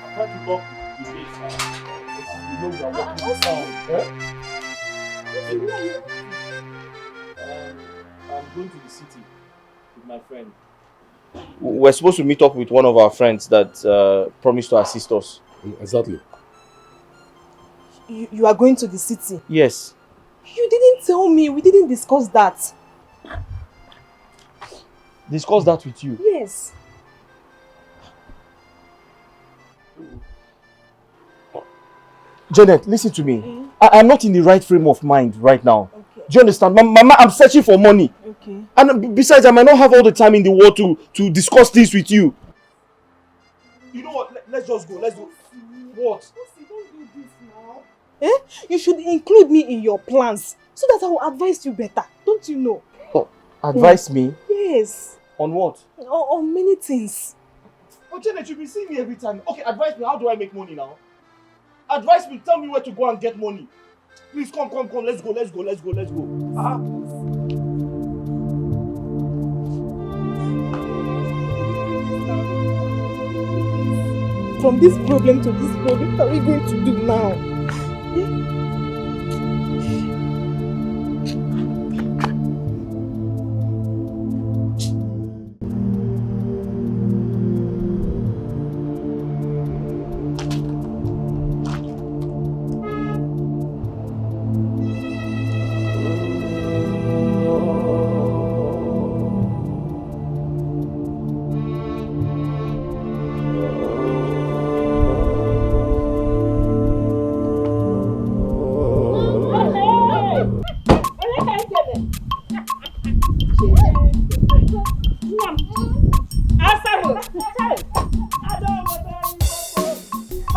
Speaker 3: I'm trying to lock the gate. You know we are working this out. I'm going to the city with my friend.
Speaker 18: We're supposed to meet up with one of our friends that promised to assist us.
Speaker 12: Exactly.
Speaker 17: You are going to the city?
Speaker 18: Yes.
Speaker 17: You didn't tell me. We didn't discuss that.
Speaker 18: Discuss that with you?
Speaker 17: Yes.
Speaker 18: Janet, listen to me. I'm not in the right frame of mind right now. Okay. Do you understand? Mama, I'm searching for money.
Speaker 17: Okay.
Speaker 18: And besides, I might not have all the time in the world to discuss this with you.
Speaker 3: You know what? Let's just go. Let's go. What?
Speaker 17: Don't do this now. You should include me in your plans so that I will advise you better. Don't you know?
Speaker 18: Oh, advise me?
Speaker 17: Yes.
Speaker 18: On what?
Speaker 17: On many things.
Speaker 3: Oh, Janet, you've been seeing me every time. Okay, advise me. How do I make money now? Advise me. Tell me where to go and get money. Please, come. Let's go.
Speaker 17: From this problem to this problem, what are we going to do now?
Speaker 14: How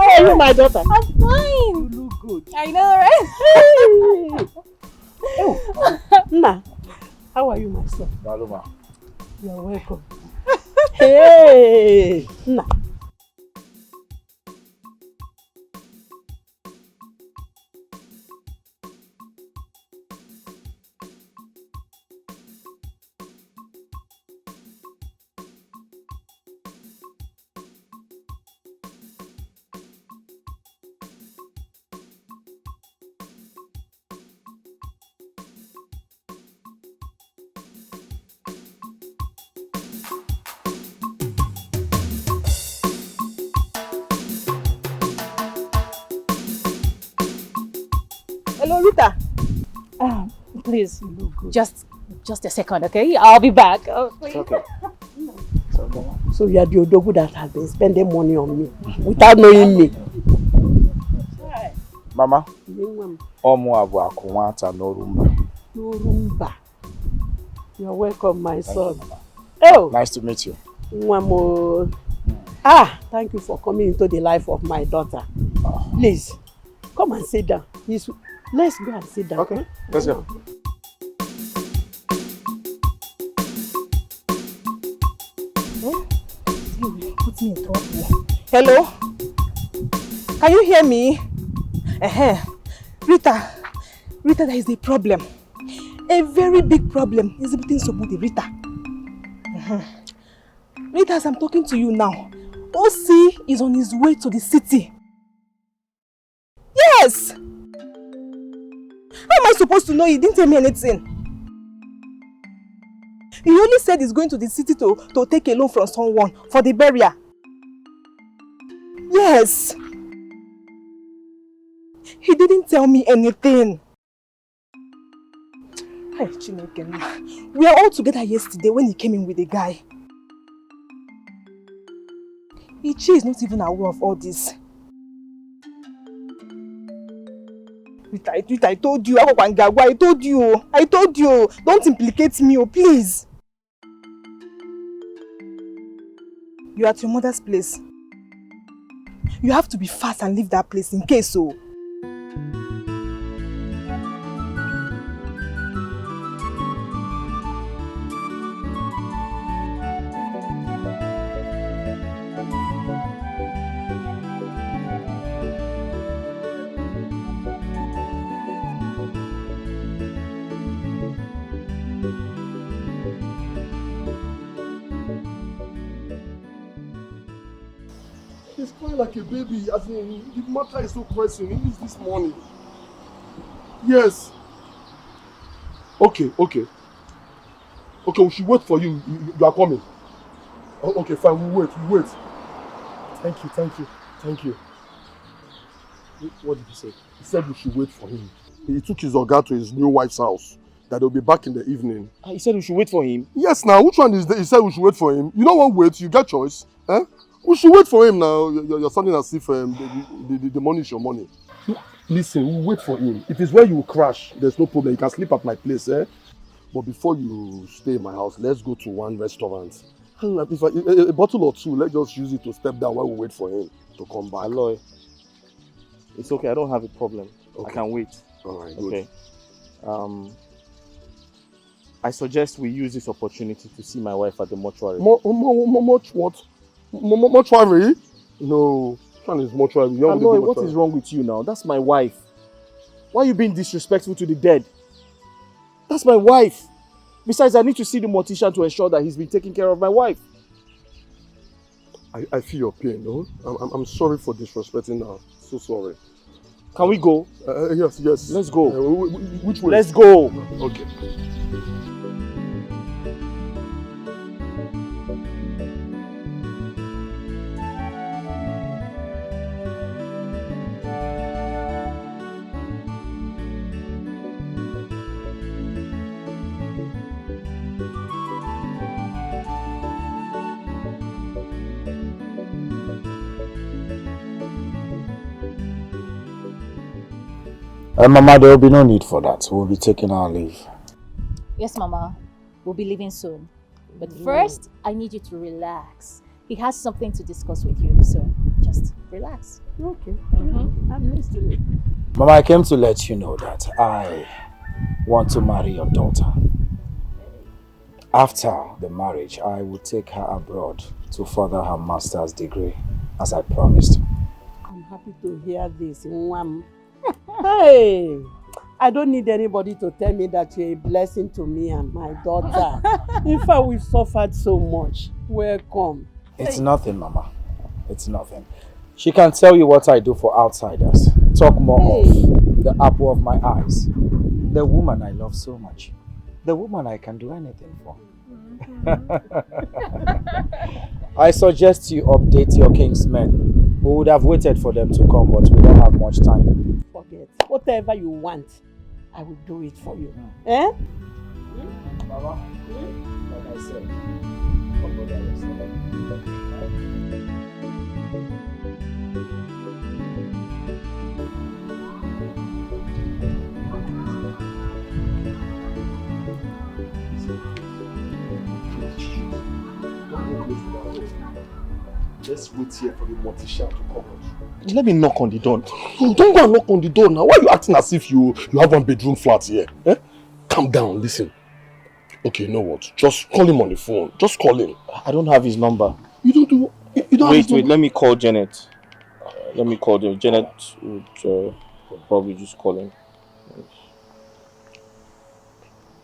Speaker 14: are you, my daughter?
Speaker 17: I'm fine.
Speaker 14: You look good.
Speaker 17: I know, right?
Speaker 14: Nna, how are you, my son?
Speaker 1: Baluma.
Speaker 14: You are welcome. Hey, Nna. Hello, Rita.
Speaker 17: Please, just a second, okay? I'll be back. Oh, please.
Speaker 1: Okay.
Speaker 14: So you are the Odogu that has been spending money on me without knowing me.
Speaker 1: Mama, Omu Abu Akumata Norumba.
Speaker 14: Norumba. You're welcome, my son.
Speaker 1: Oh, nice to meet you.
Speaker 14: Mwamo. Ah, thank you for coming into the life of my daughter. Please, come and sit down. Let's go and sit down.
Speaker 1: Okay, let's go.
Speaker 17: Put me in trouble. Hello? Can you hear me? Rita, there is a problem. A very big problem is between somebody, Rita. Rita, as I'm talking to you now, OC is on his way to the city. Yes! How am I supposed to know? He didn't tell me anything. He only said he's going to the city to take a loan from someone for the burial. Yes! He didn't tell me anything. Hey, Chineke, we are all together yesterday when he came in with the guy. Ichi is not even aware of all this. Rita, I told you. I told you. Don't implicate me, please. You are at your mother's place. You have to be fast and leave that place in case so.
Speaker 12: He's crying like a baby, as in, the matter is so pressing. He needs this money. Yes. Okay. Okay, we should wait for you. You are coming. Okay, fine, we'll wait. Thank you. What did he say? He said we should wait for him. He took his Oga to his new wife's house. That they'll be back in the evening.
Speaker 10: He said we should wait for him?
Speaker 12: Yes, now, which one is that? He said we should wait for him. You know what, wait, you get choice. Eh? We should wait for him now. You're sounding as if the money is your money. Listen, we'll wait for him. If it's where you will crash, there's no problem. You can sleep at my place, eh? But before you stay in my house, let's go to one restaurant. If a bottle or two, let's just use it to step down while we wait for him to come back.
Speaker 10: Aloy, it's okay. I don't have a problem. Okay. I can wait.
Speaker 12: All right,
Speaker 10: okay. Good. I suggest we use this opportunity to see my wife at the mortuary.
Speaker 12: Mortuary? No, which one is mortuary?
Speaker 10: Aloy, what is wrong with you now? That's my wife. Why are you being disrespectful to the dead? That's my wife. Besides, I need to see the mortician to ensure that he's been taking care of my wife.
Speaker 12: I feel your pain, no? I'm sorry for disrespecting her. So sorry.
Speaker 10: Can we go?
Speaker 12: Yes.
Speaker 10: Let's go.
Speaker 12: Which way?
Speaker 10: Let's go.
Speaker 12: Okay.
Speaker 1: Mama, there will be no need for that. We'll be taking our leave.
Speaker 5: Yes, Mama. We'll be leaving soon. But first, I need you to relax. He has something to discuss with you, so just relax.
Speaker 14: Okay. I'm listening.
Speaker 1: Mama, I came to let you know that I want to marry your daughter. After the marriage, I will take her abroad to further her master's degree, as I promised.
Speaker 14: I'm happy to hear this. Hey! I don't need anybody to tell me that you're a blessing to me and my daughter. In fact, we've suffered so much. Welcome.
Speaker 1: It's nothing, Mama. It's nothing. She can tell you what I do for outsiders. Talk more of the apple of my eyes. The woman I love so much. The woman I can do anything for. I suggest you update your king's men. We would have waited for them to come, but we don't have much time.
Speaker 14: Forget. Whatever you want, I will do it for you. Eh?
Speaker 1: Mama, like I said,
Speaker 12: let's wait here for the mortician to come out.
Speaker 2: Let me knock on the door.
Speaker 12: No, don't go and knock on the door now. Why are you acting as if you have one bedroom flat here? Eh? Calm down, listen. Okay, you know what? Just call him on the phone. Just call him.
Speaker 18: I don't have his number.
Speaker 12: You don't do... You don't have his
Speaker 18: wait,
Speaker 12: number?
Speaker 18: let me call Janet. Let me call them. Janet would probably just call him.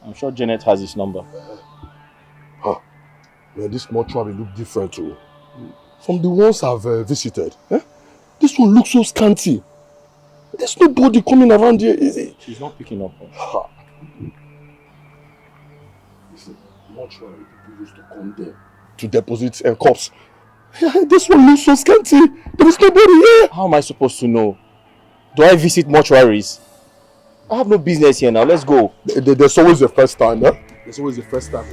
Speaker 18: I'm sure Janet has his number.
Speaker 12: Huh. Man, this mortuary look different too. From the ones I've visited. Eh? This one looks so scanty. There's nobody coming around here, is it?
Speaker 18: She's not picking up.
Speaker 12: Ha. Listen, mortuary people used to come there to deposit corpse. This one looks so scanty. There is nobody here.
Speaker 18: How am I supposed to know? Do I visit mortuaries? I have no business here now. Let's go.
Speaker 12: There's always the first time, eh? There's always the first time.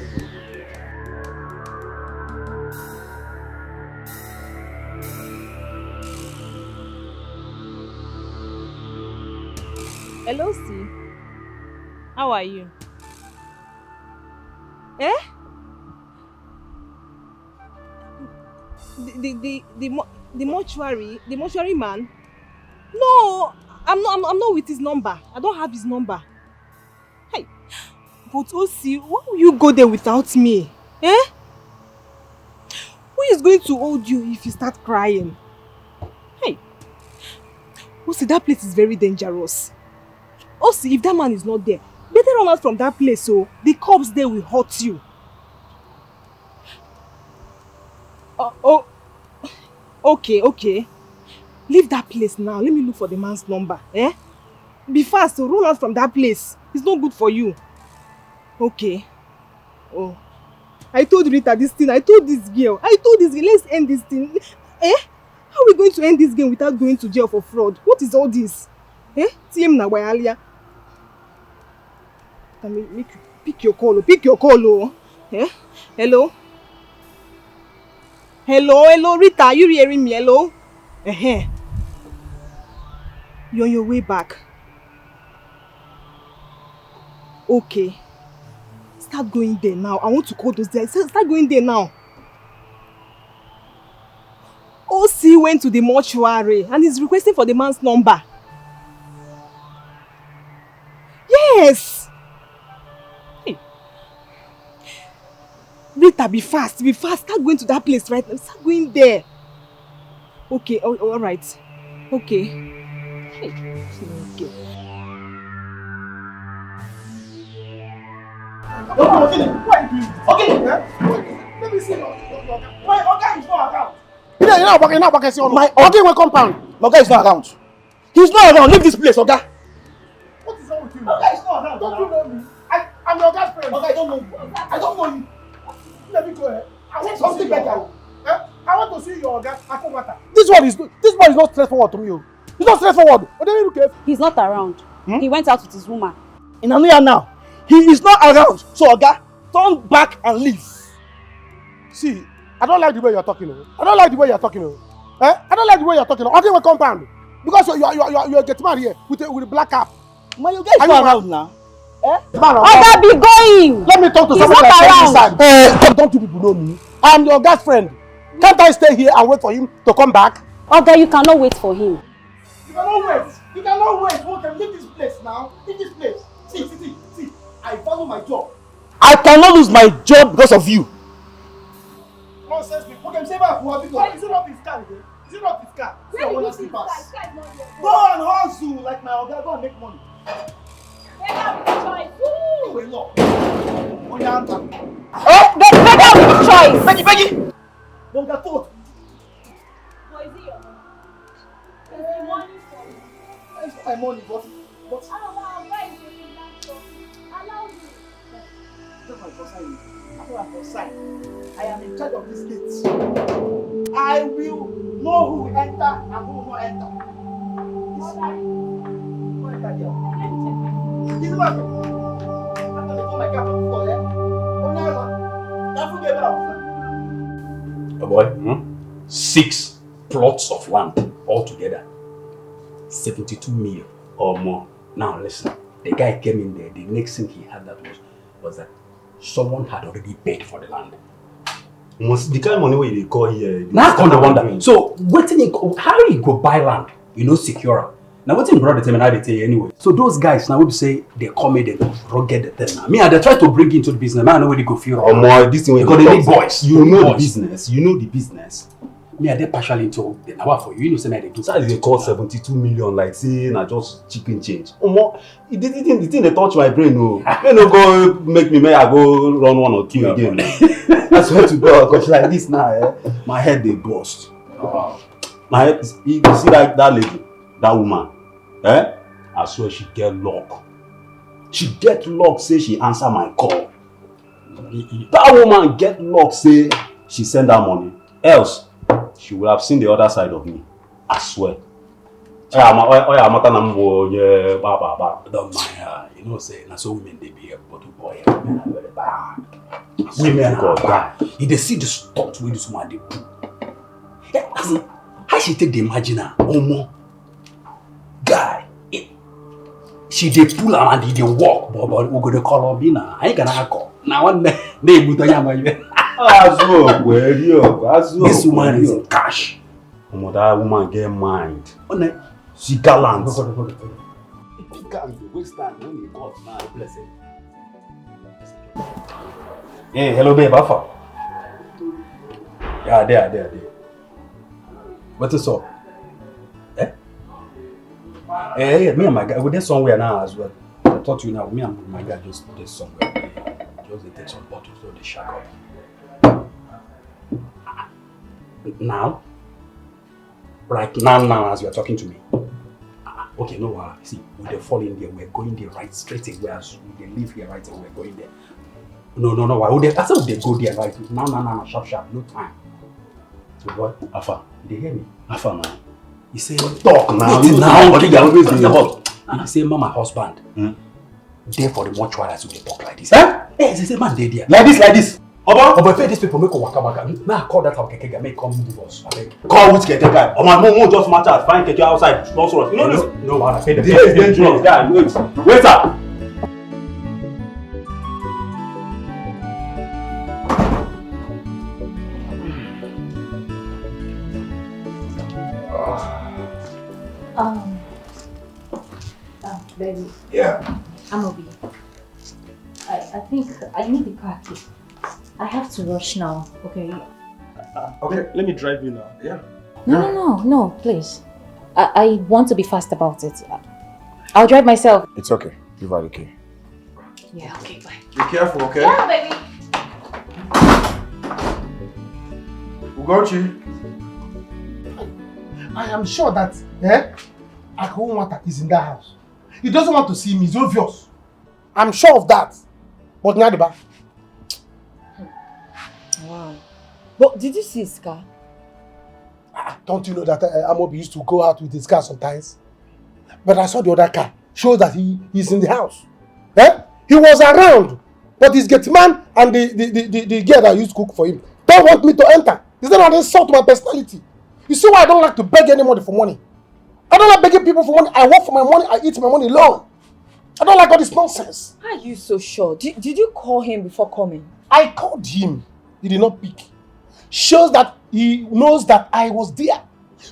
Speaker 17: Hello, C. How are you? Eh? The mortuary man? No, I'm not with his number. I don't have his number. Hey, but OC, why will you go there without me? Eh? Who is going to hold you if you start crying? Hey, OC, that place is very dangerous. OC, if that man is not there, better run out from that place so the cops there will hurt you. Okay. Leave that place now. Let me look for the man's number. Eh? Be fast, so run out from that place. It's not good for you. Okay. Oh. I told Rita this thing. I told this girl. Let's end this thing. Eh? How are we going to end this game without going to jail for fraud? What is all this? Eh? TM na wayalia. Let me make you pick your call. Pick your call, oh. Eh? Hello? Hello, Rita, are you hearing me? Hello? You're on your way back. Okay. Start going there now. I want to call those guys. Start going there now. OC went to the mortuary and is requesting for the man's number. Yes! Hey. Rita, be fast. Start going to that place right now. Start going there. Okay, alright. Okay. Hey. Okay.
Speaker 3: Why are you doing this? Okay. Let me see your my Oga is not around. You're not working. My Oga will compound. My Oga is not around. He's not around. Leave this place, Oga. What is wrong with you? Oga is not around. Don't you know me? I'm your Oga's friend. Oga, I don't know you. I don't know you. Let me go ahead. I want something better. I want to see your Oga Akomata. This one is not straightforward to me. It's not straightforward.
Speaker 15: He's not around. He went out with his woman.
Speaker 3: In Anuya now. He is not around. So Oga, turn back and leave. See, I don't like the way you're talking. I don't like the way you're talking. Oga will compound. Because you're getting married here with a black cap. My Oga is not around now.
Speaker 9: Oga, be going.
Speaker 6: Let me talk to
Speaker 9: He's
Speaker 6: somebody
Speaker 9: not
Speaker 6: like
Speaker 9: around.
Speaker 6: Don't you people know me? I am your guy's friend. Can't I stay here and wait for him to come back?
Speaker 15: Oga, you cannot wait for him.
Speaker 3: You cannot wait. You cannot wait. We can leave this place now. Leave this place. See. I follow my job.
Speaker 2: I cannot lose my job because of you.
Speaker 3: Nonsense. Okay, say back. Is it not his car again? Is it not his car?
Speaker 9: Where did you see his car? His car is not here.
Speaker 3: Go and hustle like my other. Go and make money.
Speaker 9: Better with choice. Woo!
Speaker 3: Wait, no. On your hand.
Speaker 9: Better with choice.
Speaker 3: Peggy. Don't get told.
Speaker 9: What is it your money? Is the money for you?
Speaker 3: It's my money, but.
Speaker 9: Allow me.
Speaker 3: That's my consign. After I consign, I am in charge of this gate. I will know who will enter and who will not enter. Who enter there? This is what after they call my car from before,
Speaker 4: Oh boy, 6 plots of land altogether. 72 million or more. Now listen, the guy came in there, the next thing he had that was that someone had already paid for the land.
Speaker 20: The kind of money where they call here.
Speaker 4: Now come the wonder. So how you go buy land? You know, secure. Now what's in brother tell me how they tell you anyway. So those guys now would say they come in and rugged the thing now. Me and they try to bring into the business. Man, I know where they go feel
Speaker 20: more this thing
Speaker 4: because they need boys.
Speaker 20: You know the business. You know the business.
Speaker 4: Me and they partially into the now for you. You know say they do.
Speaker 20: So they call 72 million like saying I just chicken change. The thing they touch my brain. No, they no go make me. May I go run 1 or 2 again. I swear to God, because like this now, my head they burst. My head, you see that lady, that woman, I swear she get luck. She get luck, say she answer my call. That woman get luck, say she send her money. Else, she would have seen the other side of me. I swear.
Speaker 4: Don't mind her. You know, say, na so women they be but boy, women are very bad. Women are bad. If they see the stuff with this woman, they do. Yeah, how she take the imagine her? Omo, guy. She dey pull her and they walk, but we go to call her Bina. I ain't gonna call. Now one day, they put on your this woman is in cash.
Speaker 20: Omo, that woman get mind. She gallant.
Speaker 4: If you can't waste time when you got now, bless it. Hey, hello babe, how far? Yeah, there. What is up? Hey, me and my guy, we're there somewhere now as well. I thought you now, me and my guy just there somewhere. Just they take some bottles, so they shut up. Now? Right now as you are talking to me. Okay, no, see, we fall in there, we're going there right straight away as we live here right away, we're going there. No, I said they go there right now, sharp, no time. So what? Afa, they hear me? Afa now. He say, talk now. He say, mama husband. There for the mortuary as we talk like this. Huh? Yes, he say, man, they there. Like this. Oba, these people make a waka. Now call that our keke guy, make come with us.
Speaker 20: Call which keke guy? Oba, no just matter. Find keke outside. You know this?
Speaker 4: No, I pay the
Speaker 20: place is dangerous. Guy, wait, sir.
Speaker 5: Baby.
Speaker 8: Yeah.
Speaker 5: I'm Obi. I think I need the car key. I have to rush now, okay?
Speaker 3: Okay, let me drive you now. Yeah.
Speaker 5: No, please. I want to be fast about it. I'll drive myself.
Speaker 1: It's okay. Give her the key.
Speaker 5: Yeah, okay, bye.
Speaker 3: Be careful, okay?
Speaker 5: Yeah, baby.
Speaker 3: Ugochi.
Speaker 6: I am sure that Akunwata is in that house. He doesn't want to see me, it's obvious. I'm sure of that. But Nyadiba.
Speaker 9: Wow. But did you see his car?
Speaker 6: Don't you know that Amobi used to go out with his car sometimes? But I saw the other car. Shows that he's in the house. He was around. But his gate man and the girl that used to cook for him don't want me to enter. Is that an insult to my personality? You see why I don't like to beg anybody for money? I don't like begging people for money. I work for my money. I eat my money alone. I don't like all this nonsense.
Speaker 9: How are you so sure? Did you call him before coming?
Speaker 6: I called him. He did not pick. Shows that he knows that I was there.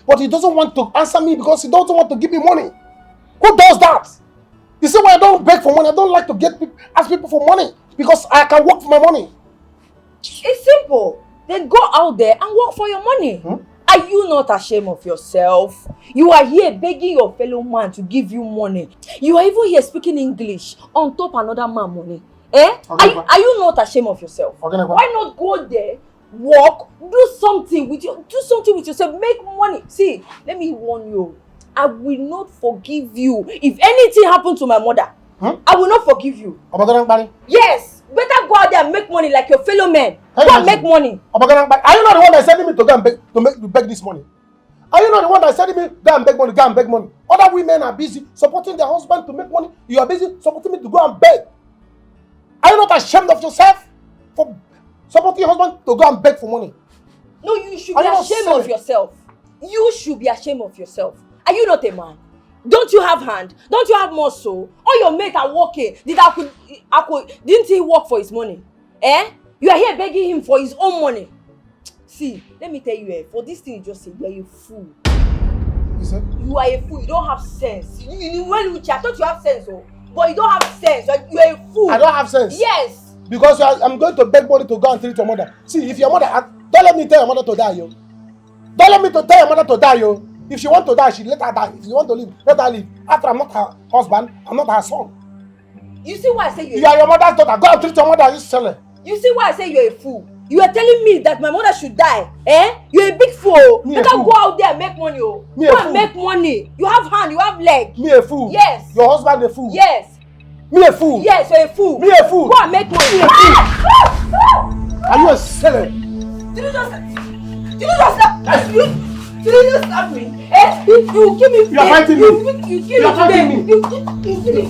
Speaker 6: But he doesn't want to answer me because he doesn't want to give me money. Who does that? You see why I don't beg for money? I don't like to ask people for money because I can work for my money.
Speaker 9: It's simple. Then go out there and work for your money. Are you not ashamed of yourself? You are here begging your fellow man to give you money. You are even here speaking English on top another man money. Eh? Are you not ashamed of yourself? Why not go there, work, do something with yourself, make money. See, let me warn you. I will not forgive you if anything happens to my mother. I will not forgive you. Yes. Better go out there and make money like your fellow men. Go and make money.
Speaker 6: Are you not the one that sending me to go and beg this money? Are you not the one that sending me go and beg money? Other women are busy supporting their husband to make money. You are busy supporting me to go and beg. Are you not ashamed of yourself for supporting your husband to go and beg for money?
Speaker 9: No, you should be ashamed of yourself. You should be ashamed of yourself. Are you not a man? Don't you have hand? Don't you have muscle? All your mates are working. Didn't he work for his money? Eh? You are here begging him for his own money. See, let me tell you, for this thing you just said, you are a fool. You are a fool. You don't have sense. I thought you have sense, but you don't have sense. You are a fool.
Speaker 6: I don't have sense?
Speaker 9: Yes.
Speaker 6: Because I'm going to beg money to go and treat your mother. See, if your mother, don't let me tell your mother to die, yo. Don't let me tell your mother to die, yo. If she want to die, she let her die. If she want to live, let her live. After I'm not her husband, I'm not her son.
Speaker 9: You see why I say
Speaker 6: you are your mother's daughter. Go and treat your mother. You sell it.
Speaker 9: You see why I say you're a fool? You are telling me that my mother should die. Eh? You're a big fool. You can't go out there and make money. Go and make money. You have hand, you have leg.
Speaker 6: Me a fool.
Speaker 9: Yes.
Speaker 6: Your husband a fool.
Speaker 9: Yes.
Speaker 6: Me a fool.
Speaker 9: Yes, you're a fool.
Speaker 6: Me a fool.
Speaker 9: Go and make money.
Speaker 6: Are you a seller?
Speaker 9: Did you just slap me? Eh? You give me.
Speaker 6: You are fighting me.
Speaker 9: You give
Speaker 6: are fighting me.
Speaker 9: You give me.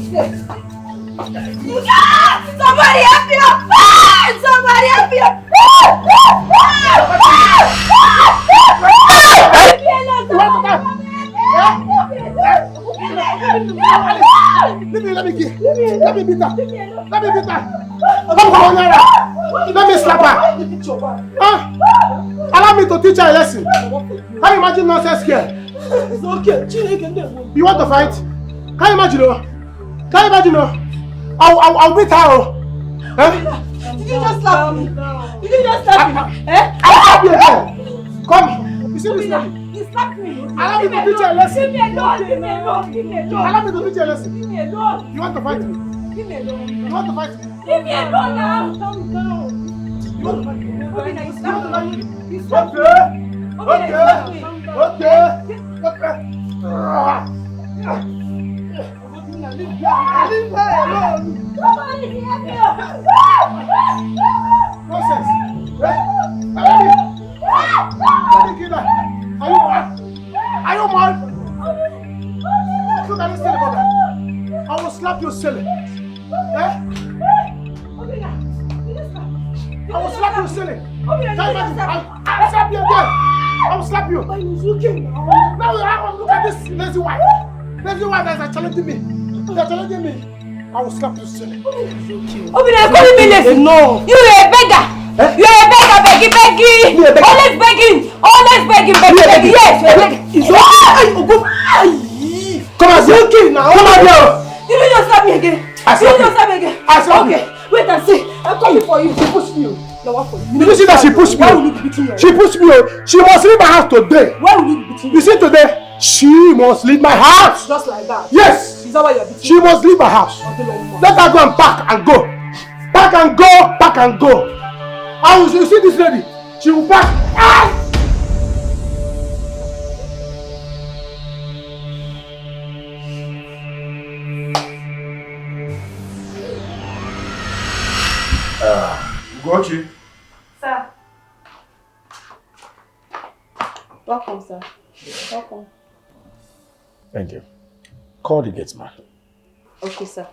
Speaker 9: Somebody help me up! Somebody help me up!
Speaker 6: Let me beat her. Let me slap her. Allow me to teach her a lesson. Can you imagine nonsense here?
Speaker 14: It's okay.
Speaker 6: You want to fight? Can you imagine? I'll beat her.
Speaker 9: Did you just slap me? Did you just slap me?
Speaker 6: I'll slap you again. Come. You see this lady?
Speaker 9: You slapped me.
Speaker 6: Allow me to teach you a lesson.
Speaker 9: Leave me alone.
Speaker 6: Allow me to teach you a lesson.
Speaker 9: Leave me alone.
Speaker 6: You want to fight me?
Speaker 9: Leave me alone.
Speaker 6: You want to fight me?
Speaker 9: Leave me alone now.
Speaker 14: Calm down.
Speaker 6: You want to fight me?
Speaker 9: Okay, you slapped me. You
Speaker 6: slapped me. Leave her alone.
Speaker 9: Somebody help me.
Speaker 6: Nonsense. Let me kill her. Are you mad? Look at this thing about that. I will slap you silly. I will slap you silly. I'll slap you again. I will slap you. Now look at this lazy wife. Lazy wife that is challenging me. They are challenging me. I will slap you silly.
Speaker 9: You're calling me lazy. No. You are a beggar. You're a beggar, begging. Always begging. Yes, you're a beggar.
Speaker 6: Come on, it's okay now. Come on, girl.
Speaker 9: Did you just slap me again? I slap you. Okay, wait and see. I'm coming for you.
Speaker 6: She pushed me.
Speaker 9: No, what for you?
Speaker 6: Did you see that she pushed me?
Speaker 9: Why will you be beating her?
Speaker 6: She pushed me. She must leave my house today.
Speaker 9: Why will you be beating her?
Speaker 6: You see today? She must leave my house.
Speaker 9: Just like that?
Speaker 6: Yes.
Speaker 9: Is that why you're beating her?
Speaker 6: She must leave my house. Let her go and pack and go. Pack and go. You see this lady? She will pack. Ugochi.
Speaker 17: Sir. Welcome, sir. Welcome.
Speaker 1: Thank you. Call the gate man.
Speaker 17: Okay, sir.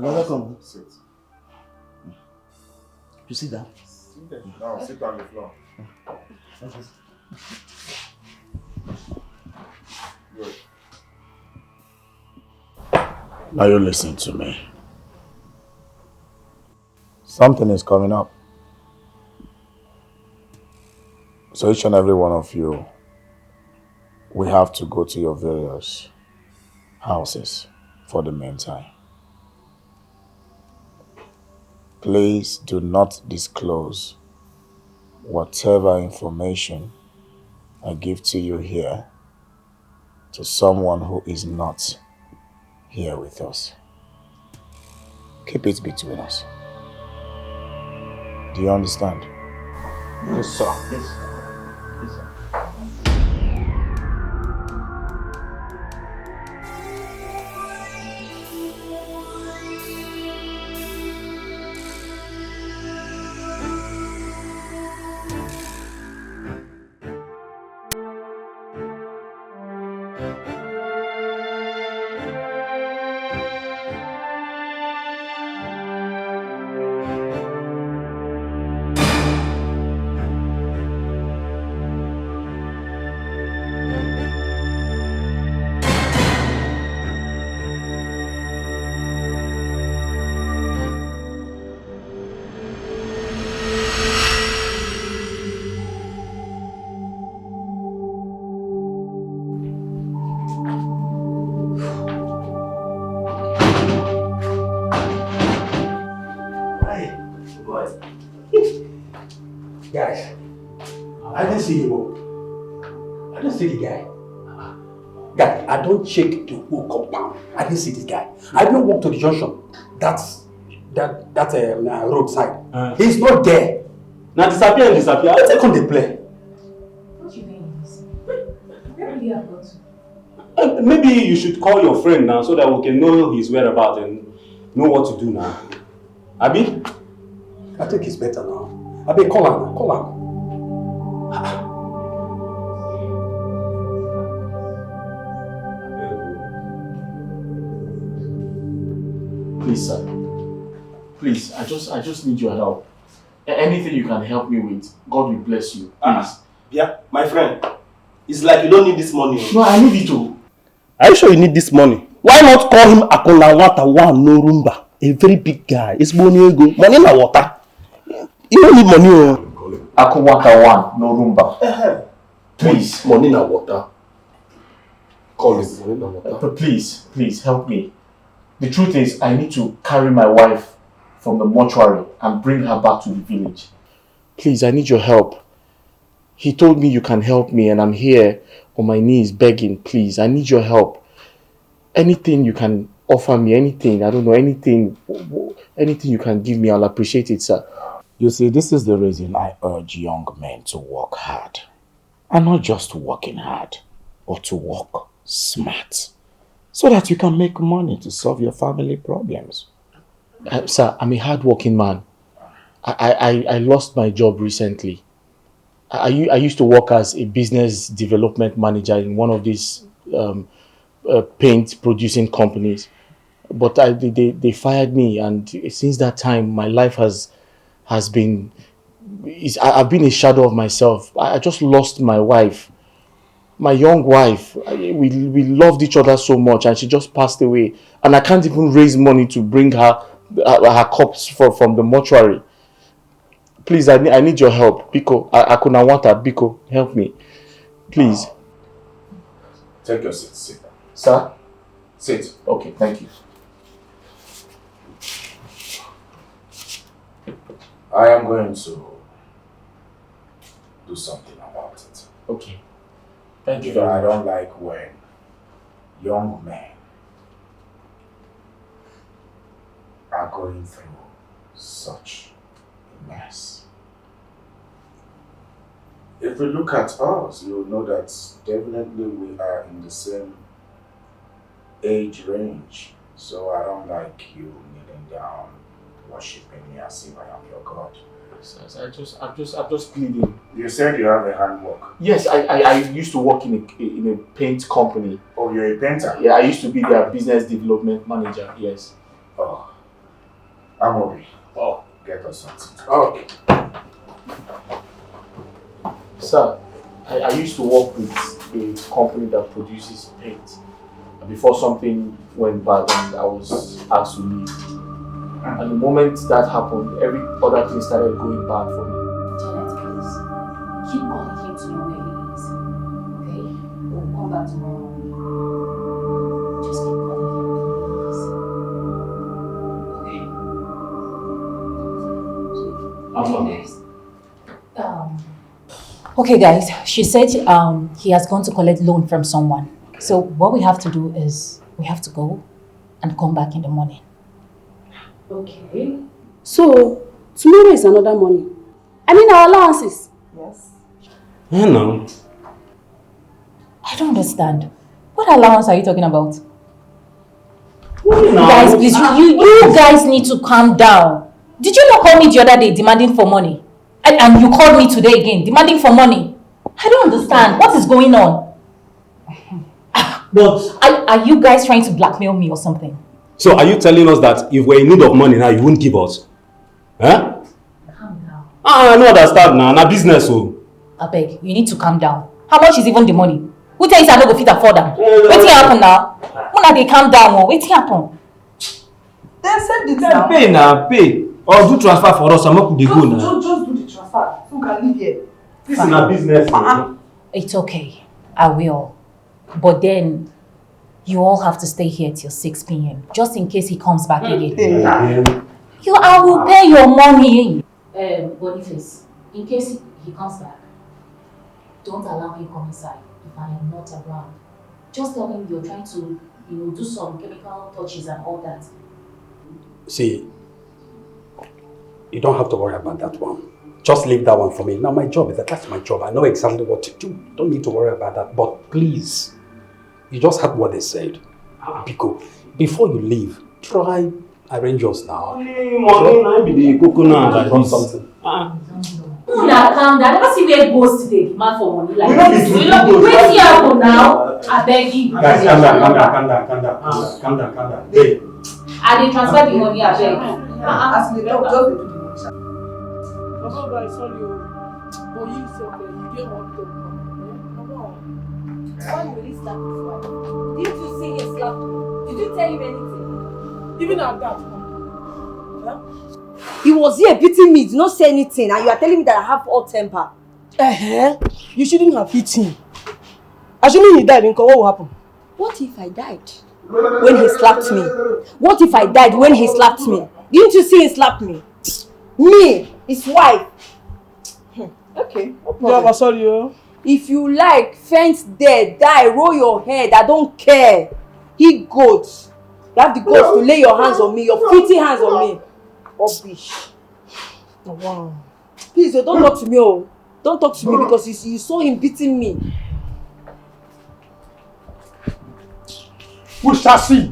Speaker 2: You're welcome.
Speaker 1: Sit.
Speaker 2: You sit down.
Speaker 1: No, sit on the floor. Good. Now you listen to me. Something is coming up. So each and every one of you, we have to go to your various houses for the meantime. Please do not disclose whatever information I give to you here to someone who is not here with us. Keep it between us. Do you understand?
Speaker 2: Yes, sir.
Speaker 1: Yes.
Speaker 4: Guys, I didn't see him. I didn't see the guy. Guy, I don't check the whole compound. I didn't see this guy. I didn't walk to the junction. That's roadside. He's not there. Now disappear. Let's take on the play.
Speaker 5: What you doing this? Where will you have gone to?
Speaker 20: Maybe you should call your friend now so that we can know his whereabouts and know what to do now. Abi?
Speaker 4: I think it's better now. Abi, call him.
Speaker 18: Please, sir. Please, I just need your help. Anything you can help me with, God will bless you. Please.
Speaker 3: Yeah, my friend. It's like you don't need this money.
Speaker 18: No, I need it too.
Speaker 2: Are you sure you need this money? Why not call him Akolawata One No Rumba? A very big guy. It's money ego. Money na water. You don't need money.
Speaker 18: Akolawata One No Rumba. Please.
Speaker 2: Money na water. Call him. Money na water.
Speaker 18: But please help me. The truth is, I need to carry my wife from the mortuary and bring her back to the village. Please, I need your help. He told me you can help me and I'm here on my knees begging. Please, I need your help. Anything you can offer me, anything, I don't know, anything you can give me, I'll appreciate it, sir.
Speaker 1: You see, this is the reason I urge young men to work hard. And not just working hard, but to work smart. So that you can make money to solve your family problems.
Speaker 18: Sir, I'm a hard-working man. I lost my job recently. I used to work as a business development manager in one of these paint producing companies. But they fired me, and since that time, my life has been... I've been a shadow of myself. I just lost my wife. My young wife. We loved each other so much, and she just passed away. And I can't even raise money to bring her corpse from the mortuary. Please, I need your help. Biko, Akunawata, Biko, help me. Please.
Speaker 1: Take your seat. Sit.
Speaker 18: Sir?
Speaker 1: Sit.
Speaker 18: Okay, thank you.
Speaker 1: I am going to do something about it.
Speaker 18: Okay. Thank you
Speaker 1: very much.
Speaker 18: very
Speaker 1: I don't like when young men are going through such a mess. If we look at us, you'll know that definitely we are in the same age range. So I don't like you kneeling down, worshiping me as if I am your God.
Speaker 18: I'm just pleading.
Speaker 1: You said you have a handwork.
Speaker 18: Yes, I used to work in a paint company.
Speaker 1: Oh, you're a painter?
Speaker 18: Yeah, I used to be their business development manager, yes.
Speaker 1: Oh, Amobi.
Speaker 3: Oh.
Speaker 1: Get us something.
Speaker 3: Okay. Sir, I used to work with a company that produces paint. Before something went bad and I was asked to leave. And the moment that happened, every other thing started going bad for me.
Speaker 5: Janet, please. Keep calling him to know where he is. Okay? We'll come back tomorrow. Just keep calling him, please. Okay, guys. She said he has gone to collect loan from someone. So what we have to do is we have to go and come back in the morning.
Speaker 15: Okay. So, tomorrow is another morning. I mean our allowances.
Speaker 11: Yes.
Speaker 19: Yeah, no.
Speaker 5: I don't understand. What allowance are you talking about?
Speaker 19: No.
Speaker 5: Guys, please, you guys need to calm down. Did you not call me the other day demanding for money? And you called me today again demanding for money? I don't understand. What is going on?
Speaker 19: But
Speaker 5: are you guys trying to blackmail me or something?
Speaker 20: So are you telling us that if we're in need of money now, you won't give us? Huh?
Speaker 5: Calm down.
Speaker 20: I don't understand now. Na business, so.
Speaker 5: I beg, you need to calm down. How much is even the money? Who tell you I don't go fit afford them? What's happen now? When they calm down, what's happen?
Speaker 11: They said it now.
Speaker 19: Pay now, pay. Or do transfer for us, I'm not going to go now.
Speaker 11: Just do the transfer. Who can live here?
Speaker 20: This is not business.
Speaker 5: It's okay. I will. But then, you all have to stay here till 6 p.m. just in case he comes back again. I will pay your money. Boniface, in case he comes back, don't allow him come inside if I am not around. Just tell him you're trying to, do some chemical touches and all that.
Speaker 20: See, you don't have to worry about that one. Just leave that one for me. Now my job is that's my job. I know exactly what to do. Don't need to worry about that. But please, you just heard what they said. Biko, before you leave, try arrange us now.
Speaker 19: Money, be the coconut like this.
Speaker 20: Something.
Speaker 5: Una calm down. I never see where it goes today. Demand for money like
Speaker 20: We don't
Speaker 5: this.
Speaker 20: be
Speaker 5: We don't be waiting here now. I beg you.
Speaker 20: Guys, calm down. Hey.
Speaker 5: I dey transfer the money. I beg.
Speaker 11: As we talk, just do the money.
Speaker 6: Baba, guy, sorry, but you said that you get one thing.
Speaker 9: Why will he slap his wife? Didn't you see him slap him? Did you tell him anything?
Speaker 6: Even at that.
Speaker 9: He was here beating me, did not say anything, and you are telling me that I have hot temper.
Speaker 6: You shouldn't have hit him. Assuming he died, what will happen?
Speaker 9: What if I died when he slapped me? What if I died when he slapped me? Didn't you see him slap me? Me, his wife. Okay, no problem.
Speaker 6: Yeah, sorry.
Speaker 9: If you like, fence there, die, roll your head, I don't care. He goats. You have the guts to lay your hands on me, your filthy hands on me. Rubbish.
Speaker 6: Oh, wow.
Speaker 9: Please, don't talk to me, oh. Don't talk to me because you saw him beating me.
Speaker 12: We shall see.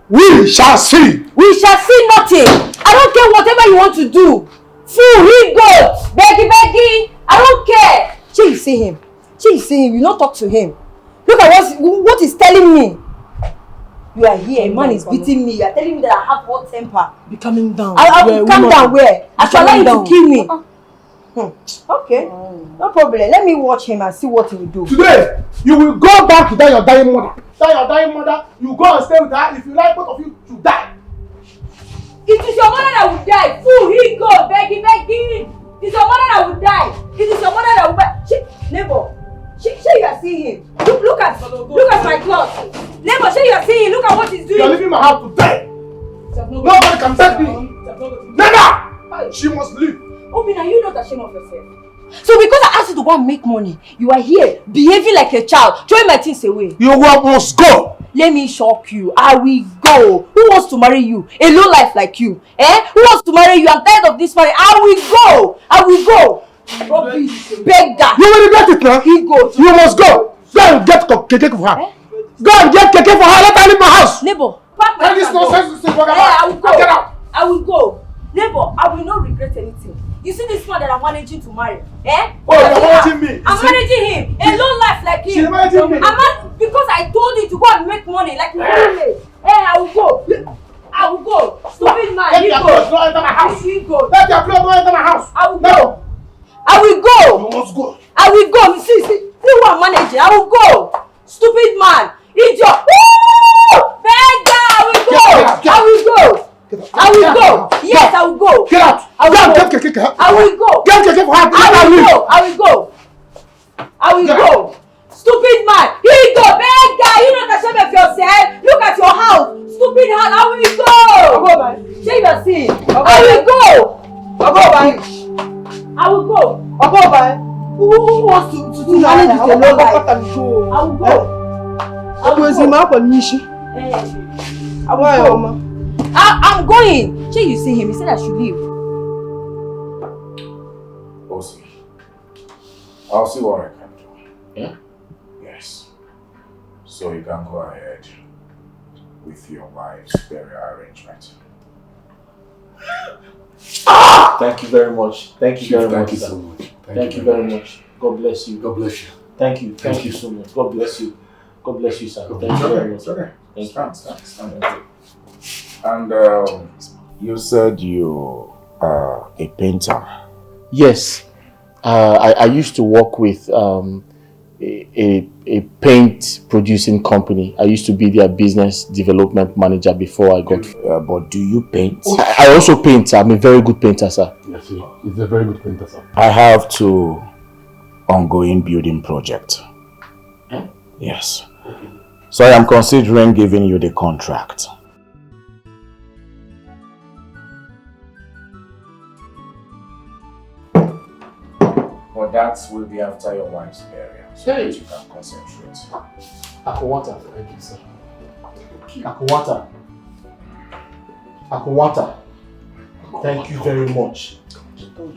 Speaker 12: We shall see.
Speaker 9: We shall see nothing. I don't care whatever you want to do. Fool, he goes. Beggy. I don't care. Shey, you see him. You not talk to him. Look at what he's telling me. You are here, a man is beating me. You are telling me that I have hot temper.
Speaker 6: Be calming down.
Speaker 9: I will calm down where? I shall allow you to kill me. Okay, no problem. Let me watch him and see what he will do.
Speaker 12: Today, you will go back to that your dying mother. Your dying mother, you go and stay with her. If you like, both of you to die.
Speaker 9: It is your mother that will die. Fool, he go, Beggy. It is your mother that will die. It is your mother that will die. Neighbor, you are seeing him. Look at my cloth. Neighbor, you are seeing him. Look at what he's doing.
Speaker 12: You are leaving my house to die. Nobody can take me. Never. She must leave.
Speaker 9: Obin, are you not ashamed of yourself? So because I asked you to go and make money, you are here behaving like a child, throwing my things away.
Speaker 12: You must go.
Speaker 9: Let me shock you. I will go. Who wants to marry you? A low life like you. Who wants to marry you? I'm tired of this marriage. I will go. Rubbish. Beggar.
Speaker 12: You will regret it now.
Speaker 9: He goes.
Speaker 12: You must go. Go and get keke for her. Go and get keke for her. Let her leave my house.
Speaker 9: Neighbor, pack my
Speaker 12: this nonsense.
Speaker 9: I will go.
Speaker 12: Get out.
Speaker 9: I will go. Neighbor, I will not regret anything. You see this man that I'm managing to marry?
Speaker 12: Oh, you're managing me.
Speaker 9: I'm managing him. A low life like him.
Speaker 12: She's managing me.
Speaker 9: Because I told you to go and make money like you really. I will go. I I will go. Stupid man,
Speaker 6: Let
Speaker 9: you
Speaker 6: your
Speaker 9: go.
Speaker 6: clothes not enter my house.
Speaker 9: You go.
Speaker 6: Let your clothes not enter my house.
Speaker 9: I will go. I will go.
Speaker 6: You must go.
Speaker 9: I will go. See who I'm managing. I will go. Stupid man. Idiot. Woo! Beggar, I will go. I will go. I will go. Yes, I will go.
Speaker 6: Get out.
Speaker 9: I will go. I will go.
Speaker 6: Get for her.
Speaker 9: I will go. I will go. I will go. Stupid man. Here you go. Beggar, you not ashamed of yourself. Look at your house. Stupid hand. I will go. I'll go back. Say your sin. I will go. I'll go back. I will go. I'll go back. Who wants to manage it alone? I will go. I'm going. Say you see him. He said I should leave.
Speaker 1: Bossy, I'll see what I can do. Yeah? Yes. So you can go ahead with your wife's burial arrangement.
Speaker 3: Thank you very much. Thank you very much.
Speaker 12: Thank you so much.
Speaker 3: Thank you very much. God bless you.
Speaker 12: God bless you.
Speaker 3: Thank you. Thank you so much. God bless you. God bless you, sir. Thank you very much.
Speaker 1: Okay.
Speaker 3: Thank you.
Speaker 1: And you said you are a painter.
Speaker 10: Yes. I used to work with a paint producing company. I used to be their business development manager before I got...
Speaker 1: but do you paint?
Speaker 10: I also paint. I'm a very good painter, sir.
Speaker 12: Yes, he's a very good painter, sir.
Speaker 1: I have 2 ongoing building projects. Yes. So I am considering giving you the contract. But that will be after your wife's burial, so that you can concentrate.
Speaker 3: Akwata. Thank you, sir. Akwata. Akwata. Thank you very much.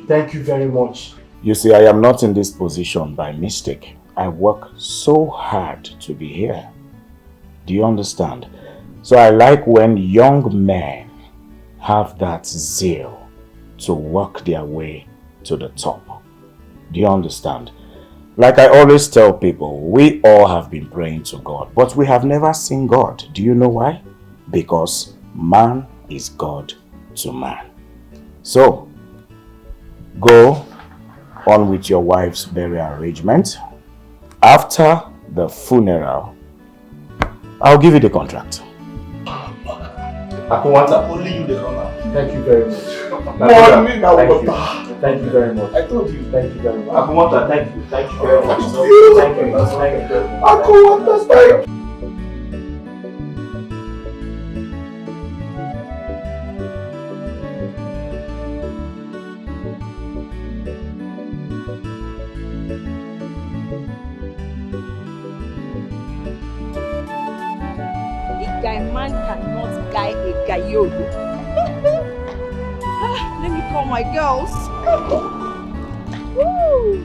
Speaker 3: Thank you very much.
Speaker 1: You see, I am not in this position by mistake. I work so hard to be here. Do you understand? So I like when young men have that zeal to work their way to the top. Do you understand? Like I always tell people, we all have been praying to God, but we have never seen God. Do you know why? Because man is God to man. So, go on with your wife's burial arrangement. After the funeral, I'll give you the contract.
Speaker 3: Akwata.
Speaker 6: Only you the runner.
Speaker 3: Thank you very much. Thank you very much.
Speaker 6: I told you.
Speaker 3: Thank you very much. Akwata, thank you. Thank you very much. Thank you. Thank you very much.
Speaker 6: Akwata, thank you.
Speaker 9: A man cannot guy a gayolo. Let me call my girls. Woo.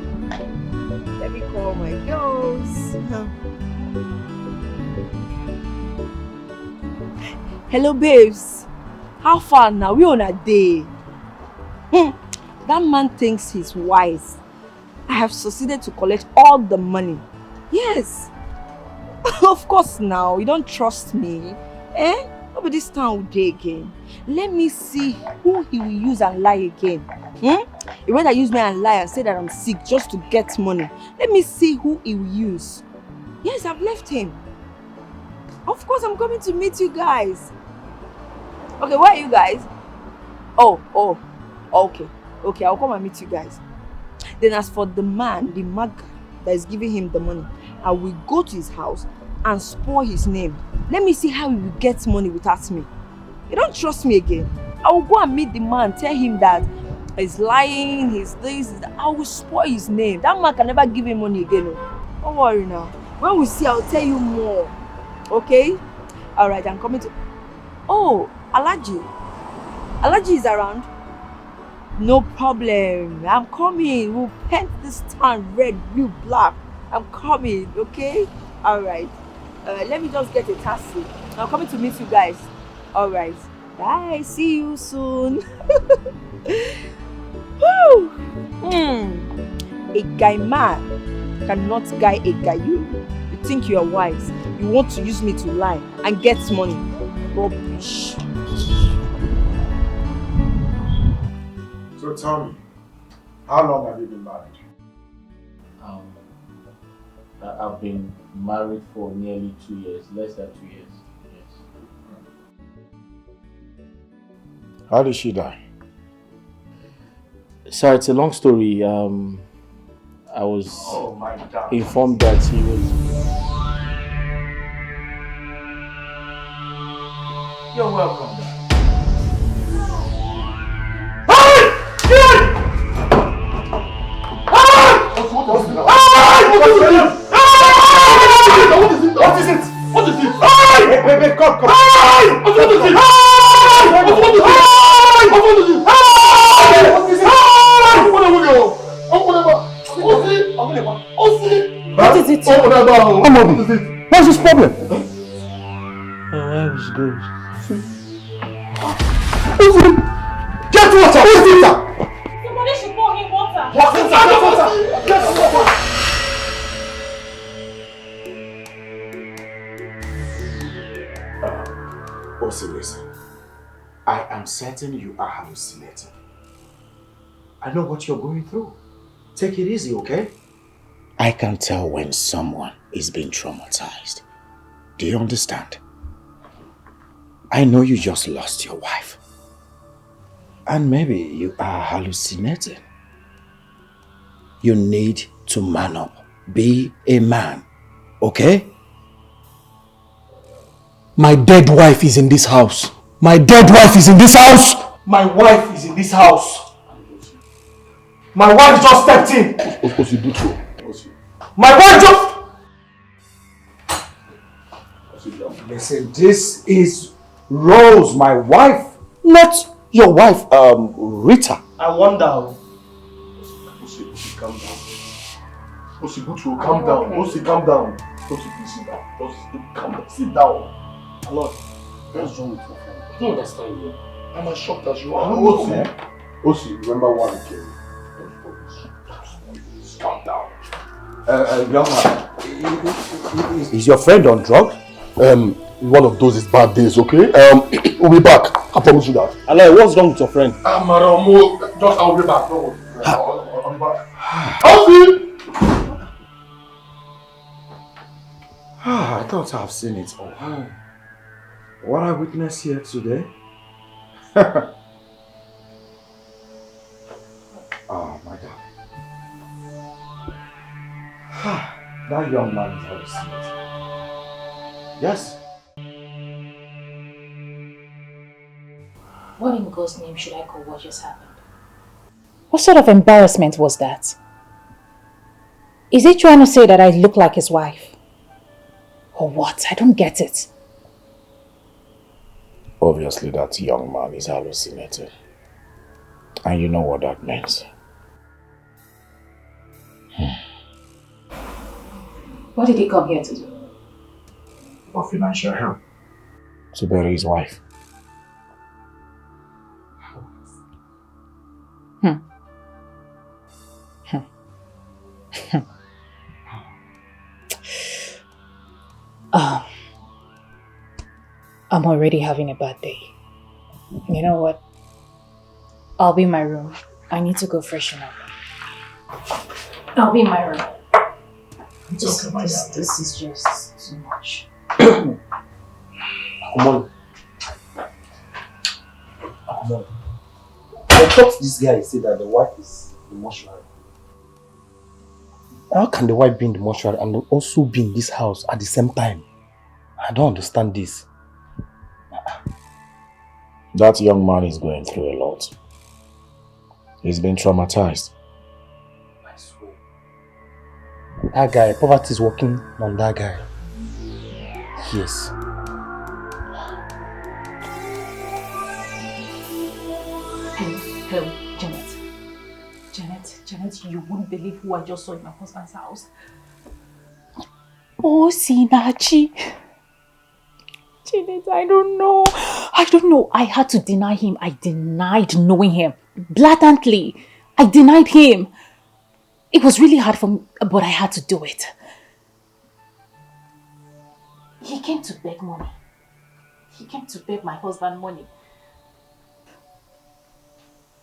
Speaker 9: Let me call my girls. Hello, babes. How far now? We on a day. That man thinks he's wise. I have succeeded to collect all the money. Yes. Of course now, you don't trust me. Eh? Over this town will day again. Let me see who he will use and lie again. He rather use me and lie and say that I'm sick just to get money. Let me see who he will use. Yes, I've left him. Of course, I'm coming to meet you guys. Okay, where are you guys? Oh, okay. Okay, I'll come and meet you guys. Then as for the man, the mag that is giving him the money, I will go to his house and spoil his name. Let me see how he will get money without me. You don't trust me again. I will go and meet the man, tell him that he's lying, he's this, he's that. I will spoil his name. That man can never give him money again. Don't worry now. When we see, I'll tell you more. Okay? Alright, I'm coming to... Oh, Alaji. Alaji is around? No problem. I'm coming. We'll paint this town red, blue, black. I'm coming, okay? Alright. Let me just get a taxi. I'm coming to meet you guys. Alright. Bye. See you soon. Woo! A guy man cannot guy a guy. You think you are wise. You want to use me to lie and get money. Rubbish.
Speaker 1: So tell me, how long have you been married?
Speaker 16: I've been married for nearly 2 years, less than 2 years.
Speaker 1: How did she die?
Speaker 16: Sir, it's a long story. I was informed that he was...
Speaker 3: You're welcome.
Speaker 12: What is it? What is it?
Speaker 3: Baby, come.
Speaker 12: What is it?
Speaker 13: What is it?
Speaker 2: What's this problem?
Speaker 16: My wife is good.
Speaker 12: Get water! Who's it?
Speaker 15: Somebody should pour him water.
Speaker 12: Get water!
Speaker 1: Also, listen. I am certain you are hallucinating. I know what you're going through. Take it easy, okay? I can tell when someone is being traumatized. Do you understand? I know you just lost your wife. And maybe you are hallucinating. You need to man up. Be a man, okay?
Speaker 2: My dead wife is in this house. My dead wife is in this house.
Speaker 3: My wife is in this house. My wife just stepped in. My wife just...
Speaker 1: Listen, this is Rose, my wife. Not your wife, Rita.
Speaker 3: I wonder.
Speaker 12: Calm down. Calm down. Calm down. Please sit down. Just calm down. Sit down. Lord, what's wrong with your friend? I don't understand you. I'm as shocked as you are. Osi, remember what I came. Calm down.
Speaker 1: Young man, is your friend on drugs?
Speaker 12: One of those is bad days, okay? We'll be back. I promise you that.
Speaker 2: Allah, what's wrong with your friend?
Speaker 12: I'll be back. Don't worry. I'll be back. Osi!
Speaker 1: I thought I've seen it all. What I witnessed here today? Oh my God. That young man is hallucinating. Yes.
Speaker 5: What in God's name should I call what just happened? What sort of embarrassment was that? Is he trying to say that I look like his wife? Or what? I don't get it.
Speaker 1: Obviously, that young man is hallucinating. And you know what that means.
Speaker 5: What did he come here to do?
Speaker 1: For financial help. To bury his wife.
Speaker 5: I'm already having a bad day. You know what? I'll be in my room. I need to go freshen up. I'll be in my room. This is just too much.
Speaker 2: Come on. I thought this guy said that the wife is in the mortuary. How can the wife be in the mortuary and also be in this house at the same time? I don't understand this.
Speaker 1: That young man is going through a lot. He's been traumatized.
Speaker 2: I swear. That guy, poverty is working on that guy. Yes.
Speaker 5: Hello, Janet, you wouldn't believe who I just saw in my husband's house. Oh, Sinachi. Janet, I don't know. I had to deny him. I denied knowing him. Blatantly. I denied him. It was really hard for me, but I had to do it. He came to beg money. He came to beg my husband money.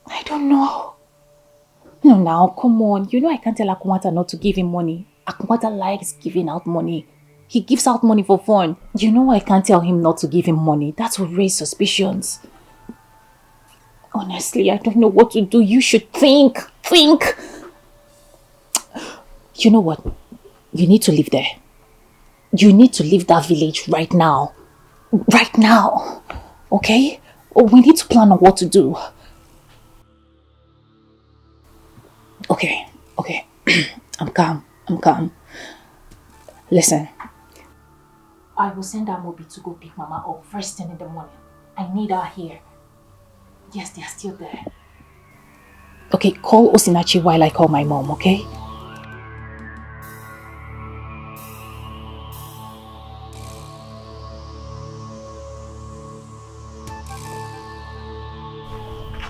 Speaker 5: I don't know. on now, come on. You know I can't tell Akunwata not to give him money. Akunwata likes giving out money. He gives out money for fun. You know I can't tell him not to give him money. That will raise suspicions. Honestly, I don't know what to do. You should think. Think. You know what? You need to live there. You need to leave that village right now. Right now. Okay? We need to plan on what to do. Okay. I'm calm. Listen. I will send Amobi to go pick Mama up first thing in the morning. I need her here. Yes, they are still there. Okay, call Osinachi while I call my mom, okay?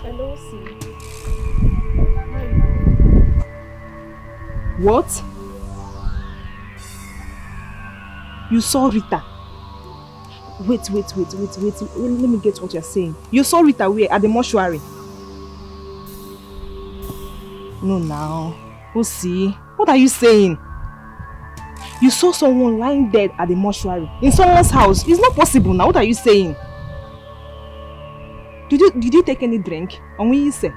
Speaker 15: Hello, C.
Speaker 14: What? You saw Rita? Wait. Let me get what you're saying. You saw Rita where? At the mortuary? No, now. see? What are you saying? You saw someone lying dead at the mortuary in someone's house. It's not possible now. What are you saying? Did you take any drink? And when you say?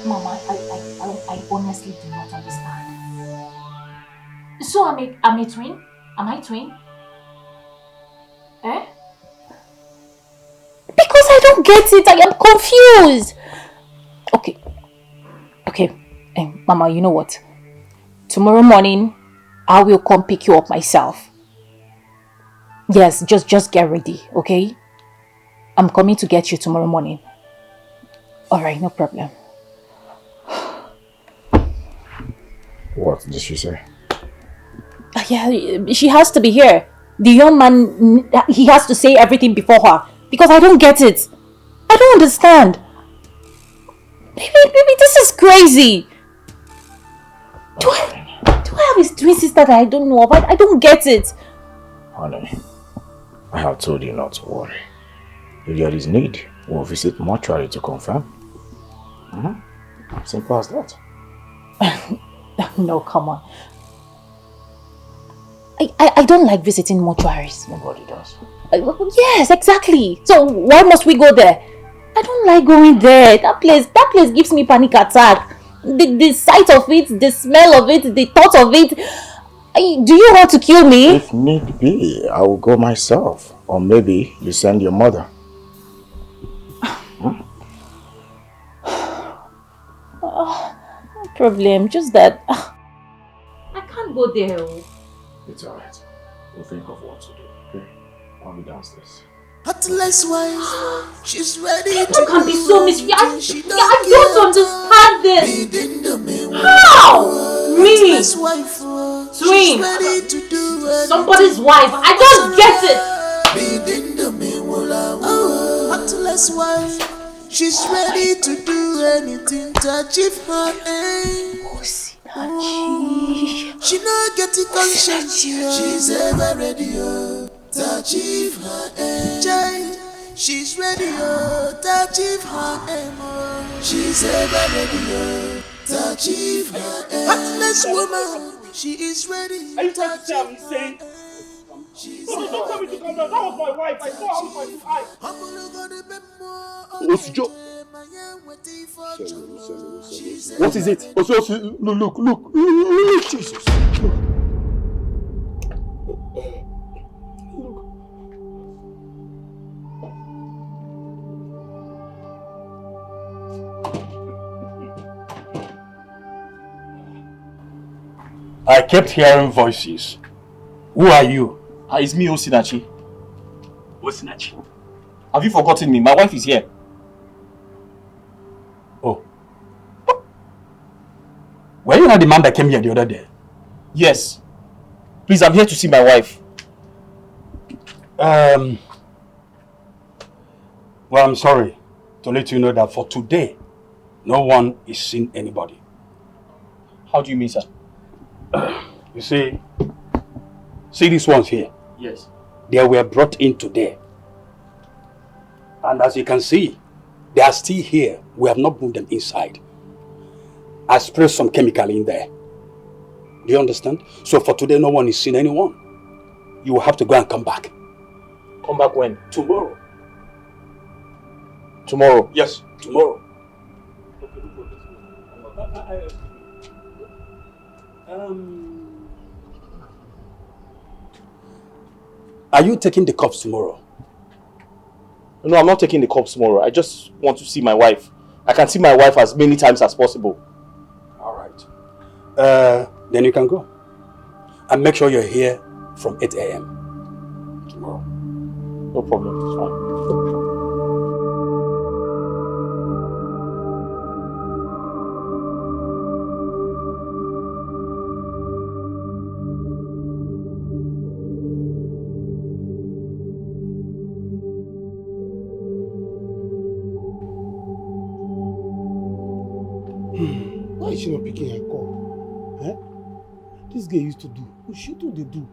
Speaker 5: Mama, I honestly do not understand. So I'm a twin? Am I twin? Eh? Because I don't get it. I am confused. Okay. Mama, you know what? Tomorrow morning, I will come pick you up myself. Yes, just get ready, okay? I'm coming to get you tomorrow morning. Alright, no problem.
Speaker 1: What did she say?
Speaker 5: Yeah, she has to be here. The young man, he has to say everything before her. Because I don't get it. I don't understand. Baby, this is crazy. Do I have his twin sister that I don't know of? I don't get it.
Speaker 1: Honey, I have told you not to worry. If there is need, we'll visit mortuary to confirm. Simple as that.
Speaker 5: No, come on. I don't like visiting mortuaries.
Speaker 1: Nobody does.
Speaker 5: Yes, exactly. So why must we go there? I don't like going there. That place gives me panic attack. The sight of it, the smell of it, the thought of it. Do you want to kill me?
Speaker 1: If need be, I will go myself. Or maybe you send your mother.
Speaker 5: No problem. Just that I can't go there.
Speaker 1: It's alright. We'll think of what to do. Okay? I'll be downstairs.
Speaker 21: Heartless wife, she's ready
Speaker 5: People can be so mischievous. I don't understand this. How? Me? Twin? Somebody's wife. I don't get it.
Speaker 21: Heartless wife, she's ready to do anything to achieve her aim. She not get it conscience. She's ever ready to achieve her aim. She's ready to achieve her aim. She's ever ready to achieve her aim. Heartless woman, she is ready.
Speaker 3: Are you trying to say I'm insane? No, don't tell me to come down. That was my wife. I saw her with my two eyes.
Speaker 12: What's Joe? What is it? Look, Jesus.
Speaker 4: I kept hearing voices. Who are you?
Speaker 18: It's me, Osinachi.
Speaker 4: Osinachi.
Speaker 18: Have you forgotten me? My wife is here.
Speaker 4: Oh. Were you not the man that came here the other day?
Speaker 10: Yes. Please, I'm here to see my wife.
Speaker 4: Well, I'm sorry to let you know that for today, no one is seeing anybody.
Speaker 10: How do you mean, sir?
Speaker 4: You see these ones here?
Speaker 10: Yes.
Speaker 4: They were brought in today. And as you can see, they are still here. We have not moved them inside. I sprayed some chemical in there. Do you understand? So for today, no one is seeing anyone. You will have to go and come back.
Speaker 10: Come back when?
Speaker 4: Tomorrow.
Speaker 10: Tomorrow?
Speaker 4: Yes, tomorrow. Are you taking the cups tomorrow?
Speaker 10: No, I'm not taking the cups tomorrow. I just want to see my wife. I can see my wife as many times as possible.
Speaker 4: All right. Then you can go. And make sure you're here from 8 a.m. tomorrow.
Speaker 10: No problem. It's fine.
Speaker 6: Why is she not picking her call? Eh? This girl used to do. She too they do.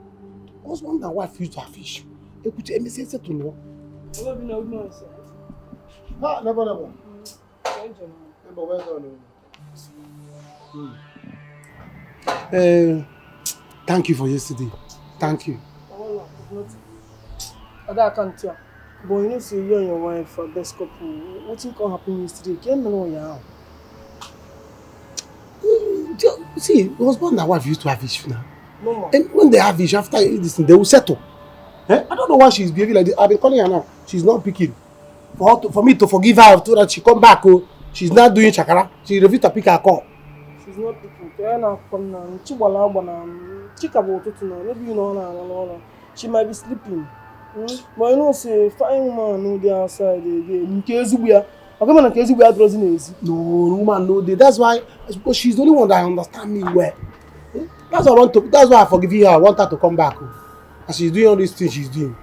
Speaker 6: Husband and wife used to have issue. Écoute, mais c'est tout non. Ah, never. Thank you for yesterday. Thank you.
Speaker 14: I can't tell. But you know, say you and your wife are best couple. What think can happen yesterday? Can't know ya.
Speaker 6: See, husband and wife used to have issue now.
Speaker 14: No,
Speaker 6: and when they have issue, after this thing, they will settle. Eh? I don't know why she's behaving like this. I've been calling her now. She's not picking. For me to forgive her so that she come back, oh, she's not doing chakara. She refused to pick her call.
Speaker 14: She's not picking. Maybe you know, she might be sleeping. But you know, say, fine woman, no, they outside again. In case we are. No, woman, no, that's why, because she's the only one that understands me well. That's why that's why I forgive her. I want her to come back. And she's doing all these things she's doing.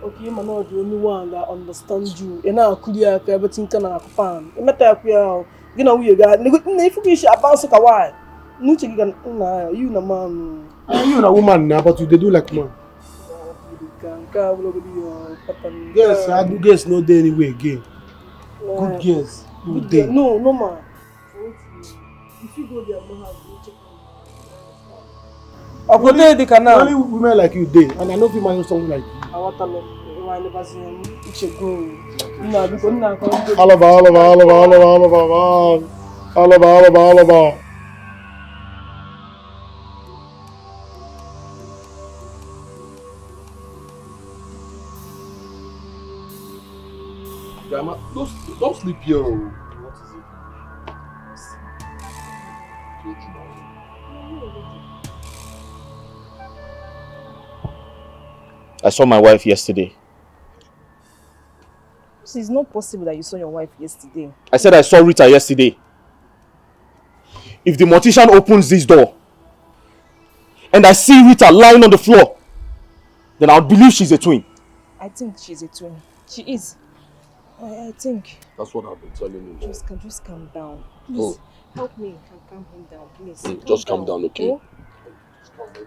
Speaker 14: Okay, I'm not the only one that understands you. And now, could you have everything can happen? You met her, you know, we got, if you should advance a while. No, you can, you know, man. You know, woman now, but you do like man. Yes, I do guess no day anyway again. Good guess. Good day. No, man. If you go there, man, have to check. They can now. Only women like you day, and I know people know someone like you. I want to know. I never see him. It's a go. No, because now. All about.
Speaker 12: Grandma, don't sleep here. What is
Speaker 10: I saw my wife yesterday.
Speaker 17: It's not possible that you saw your wife yesterday.
Speaker 10: I said I saw Rita yesterday. If the mortician opens this door and I see Rita lying on the floor, then I'll believe she's a twin.
Speaker 17: I think she's a twin. She is. I think.
Speaker 12: That's what I've been telling you.
Speaker 17: Just calm down. Please, help me. Calm him down, please.
Speaker 12: Just calm down, okay?
Speaker 17: Oh?
Speaker 12: Just calm down.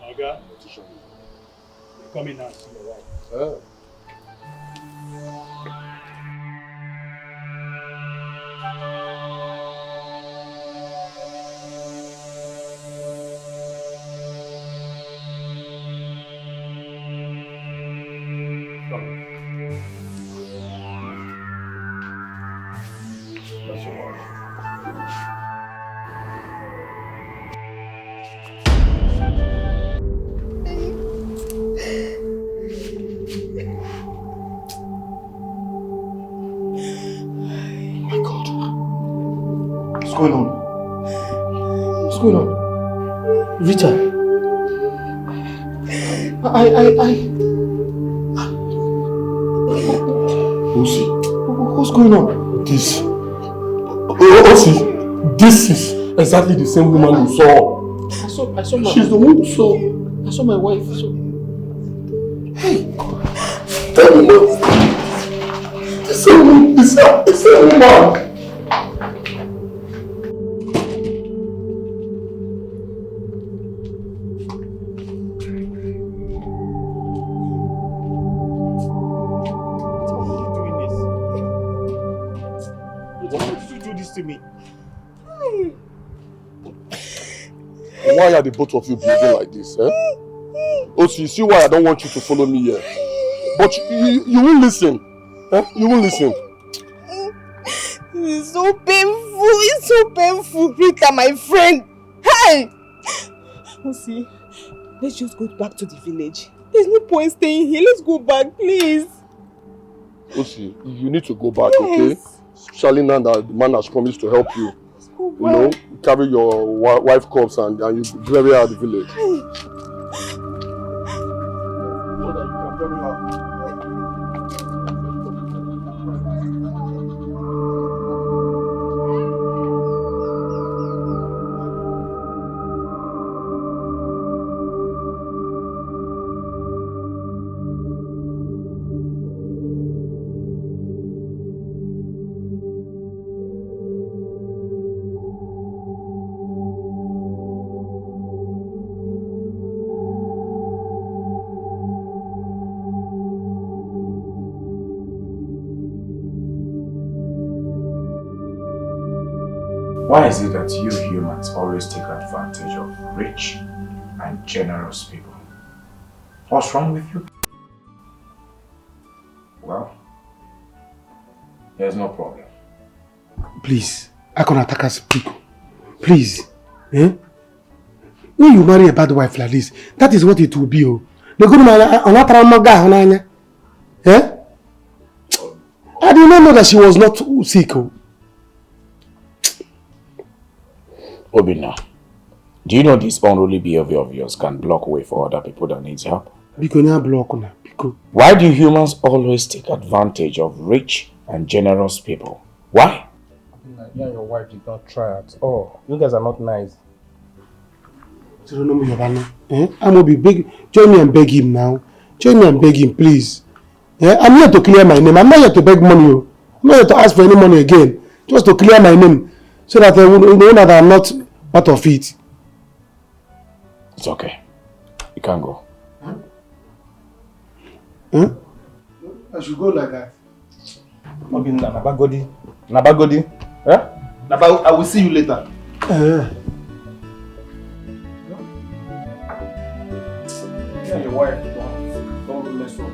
Speaker 4: Naga, come in now. See your wife.
Speaker 6: What's going on? What's going on? Rita. What's going on?
Speaker 12: This is Exactly the same woman you saw.
Speaker 10: I saw my...
Speaker 12: She's the one you saw.
Speaker 10: I saw my wife.
Speaker 12: Hey! Tell me what? The same woman.
Speaker 18: To me.
Speaker 12: Why are the both of you behaving like this? Eh? Oh, so you see why I don't want you to follow me here. But you won't listen. Eh? You won't listen.
Speaker 9: It's so painful. It's so painful, Rita, my friend. Hey! See, let's just go back to the village. There's no point staying here. Let's go back, please.
Speaker 12: Osi, you need to go back, okay? Especially now that the man has promised to help you. You know, carry your wife corpse and you bury her at the village.
Speaker 1: Why is it that you humans always take advantage of rich and generous people? What's wrong with you? Well, there's no problem.
Speaker 6: Please, I can attack us people. Please. Eh? When you marry a bad wife like this, that is what it will be. Oh. The good man, eh? I did not know that she was not sick. Oh.
Speaker 1: Obina, do you know this unruly behavior of yours can block way for other people that needs help? Why do humans always take advantage of rich and generous people? Why?
Speaker 2: You and your wife did not try at all. You guys are not nice.
Speaker 6: Eh? I'm going to be beg. Join me and beg him now. Join me and beg him, please. Eh? I'm here to clear my name. I'm not here to beg money. I'm not here to ask for any money again. Just to clear my name. So that I will know that I'm not part of it.
Speaker 1: It's okay. You can go.
Speaker 6: Huh? I should go like that.
Speaker 2: Okay, Nabagodi. Nabagodi. Huh?
Speaker 3: I will see you later.
Speaker 2: Yeah, your wife. Don't mess up.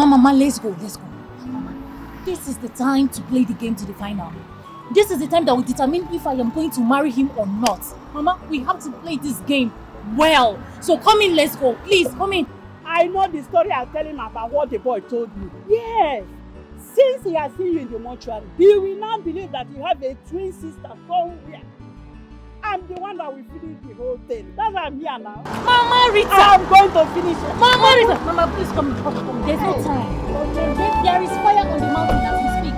Speaker 13: Mama, let's go. Mama, this is the time to play the game to the final. This is the time that will determine if I am going to marry him or not. Mama, we have to play this game well. So come in, let's go. Please, come in.
Speaker 14: I know the story I'll tell him about what the boy told you. Yes. Since he has seen you in the mortuary, he will now believe that you have a twin sister somewhere. I'm the one that will finish the whole thing. That's why I'm here now.
Speaker 13: Mama Rita!
Speaker 14: I'm going to finish it.
Speaker 13: Mama Rita! Mama, please come. There's no time. There is fire on the mountain as we speak.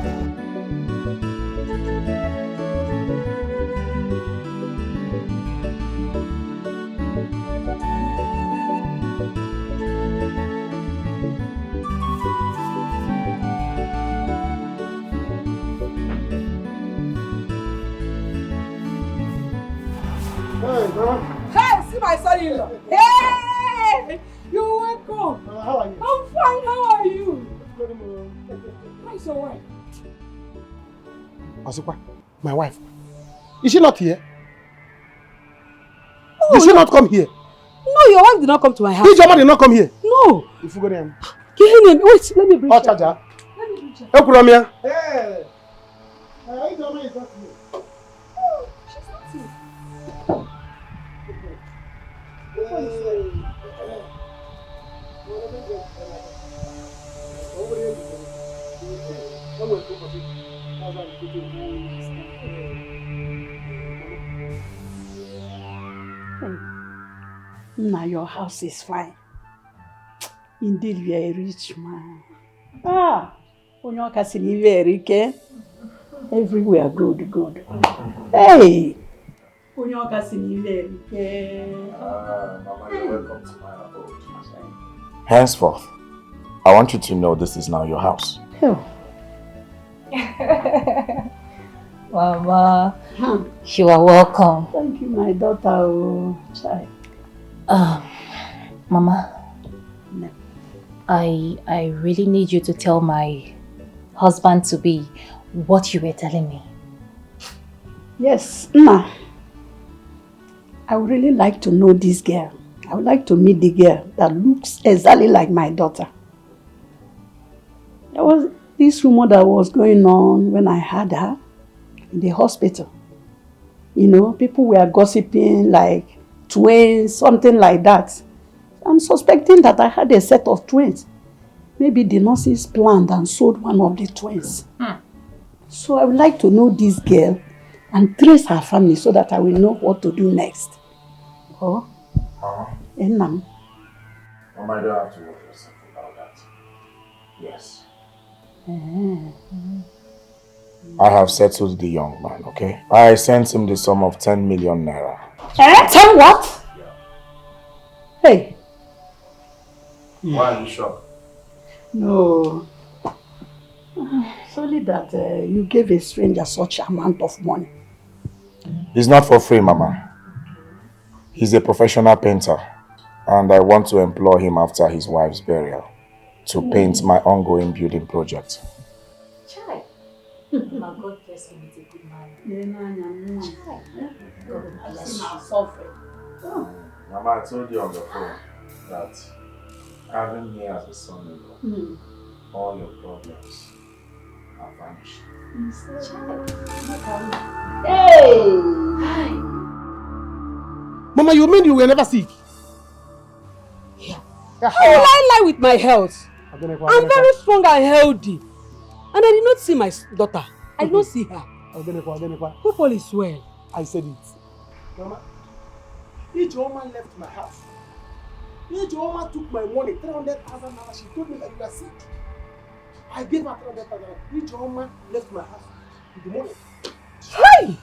Speaker 11: Hey, see my son-in-law. Hey, you're welcome.
Speaker 6: How are you?
Speaker 11: I'm fine. How are you? How's your wife?
Speaker 6: Asukwa, my wife. Is she not here? Did she not come here?
Speaker 14: No, your wife did not come to my house.
Speaker 6: Ijoma did not come here.
Speaker 14: No.
Speaker 6: If you go there.
Speaker 14: Wait, let me bring
Speaker 6: her. Charger.
Speaker 14: Let me bring her.
Speaker 6: Ekuromia. Hey. Ijoma is not here.
Speaker 14: Oh, she's not here. Now your house is fine. Indeed, you are a rich man. Onyoka sini very care. Everywhere good. Hey! Onyoka sini very care.
Speaker 1: Mama, you're welcome to my abode. Henceforth, I want you to know this is now your house.
Speaker 14: Oh.
Speaker 5: Mama, you are welcome.
Speaker 14: Thank you, my daughter. Oh, child.
Speaker 5: Mama,
Speaker 14: no.
Speaker 5: I really need you to tell my husband to be what you were telling me.
Speaker 14: Yes, Ma. I would really like to know this girl. I would like to meet the girl that looks exactly like my daughter. There was this rumor that was going on when I had her in the hospital. You know, people were gossiping like twins, something like that. I'm suspecting that I had a set of twins. Maybe the nurses planned and sold one of the twins. So I would like to know this girl and trace her family so that I will know what to do next. Oh?
Speaker 1: Mama, I don't have to worry yourself about that. Yes. I have settled the young man, okay? I sent him the sum of 10 million naira.
Speaker 14: 10 what?
Speaker 1: Yeah.
Speaker 14: Hey.
Speaker 1: Why are you shocked?
Speaker 14: No. It's only that you gave a stranger such amount of money.
Speaker 1: It's not for free, Mama. He's a professional painter, and I want to employ him after his wife's burial to paint my ongoing building project.
Speaker 5: Child. My God bless him with a good man. God bless you.
Speaker 1: Mama, I told you on the phone that having me as a son-in-law, all your problems have vanished.
Speaker 14: Hey!
Speaker 6: Mama, you mean you were never sick?
Speaker 14: Yeah. How will I lie with my health? I'm very strong and healthy. And I did not see my daughter. I did not see her. People is well.
Speaker 6: I said it. Mama, each woman left my house. Each woman took my money, 300,000 naira. She told me that you were sick. I gave her 300,000 naira. Each woman left my house with the money.
Speaker 14: Hey!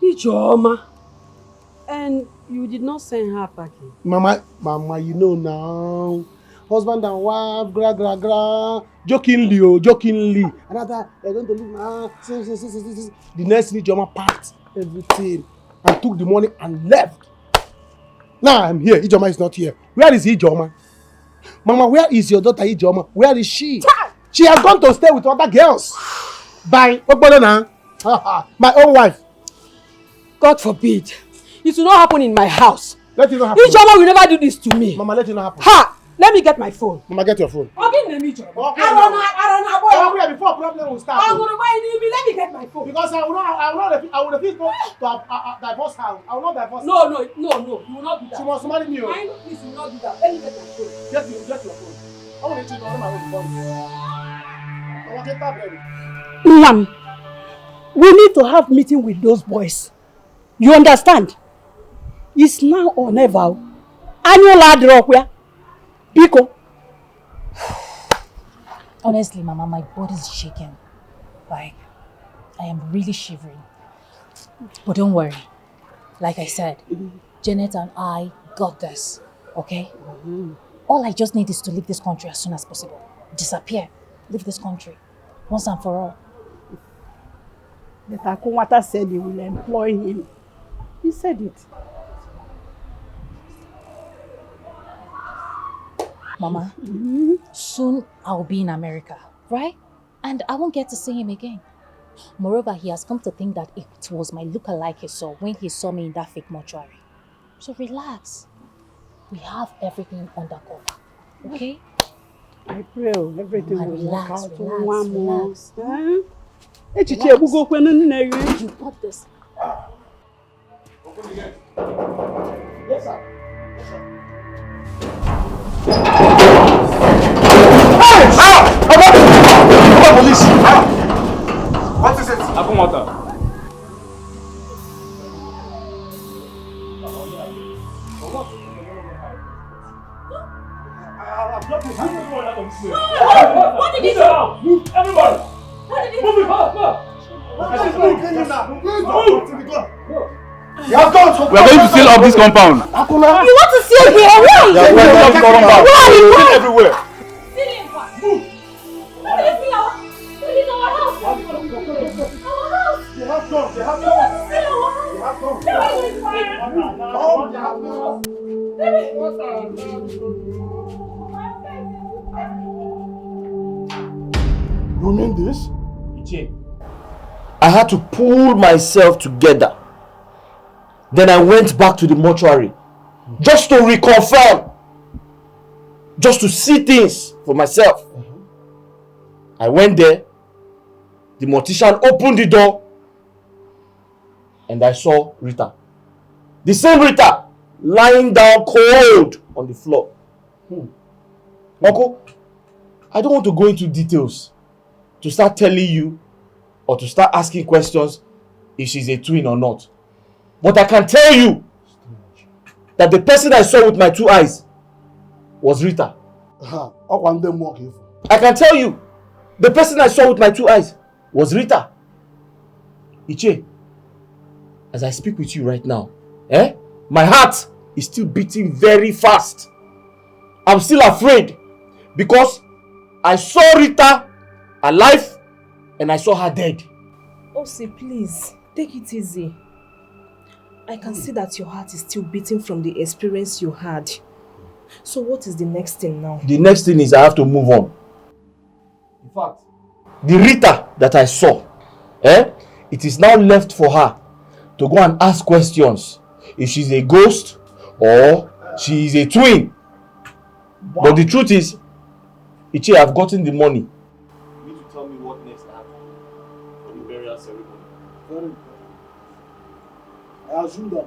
Speaker 14: Each woman. And you did not send her packing? Mama,
Speaker 6: you know now. Husband and wife, gra. Jokingly. Another, they're going to leave my house. The next week, Ijoma packed everything and took the money and left. Now I'm here. Ijoma is not here. Where is Ijoma? Mama, where is your daughter Ijoma? Where is she? She has gone to stay with other girls. By my own wife.
Speaker 14: God forbid. It will not happen in my house.
Speaker 6: Let it not happen.
Speaker 14: Ijoma will never do this to me.
Speaker 6: Mama, let it not happen.
Speaker 14: Ha! Let me get my phone.
Speaker 6: Mama, get your phone.
Speaker 14: Before problem will start. Let me get my phone.
Speaker 6: Because I will refuse to divorce her. I will not divorce her.
Speaker 14: No. You will not do that.
Speaker 6: She must marry me.
Speaker 14: Please, you will not do that. Let me get my phone.
Speaker 6: Get your phone. I want to know my own phone.
Speaker 14: We need to have meeting with those boys. You understand? It's now or never. Annual ad rock where? Pico.
Speaker 5: Honestly, Mama, my body's shaking. Like, I am really shivering. But don't worry. Like I said, Janet and I got this, okay? All I just need is to leave this country as soon as possible. Disappear. Leave this country. Once and for all.
Speaker 14: But Akunwata said he will employ him. He said it.
Speaker 5: Mama, soon I'll be in America, right? And I won't get to see him again. Moreover, he has come to think that it was my look-alike he saw when he saw me in that fake mortuary. So relax. We have everything under cover. Okay?
Speaker 14: I pray everything will work
Speaker 5: relax,
Speaker 14: out.
Speaker 5: relax,
Speaker 14: One more.
Speaker 5: relax.
Speaker 14: Echiche bugo kwenu nne you.
Speaker 5: You got this.
Speaker 3: Open the gate. Yes, sir. Yes, sir.
Speaker 7: Hey! Police! What is it?
Speaker 3: Akumata.
Speaker 7: What did he do?
Speaker 3: Move, everybody!
Speaker 7: What did he
Speaker 3: Move it, come on.
Speaker 7: You have done so.
Speaker 3: We are going to seal up this compound.
Speaker 7: You want to seal here? Why?
Speaker 3: Yeah, we are going to seal up.
Speaker 7: Why?
Speaker 3: Seal everywhere.
Speaker 7: Move. What did he our house? They have guns. They have guns. They have guns.
Speaker 12: You mean this?
Speaker 10: I had to pull myself together. Then I went back to the mortuary just to reconfirm, just to see things for myself. I went there, the mortician opened the door, and I saw Rita. The same Rita lying down cold on the floor. Uncle, I don't want to go into details to start telling you or to start asking questions if she's a twin or not. But I can tell you that the person I saw with my two eyes was Rita. I can tell you the person I saw with my two eyes was Rita. Iche, as I speak with you right now, my heart is still beating very fast. I'm still afraid because I saw Rita alive and I saw her dead.
Speaker 17: Osi, please, take it easy. I can see that your heart is still beating from the experience you had. So what is the next thing now?
Speaker 10: The next thing is I have to move on.
Speaker 3: In fact,
Speaker 10: the Rita that I saw, it is now left for her to go and ask questions if she's a ghost or she is a twin. Wow. But the truth is, Ichi, I've gotten the money.
Speaker 3: You need to tell me what next happened for the burial ceremony.
Speaker 12: Very important. I assume that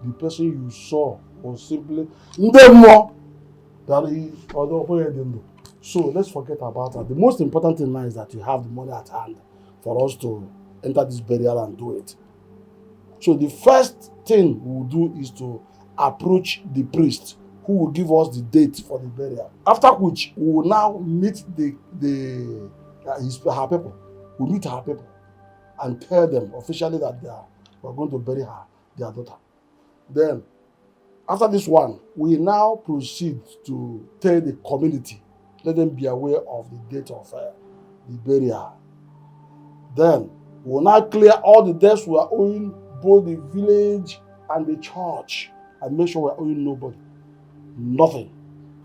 Speaker 12: the person you saw was simply Ndemo that is so let's forget about that. The most important thing now is that you have the money at hand for us to enter this burial and do it. So the first thing we'll do is to approach the priest who will give us the date for the burial. After which we will now meet her people. We'll meet her people and tell them officially that we're going to bury their daughter. Then, after this one, we now proceed to tell the community, let them be aware of the date of the burial. Then, we will now clear all the debts we are owing both the village and the church and make sure we are owing nobody. Nothing.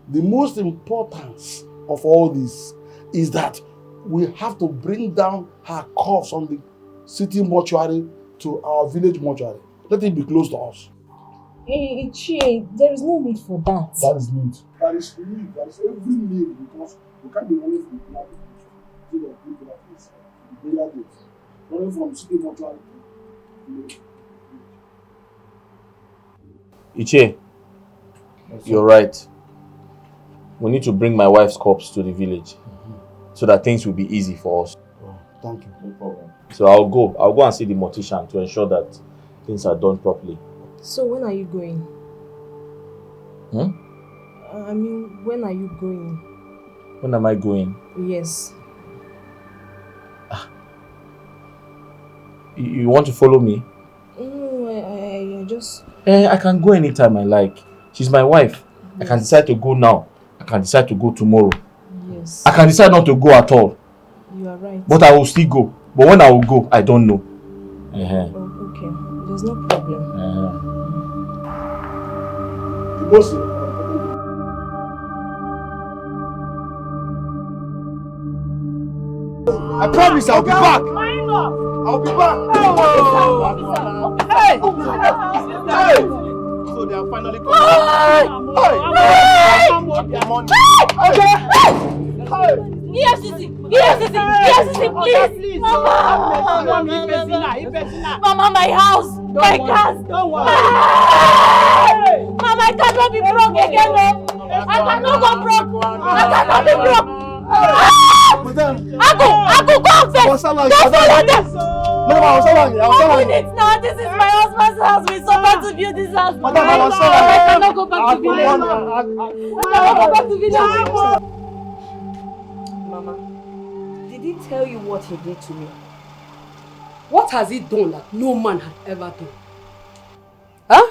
Speaker 12: The most importance of all this is that we have to bring down her corpse from the city mortuary to our village mortuary. Let it be close to us.
Speaker 17: Hey, Chie, there is no need for that.
Speaker 12: That is need. That is need. That is every need because we can't be running from the place. So that people like this, the burial date. Running from city mortuary to
Speaker 10: Iche, you're right. We need to bring my wife's corpse to the village so that things will be easy for us.
Speaker 12: Oh, thank you. No problem.
Speaker 10: So I'll go and see the mortician to ensure that things are done properly.
Speaker 17: So when are you going? I mean, when are you going?
Speaker 10: When am I going?
Speaker 17: Yes.
Speaker 10: You want to follow me?
Speaker 17: No, I just...
Speaker 10: I can go anytime I like. She's my wife. Yes. I can decide to go now. I can decide to go tomorrow.
Speaker 17: Yes.
Speaker 10: I can decide not to go at all.
Speaker 17: You are right.
Speaker 10: But I will still go. But when I will go, I don't know.
Speaker 17: Oh, okay. There's no problem.
Speaker 12: The most
Speaker 7: I promise I'll be back.
Speaker 3: I'll be back.
Speaker 14: Hey!
Speaker 3: Hey! So they are finally coming.
Speaker 13: EFCC, please. Mama, my house, my cars.
Speaker 14: Don't worry.
Speaker 13: Mama, I cannot be broke again. No. I cannot go broke. I cannot be broke. Aku, go and fetch. Don't follow them.
Speaker 3: No, I was
Speaker 13: Open it now. This is my husband's house. We suffered to build this house. I cannot go back to village. I cannot go back to village.
Speaker 14: Mama, did he tell you what he did to me? What has he done that no man had ever done? Huh?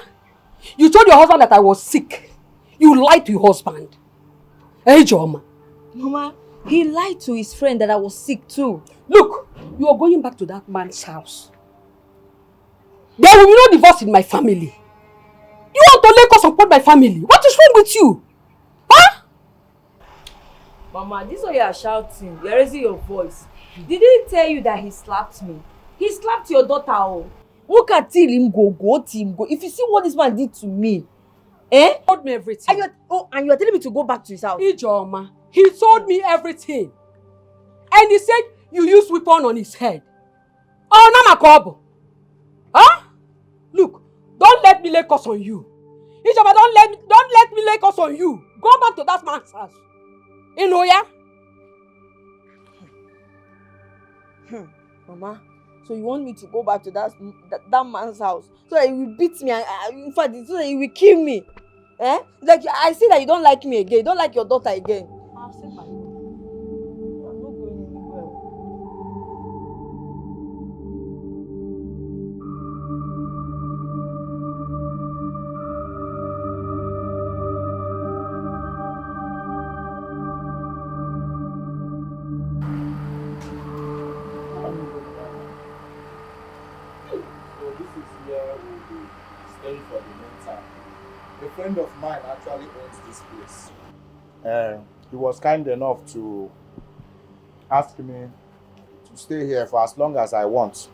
Speaker 14: You told your husband that I was sick. You lied to your husband. Hey, Joma.
Speaker 9: Mama, he lied to his friend that I was sick too.
Speaker 14: Look, you are going back to that man's house. There will be no divorce in my family. You want to let us support my family? What is wrong with you? Huh?
Speaker 9: Mama, this is why you are shouting. You're raising your voice. Did he tell you that he slapped me? He slapped your daughter. Oh. Look at him go. If you see what this man did to me,
Speaker 14: He told me everything.
Speaker 9: And you are telling me to go back to his house.
Speaker 14: Ijoma, he told me everything. And he said you used weapon on his head. Oh, Namakobo. Huh? Look, don't let me lay curse on you. Ijoma, don't let me lay curse on you. Go back to that man's house. You know, yeah?
Speaker 9: Mama, so you want me to go back to that man's house so that he will beat me and in fact so that he will kill me? Eh? Like I see that you don't like me again. You don't like your daughter again.
Speaker 14: I've said my
Speaker 1: A friend of mine actually owns this place. He was kind enough to ask me to stay here for as long as I want.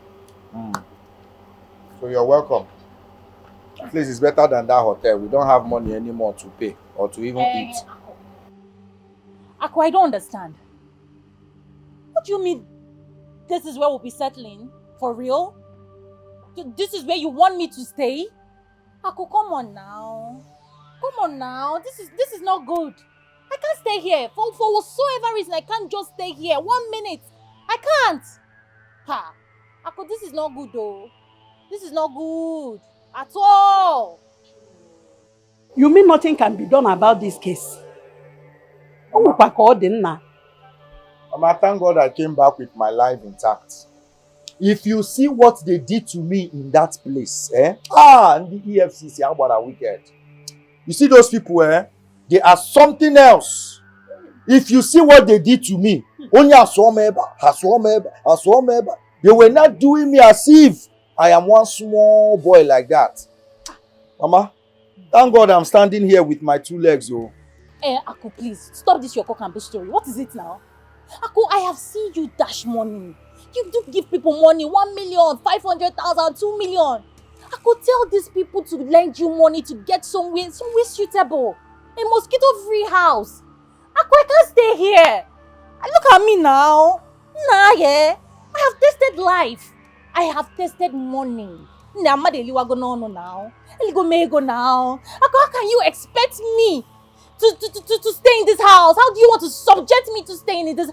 Speaker 1: So you're welcome. At least it's better than that hotel. We don't have money anymore to pay or to even eat.
Speaker 13: Aku, I don't understand. What do you mean this is where we'll be settling? For real? This is where you want me to stay? Aku, come on now. This is not good. I can't stay here. For whatsoever reason, I can't just stay here. 1 minute. I can't. Ha. Aku, this is not good though. This is not good. At all.
Speaker 14: You mean nothing can be done about this case?
Speaker 1: Mama, thank God I came back with my life intact. If you see what they did to me in that place, and the EFCC, how about a wicked? You see those people, they are something else. If you see what they did to me, only they were not doing me as if I am one small boy like that. Mama, thank God I'm standing here with my 2 legs, oh.
Speaker 13: Aku, please, stop this your cock and bull story. What is it now? Aku, I have seen you dash money. You do give people money, 1 million, 500,000, 2 million. I could tell these people to lend you money to get somewhere suitable. A mosquito-free house. I can't stay here. Look at me now. I have tasted life. I have tasted money. Now. How can you expect me to stay in this house? How do you want to subject me to stay in this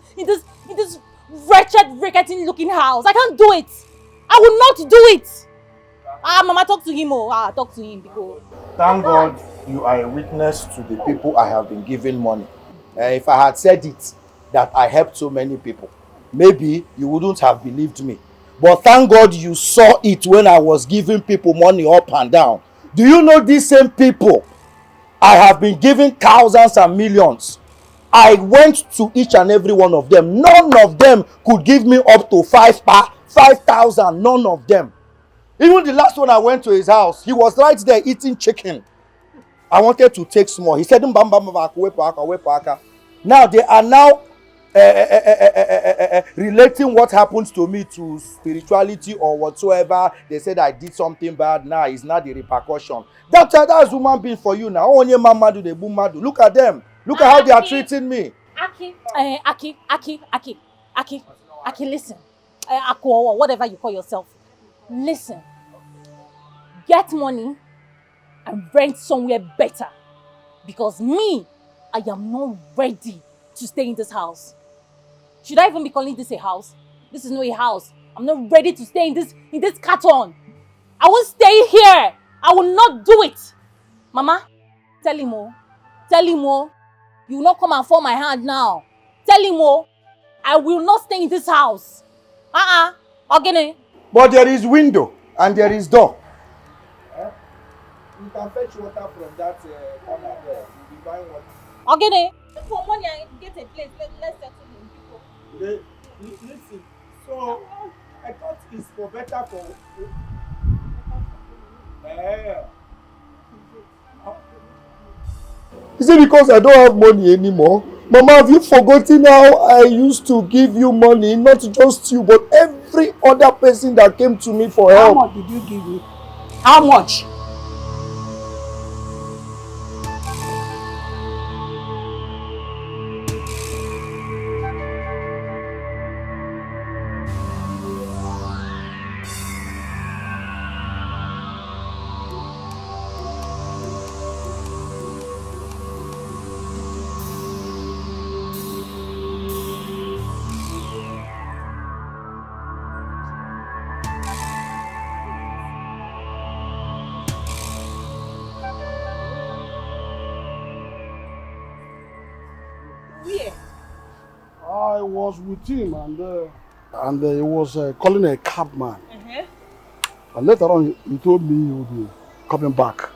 Speaker 13: wretched, rickety-looking house? I can't do it. I will not do it. Mama, talk to him. Talk to him because.
Speaker 1: Thank God you are a witness to the people I have been giving money. If I had said it, that I helped so many people, maybe you wouldn't have believed me. But thank God you saw it when I was giving people money up and down. Do you know these same people? I have been giving thousands and millions. I went to each and every one of them. None of them could give me up to 5,000. None of them. Even the last one I went to his house, he was right there eating chicken. I wanted to take small. He said, now they are now
Speaker 6: relating what happens to me to spirituality or whatsoever. They said I did something bad. Now it's not the repercussion. That's human being for you now. Only mama do the boom do. Look at them. Look at how they are treating me.
Speaker 13: Aki, listen. Aku, or whatever you call yourself. Listen. Get money and rent somewhere better. Because me, I am not ready to stay in this house. Should I even be calling this a house? This is not a house. I'm not ready to stay in this carton. I won't stay here. I will not do it. Mama, tell him oh. Tell him oh. You will not come and fall my hand now. Tell him oh. I will not stay in this house. Ogene.
Speaker 6: But there is window and there is door. You can fetch water from that corner there. You'll be buying water.
Speaker 13: Ogene. For money and get a place. Let's settle in people.
Speaker 6: Listen. So I thought it's for better for. Is it because I don't have money anymore? Mama, have you forgotten how I used to give you money? Not just you, but every other person that came to me for help.
Speaker 14: How much did you give me? How much?
Speaker 12: I was with him and he was calling a cab man. And later on, he told me he would be coming back.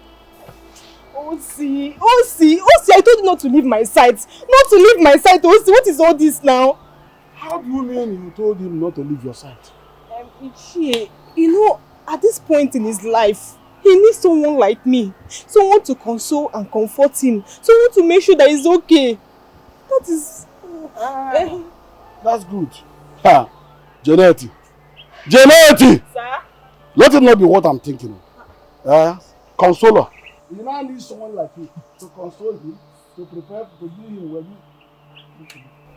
Speaker 14: Osi, I told you not to leave my sight. Not to leave my sight, Osi. What is all this now?
Speaker 12: How do you mean you told him not to leave your sight?
Speaker 14: Ichie, you know, at this point in his life, he needs someone like me. Someone to console and comfort him. Someone to make sure that he's okay. That is...
Speaker 12: That's good. Ha! Janetti! Sir? Let it not be what I'm thinking of. Consoler. You now need someone like you to console him, to prepare to give him well.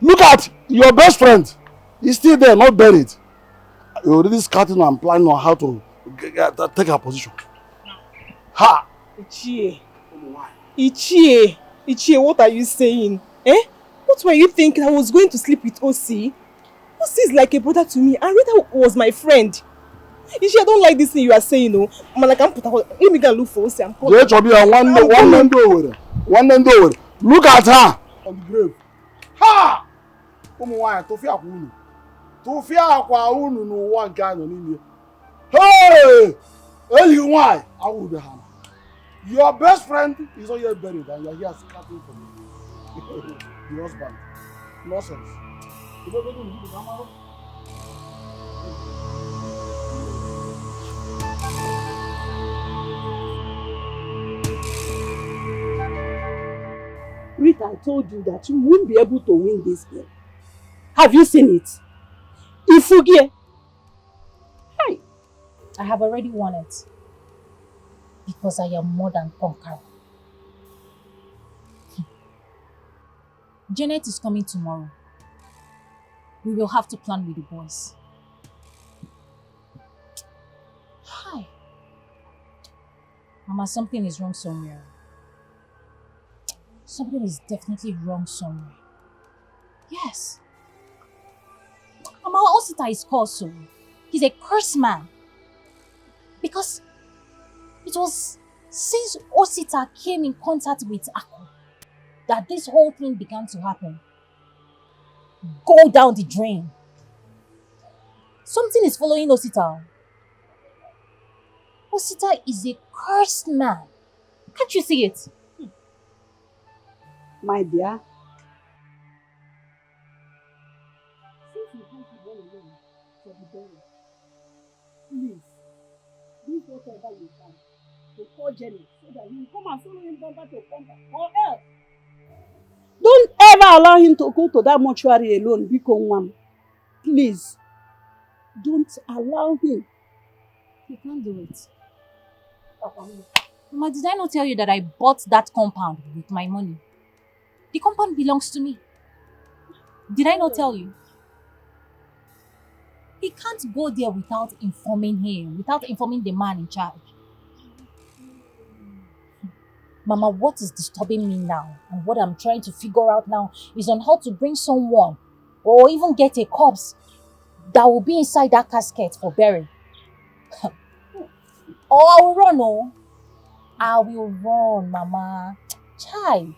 Speaker 12: Look at your best friend. He's still there, not buried. You're already scouting and planning on how to take her position. Ha!
Speaker 14: Ichie, what are you saying? What were you thinking? I was going to sleep with Osi? Osi is like a brother to me. And Rita was my friend. Ichie, I don't like this thing you are saying, no. Let me go look for Osi. I'm coming.
Speaker 12: Look at her on the grave. Ha! Hey! Why? I will be hammer. Your best friend is not yet buried and you're here scrapping for me. The husband. Nonsense.
Speaker 14: Rita, I told you that you won't be able to win this game. Have you seen it? Ifugie.
Speaker 5: Hey, I have already won it. Because I am more than conqueror. Janet is coming tomorrow. We will have to plan with the boys. Hi. Mama, something is wrong somewhere. Something is definitely wrong somewhere. Yes. Mama, Osita is called so. He's a cursed man. Because it was since Osita came in contact with Aku that this whole thing began to happen. Go down the drain. Something is following Osita. Osita is a cursed man. Can't you see it?
Speaker 14: My dear.
Speaker 8: Since you can't be one alone for the burial, please, do whatever you can to call Jenny so that you will come and follow him back to combat or else.
Speaker 14: Don't ever allow him to go to that mortuary alone, Biko Nwam. Please, don't allow him.
Speaker 5: You can't do it. Mama, did I not tell you that I bought that compound with my money? The compound belongs to me. Did I not tell you? He can't go there without informing him, without informing the man in charge. Mama, what is disturbing me now, and what I'm trying to figure out now, is on how to bring someone, or even get a corpse, that will be inside that casket for burial. Or I will run, oh. I will run, Mama. Child,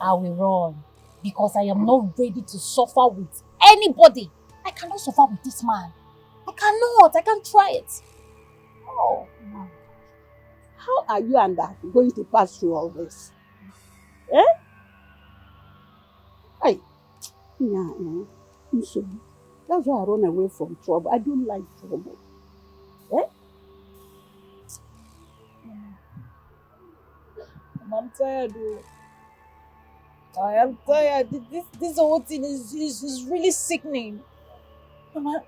Speaker 5: I will run. Because I am not ready to suffer with anybody. I cannot suffer with this man. I cannot. I can't try it. Oh.
Speaker 14: How are you and that going to pass through all this? Eh? Hey. Yeah. So, that's why I run away from trouble. I don't like trouble. Eh?
Speaker 5: I'm tired. I am tired. This whole thing is really sickening. Mama,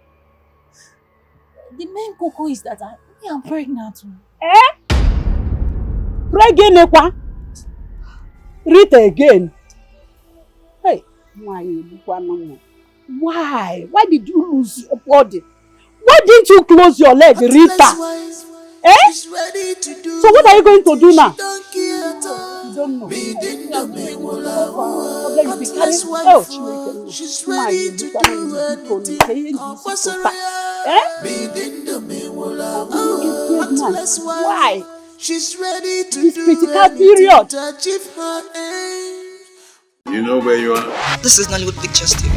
Speaker 5: the main cocoa is that I'm pregnant.
Speaker 14: Eh? Pregnant? Rita again. Hey, why? Why did you lose your body? Why didn't you close your leg, Rita? Eh? So what are you going to do now? You don't know.
Speaker 21: She's ready to do anything.
Speaker 14: Why?
Speaker 21: She's ready to
Speaker 14: this
Speaker 21: do
Speaker 14: critical
Speaker 21: anything
Speaker 14: period.
Speaker 21: to achieve her aim.
Speaker 19: You know where you are?
Speaker 22: This is Nollywood Pictures TV.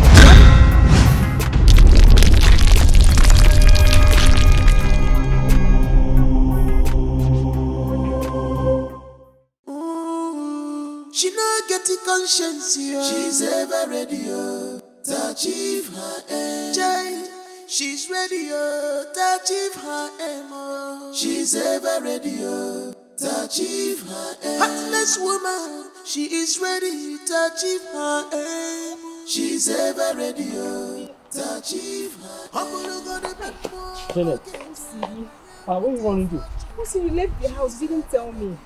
Speaker 21: She not getting conscience, yo. She's ever ready, yo, to achieve her aim. Child, she's ready, yo, to achieve her aim. Oh. She's ever ready, yo, to achieve her aim. Heartless woman, she is ready to achieve her aim. She's ever ready, yo, to achieve her aim.
Speaker 3: Janet, what are you running to?
Speaker 17: Also, you left the house, you didn't tell me.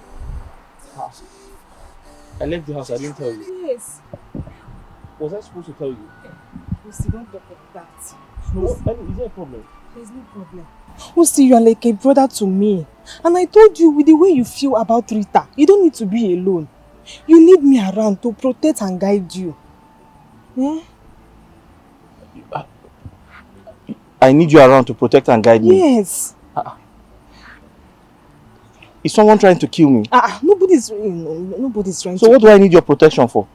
Speaker 3: I left the house, I didn't tell you.
Speaker 17: Yes.
Speaker 3: Was I supposed to tell you?
Speaker 17: Lucy, don't talk like that.
Speaker 3: No, is there a problem?
Speaker 17: There's no problem. Lucy, you are like a brother to me. And I told you, with the way you feel about Rita, you don't need to be alone. You need me around to protect and guide you. Hmm?
Speaker 10: I need you around to protect and guide me?
Speaker 17: Yes.
Speaker 10: Is someone trying to kill me?
Speaker 17: Nobody's trying to.
Speaker 10: So what do I need your protection for?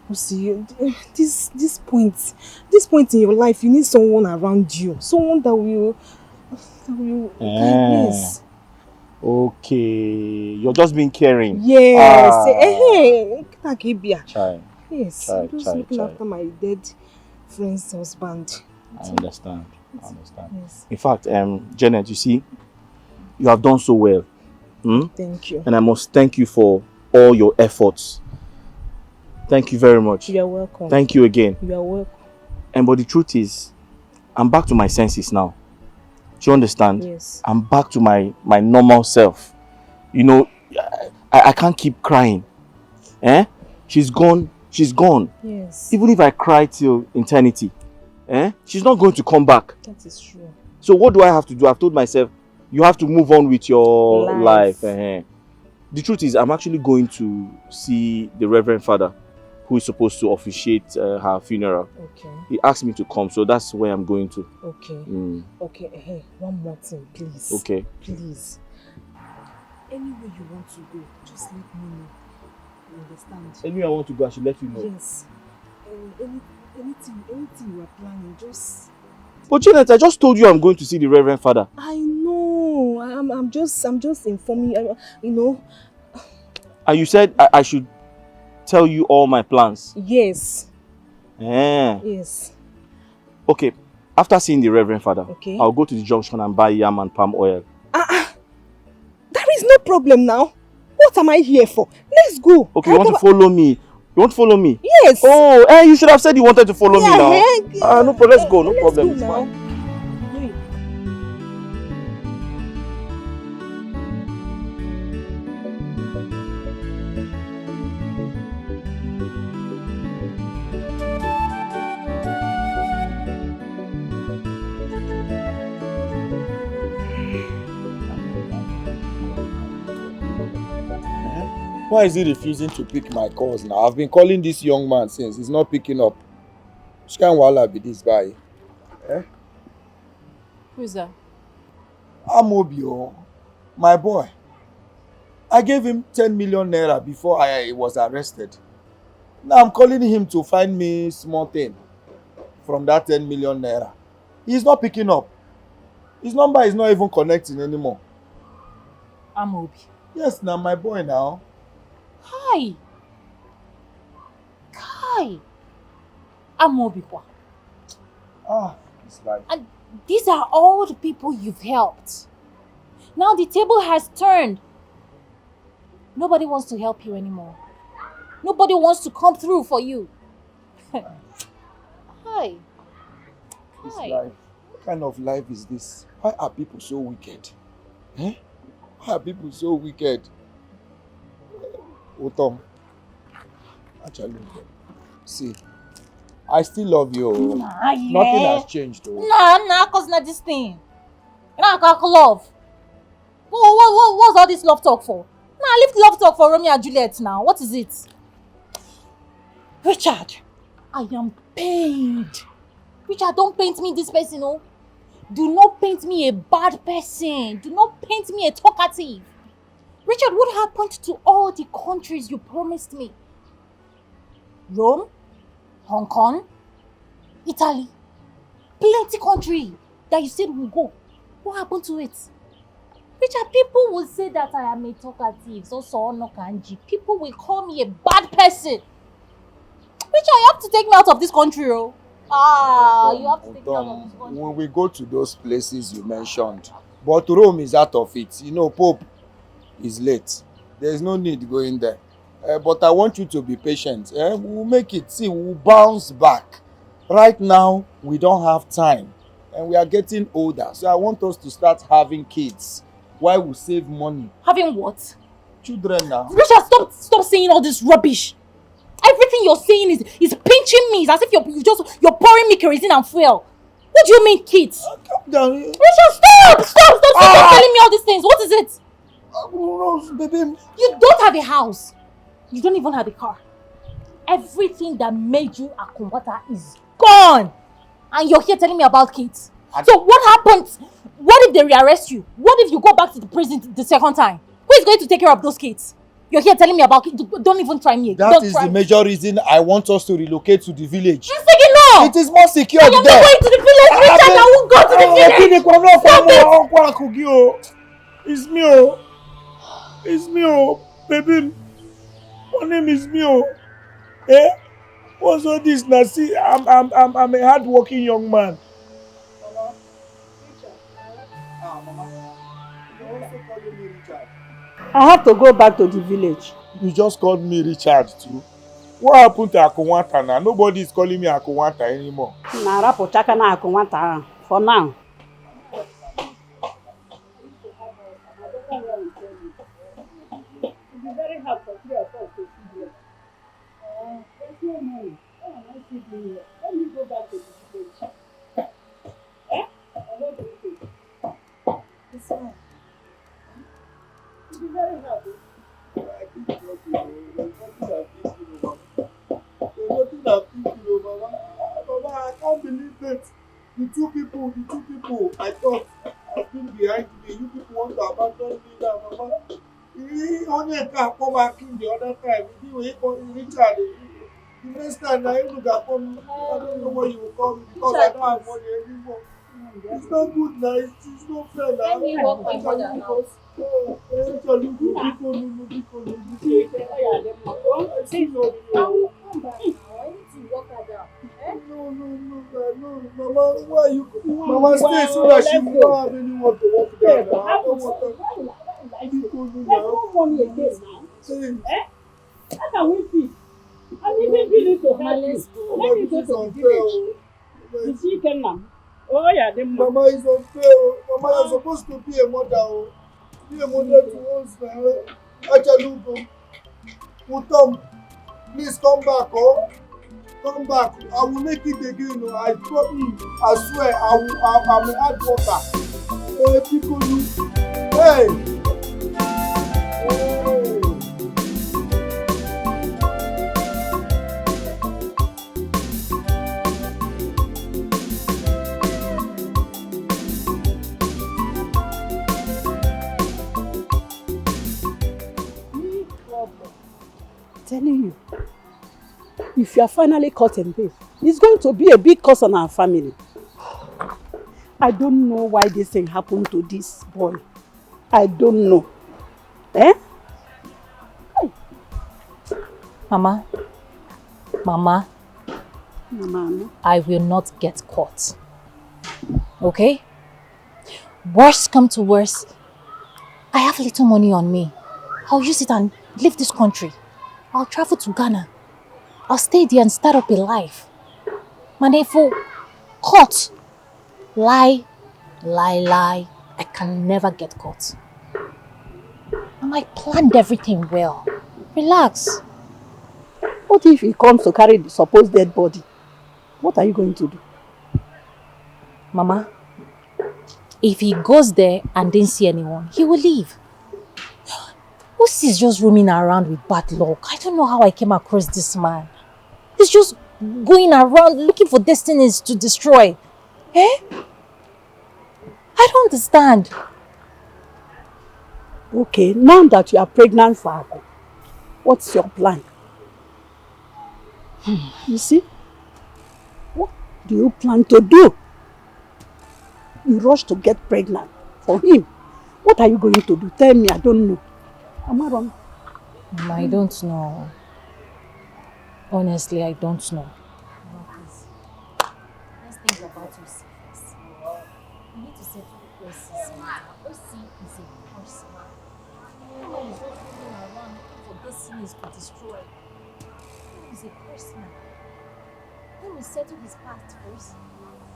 Speaker 17: You see, this point in your life, you need someone around you, someone that will yes.
Speaker 10: Okay, you're just being caring.
Speaker 17: Yes. Hey,
Speaker 10: child.
Speaker 17: Yes, I'm just looking after my dead friend's husband.
Speaker 10: I understand.
Speaker 17: Yes.
Speaker 10: In fact, Janet, you see, you have done so well.
Speaker 17: Thank you.
Speaker 10: And I must thank you for all your efforts. Thank you very much.
Speaker 17: You are welcome.
Speaker 10: Thank you again.
Speaker 17: You are welcome.
Speaker 10: But the truth is, I'm back to my senses now. Do you understand?
Speaker 17: Yes.
Speaker 10: I'm back to my normal self. You know, I can't keep crying. She's gone. She's gone.
Speaker 17: Yes.
Speaker 10: Even if I cry till eternity, she's not going to come back.
Speaker 17: That is true.
Speaker 10: So what do I have to do? I've told myself, you have to move on with your life. The truth is, I'm actually going to see the Reverend Father, who is supposed to officiate her funeral.
Speaker 17: Okay.
Speaker 10: He asked me to come, so that's where I'm going to.
Speaker 17: Okay. Okay, hey, one more thing, please.
Speaker 10: Okay.
Speaker 17: Please. Anywhere you want to go, just let me know. You understand?
Speaker 3: Anywhere I want to go, I should let you know.
Speaker 17: Yes. Anything you are planning, just...
Speaker 10: But Janet, I just told you I'm going to see the Reverend Father.
Speaker 17: I know. I'm just informing you, you know.
Speaker 10: And you said I should tell you all my plans.
Speaker 17: Yes.
Speaker 10: Yes. Okay. After seeing the Reverend Father, I'll go to the junction and buy yam and palm oil.
Speaker 17: There is no problem now. What am I here for? Let's go.
Speaker 10: Okay, you want to follow me? You want to follow me?
Speaker 9: Yes.
Speaker 10: Oh, you should have said you wanted to follow me now.
Speaker 9: Yeah,
Speaker 10: No problem. Let's go. No problem. It's
Speaker 9: now.
Speaker 10: fine.
Speaker 12: Why is he refusing to pick my calls now? I've been calling this young man since. He's not picking up. Which kind of wahala be this guy? Eh?
Speaker 15: Who is that?
Speaker 12: Amobio, my boy. I gave him 10 million naira before I was arrested. Now I'm calling him to find me small thing from that 10 million naira. He's not picking up. His number is not even connecting anymore.
Speaker 15: Amobi.
Speaker 12: Yes, now my boy now.
Speaker 15: Hi. Kai. Amobi kwa.
Speaker 12: It's like...
Speaker 15: And these are all the people you've helped. Now the table has turned. Nobody wants to help you anymore. Nobody wants to come through for you. Hi.
Speaker 12: This
Speaker 15: Hi.
Speaker 12: life. What kind of life is this? Why are people so wicked? Eh? Why are people so wicked? Otom. Actually, see, I still love you.
Speaker 15: Nah, yeah.
Speaker 12: Nothing has changed though.
Speaker 15: Nah, cause not this thing. Nah, love. What's all this love talk for? Nah, leave love talk for Romeo and Juliet now. What is it? Richard, I am pained. Richard, don't paint me this person, oh. Do not paint me a bad person. Do not paint me a talkative. Richard, what happened to all the countries you promised me? Rome, Hong Kong, Italy, plenty country that you said we'll go. What happened to it? Richard, people will say that I am a talkative, so no kanji. People will call me a bad person. Richard, you have to take me out of this country, oh. You have to take me out of this country.
Speaker 12: When we go to those places you mentioned, but Rome is out of it. You know, Pope is late. There is no need going there. But I want you to be patient. We'll make it. See, we'll bounce back. Right now, we don't have time. And we are getting older. So I want us to start having kids. While we save money.
Speaker 15: Having what?
Speaker 12: Children now.
Speaker 15: Richard, stop saying all this rubbish. Everything you're saying is pinching me. It's as if you're pouring me kerosene and fuel. What do you mean, kids?
Speaker 12: Calm down.
Speaker 15: Richard, stop telling me all these things. What is it?
Speaker 12: Baby.
Speaker 15: You don't have a house. You don't even have a car. Everything that made you Akumwata is gone. And you're here telling me about kids. So what happens? What if they rearrest you? What if you go back to the prison the second time? Who is going to take care of those kids? You're here telling me about kids. Don't even try me.
Speaker 12: That is the major reason I want us to relocate to the village.
Speaker 15: You're saying no!
Speaker 12: It is more secure
Speaker 15: I am
Speaker 12: there.
Speaker 15: not going to the village, Richard. I won't go to the village.
Speaker 12: Stop it! It's me, oh. It's me, oh. Baby. My name is me, oh. Eh? What's all this now? See, I'm a hard-working young man.
Speaker 14: I have to go back to the village.
Speaker 12: You just called me Richard too. What happened to Akunwata now? Nobody is calling me Akunwata anymore.
Speaker 14: Narapo chaka na Akunwata for now. It's very hard for 3 of us to see here. There's no money. How am I sleeping here? Let me go back to the village. Eh? I want to eat it. It's fine. It's very hard.
Speaker 12: Mama, I can't believe that the two people I thought have been behind me. You people want to abandon me now, Mama. He only can come back in the other time. He call Richard. The next time now you look at me, I don't know what you will call me because I don't have money anymore. It's not good now. It's not fair now.
Speaker 15: Let me walk my mother now.
Speaker 12: Mama, why are you? Mama, stay so that she will not have anyone to walk there now. I don't want to.
Speaker 14: There's no money again now. How can we feed? I'm even willing to help
Speaker 15: Mama,
Speaker 14: you.
Speaker 15: let's go.
Speaker 14: Let me go to the village. You see, Kenna. Oh, yeah, the
Speaker 12: Mama is unfair. Mama, you're supposed to be a mother. Be a mother to us now. Achalugo. Utom, please come back, oh. Come back. I will make it again. Oh. I promise. I swear, I'm a hard worker. Hey, people, hey.
Speaker 14: Telling you, if you are finally caught in this, it's going to be a big curse on our family. I don't know why this thing happened to this boy. I don't know. Eh?
Speaker 5: Mama,
Speaker 14: Mama.
Speaker 5: I will not get caught. Okay? Worst come to worst, I have little money on me. I'll use it and leave this country. I'll travel to Ghana. I'll stay there and start up a life. Manefo, caught. Lie. I can never get caught. And I planned everything well. Relax.
Speaker 14: What if he comes to carry the supposed dead body? What are you going to do?
Speaker 5: Mama, if he goes there and didn't see anyone, he will leave. Who's is just roaming around with bad luck? I don't know how I came across this man. He's just going around looking for destinies to destroy. Eh? I don't understand.
Speaker 14: Okay, now that you are pregnant for Aku, what's your plan? You see? What do you plan to do? You rush to get pregnant for him. What are you going to do? Tell me, I don't know. Am I wrong?
Speaker 5: Mama, I don't know. Honestly, I don't know.
Speaker 15: Let's think about your first. You need to settle OC's matter. OC is a person. Everyone is just running around looking for destinies to destroy. He's a person. Let me settle his past first.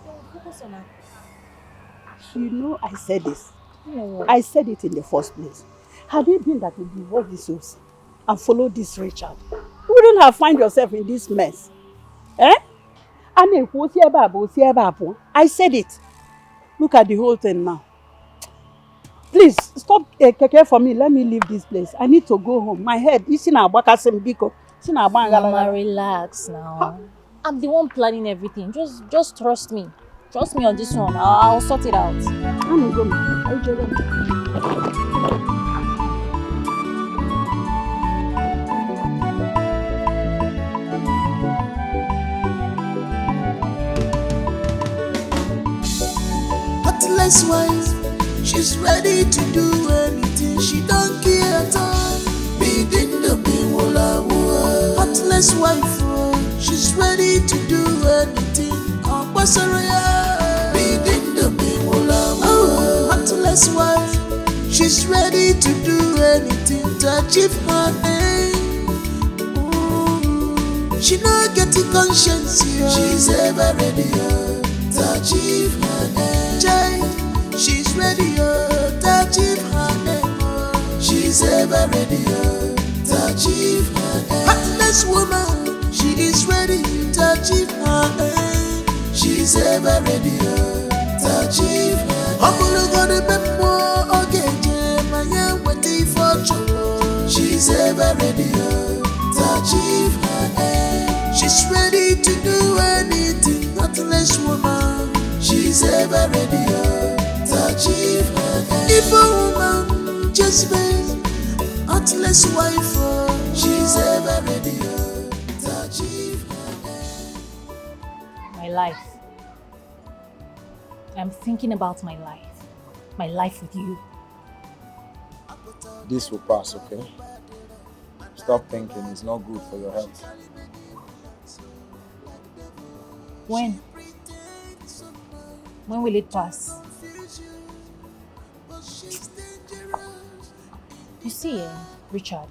Speaker 15: Then we'll focus on her.
Speaker 14: You know I said this.
Speaker 5: You know what?
Speaker 14: I said it in the first place. Had it been that you divorce this OC and follow this Richard, you wouldn't have found yourself in this mess. Eh? I said it. Look at the whole thing now. Please, stop keke for me. Let me leave this place. I need to go home. My head,
Speaker 5: Mama, relax now. I'm the one planning everything. Just trust me. Trust me on this one. I'll sort it out.
Speaker 21: Heartless wife, she's ready to do anything. She don't care at all. Begin the be wala. Heartless wife, she's ready to do anything. Begin the be wala. Heartless wife, she's ready to do anything to achieve her aim. She not get a conscience, she's ever ready to achieve her aim. She's ready to achieve her aim. She's ever ready to achieve her aim. Heartless woman, she is ready to achieve her aim. She's ever ready to achieve her aim. She's ever ready to achieve her aim. She's ready to do anything, heartless woman. She's ever ready to achieve her aim. If a woman just made heartless wife, she's ever ready to achieve her aim.
Speaker 5: My life. I'm thinking about my life. My life with you.
Speaker 1: This will pass, okay? Stop thinking, it's not good for your health.
Speaker 5: When? When will it pass? You see, Richard,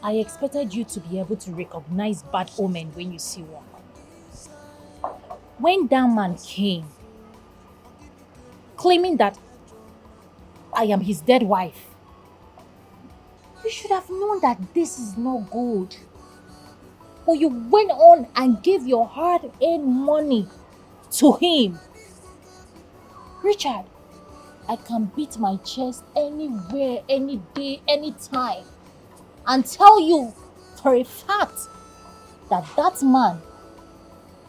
Speaker 15: I expected you to be able to recognize bad omen when you see one. When that man came, claiming that I am his dead wife, you should have known that this is not good. But you went on and gave your hard-earned money to him. Richard, I can beat my chest anywhere, any day, any time, and tell you for a fact that that man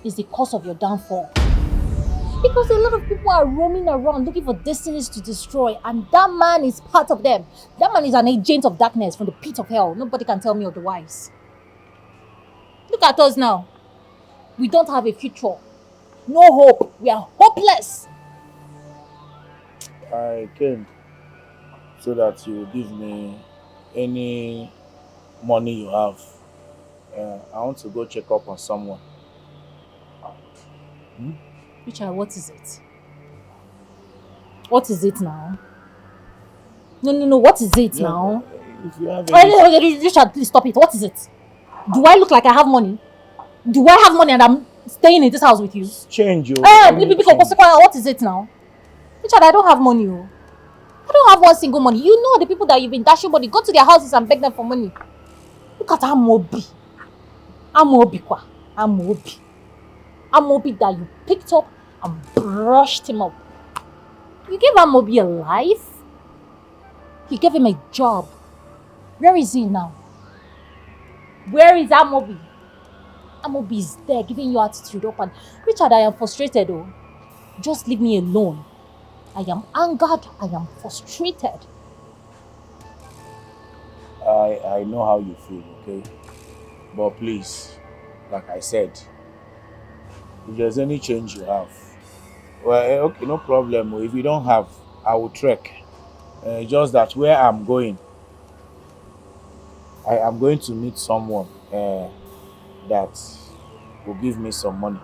Speaker 15: is the cause of your downfall. Because a lot of people are roaming around looking for destinies to destroy, and that man is part of them. That man is an agent of darkness from the pit of hell. Nobody can tell me otherwise. Look at us now. We don't have a future. No hope. We are hopeless.
Speaker 1: I came so that you will give me any money you have. I want to go check up on someone.
Speaker 15: Richard, what is it? What is it now? No, what is it now?
Speaker 1: If you have
Speaker 15: Richard, please stop it. What is it? Do I look like I have money? Do I have money and I'm staying in this house with you?
Speaker 1: Change you.
Speaker 15: What is it now? Richard, I don't have money. I don't have one single money. You know the people that you've been dashing money. Go to their houses and beg them for money. Look at Amobi. Amobi that you picked up and brushed him up. You gave Amobi a life. You gave him a job. Where is he now? Where is Amobi? Amobi is there giving you attitude up, and Richard, I am frustrated though. Just leave me alone. I am angered, I am frustrated.
Speaker 1: I know how you feel, okay? But please, like I said, if there's any change you have, well, okay, no problem. If you don't have, I will trek. Just that where I'm going, I am going to meet someone that will give me some money.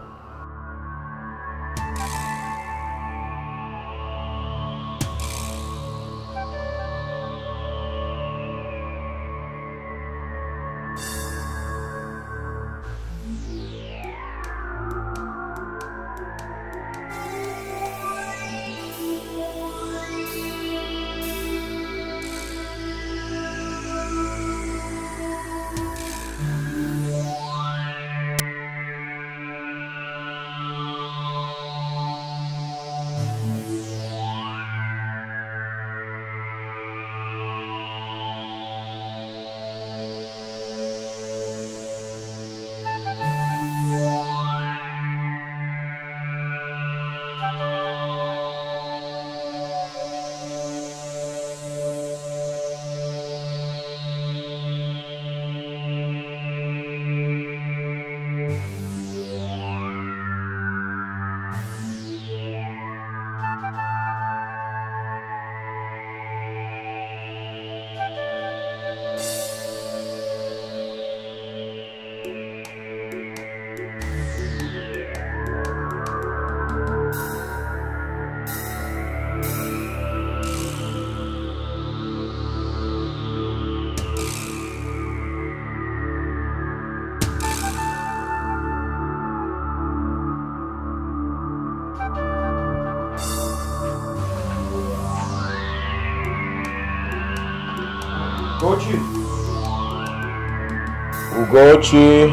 Speaker 1: Ugochi.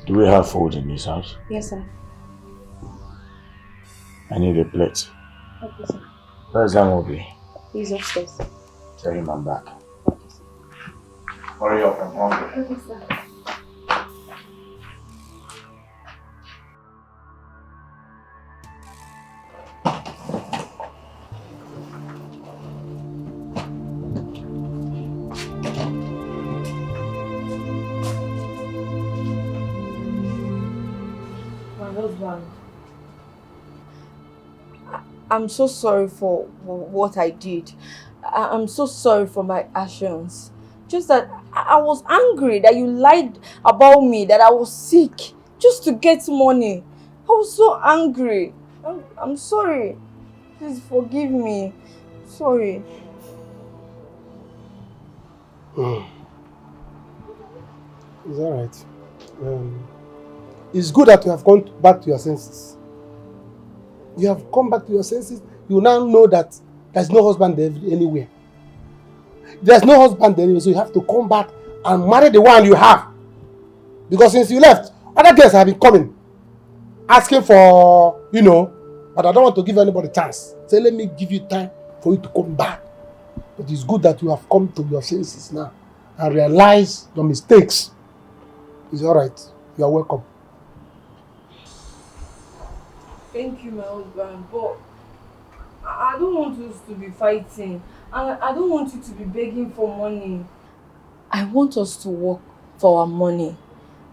Speaker 1: Do we have food in this house?
Speaker 17: Yes, sir.
Speaker 1: I need a plate.
Speaker 17: Okay, sir.
Speaker 1: Where's Amobi?
Speaker 17: He's upstairs.
Speaker 1: Tell him I'm back. Hurry up, I'm hungry.
Speaker 17: Okay, sir.
Speaker 9: I'm so sorry for what I did. I'm so sorry for my actions. Just that I was angry that you lied about me, that I was sick, just to get money. I was so angry. I'm sorry. Please forgive me. Sorry.
Speaker 6: It's alright. It's good that you have come back to your senses. You have come back to your senses. You now know that there's no husband there anywhere. There's no husband there anywhere, so you have to come back and marry the one you have. Because since you left, other girls have been coming, asking for, but I don't want to give anybody a chance. Say, let me give you time for you to come back. But it's good that you have come to your senses now and realize your mistakes. It's alright. You are welcome.
Speaker 9: Thank you, my husband, but I don't want us to be fighting. And I don't want you to be begging for money. I want us to work for our money.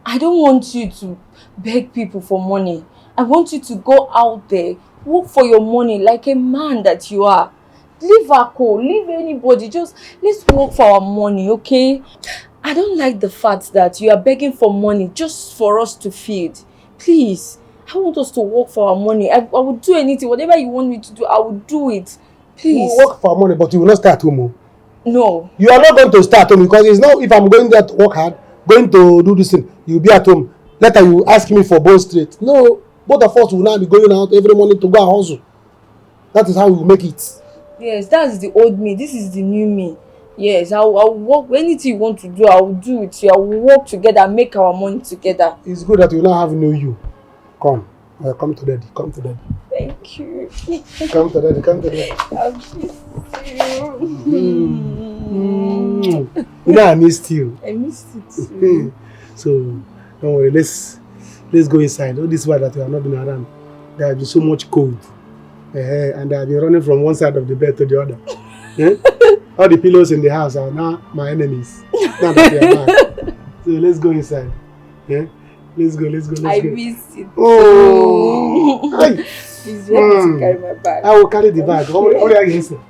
Speaker 9: I don't want you to beg people for money. I want you to go out there, work for your money like a man that you are. Leave Ako, leave anybody. Just let's work for our money, okay? I don't like the fact that you are begging for money just for us to feed. Please, I want us to work for our money. I will do anything. Whatever you want me to do, I will do it. Please.
Speaker 6: You work for our money, but you will not stay at home.
Speaker 9: No.
Speaker 6: You are not going to stay at home because it's not if I'm going there to work hard, going to do this thing, you'll be at home. Later you ask me for bone straight. No, both of us will now be going out every morning to go and hustle. That is how we will make it.
Speaker 9: Yes, that's the old me. This is the new me. Yes, I'll work. Anything you want to do, I will do it. I will work together and make our money together.
Speaker 6: It's good that you now have you. Come. Come to daddy. Come to daddy.
Speaker 9: Thank you.
Speaker 6: Come to daddy. Come to daddy.
Speaker 9: I'll miss
Speaker 6: you. I missed you.
Speaker 9: I missed it too.
Speaker 6: So, don't worry. Let's go inside. All this while that you have not been around, there has been so much cold. And I have been running from one side of the bed to the other. All the pillows in the house are now my enemies. Now that they are back. So let's go inside. Let's go.
Speaker 9: I miss it.
Speaker 6: Oh!
Speaker 9: Please let me carry my bag.
Speaker 6: I will carry the bag. How are you saying?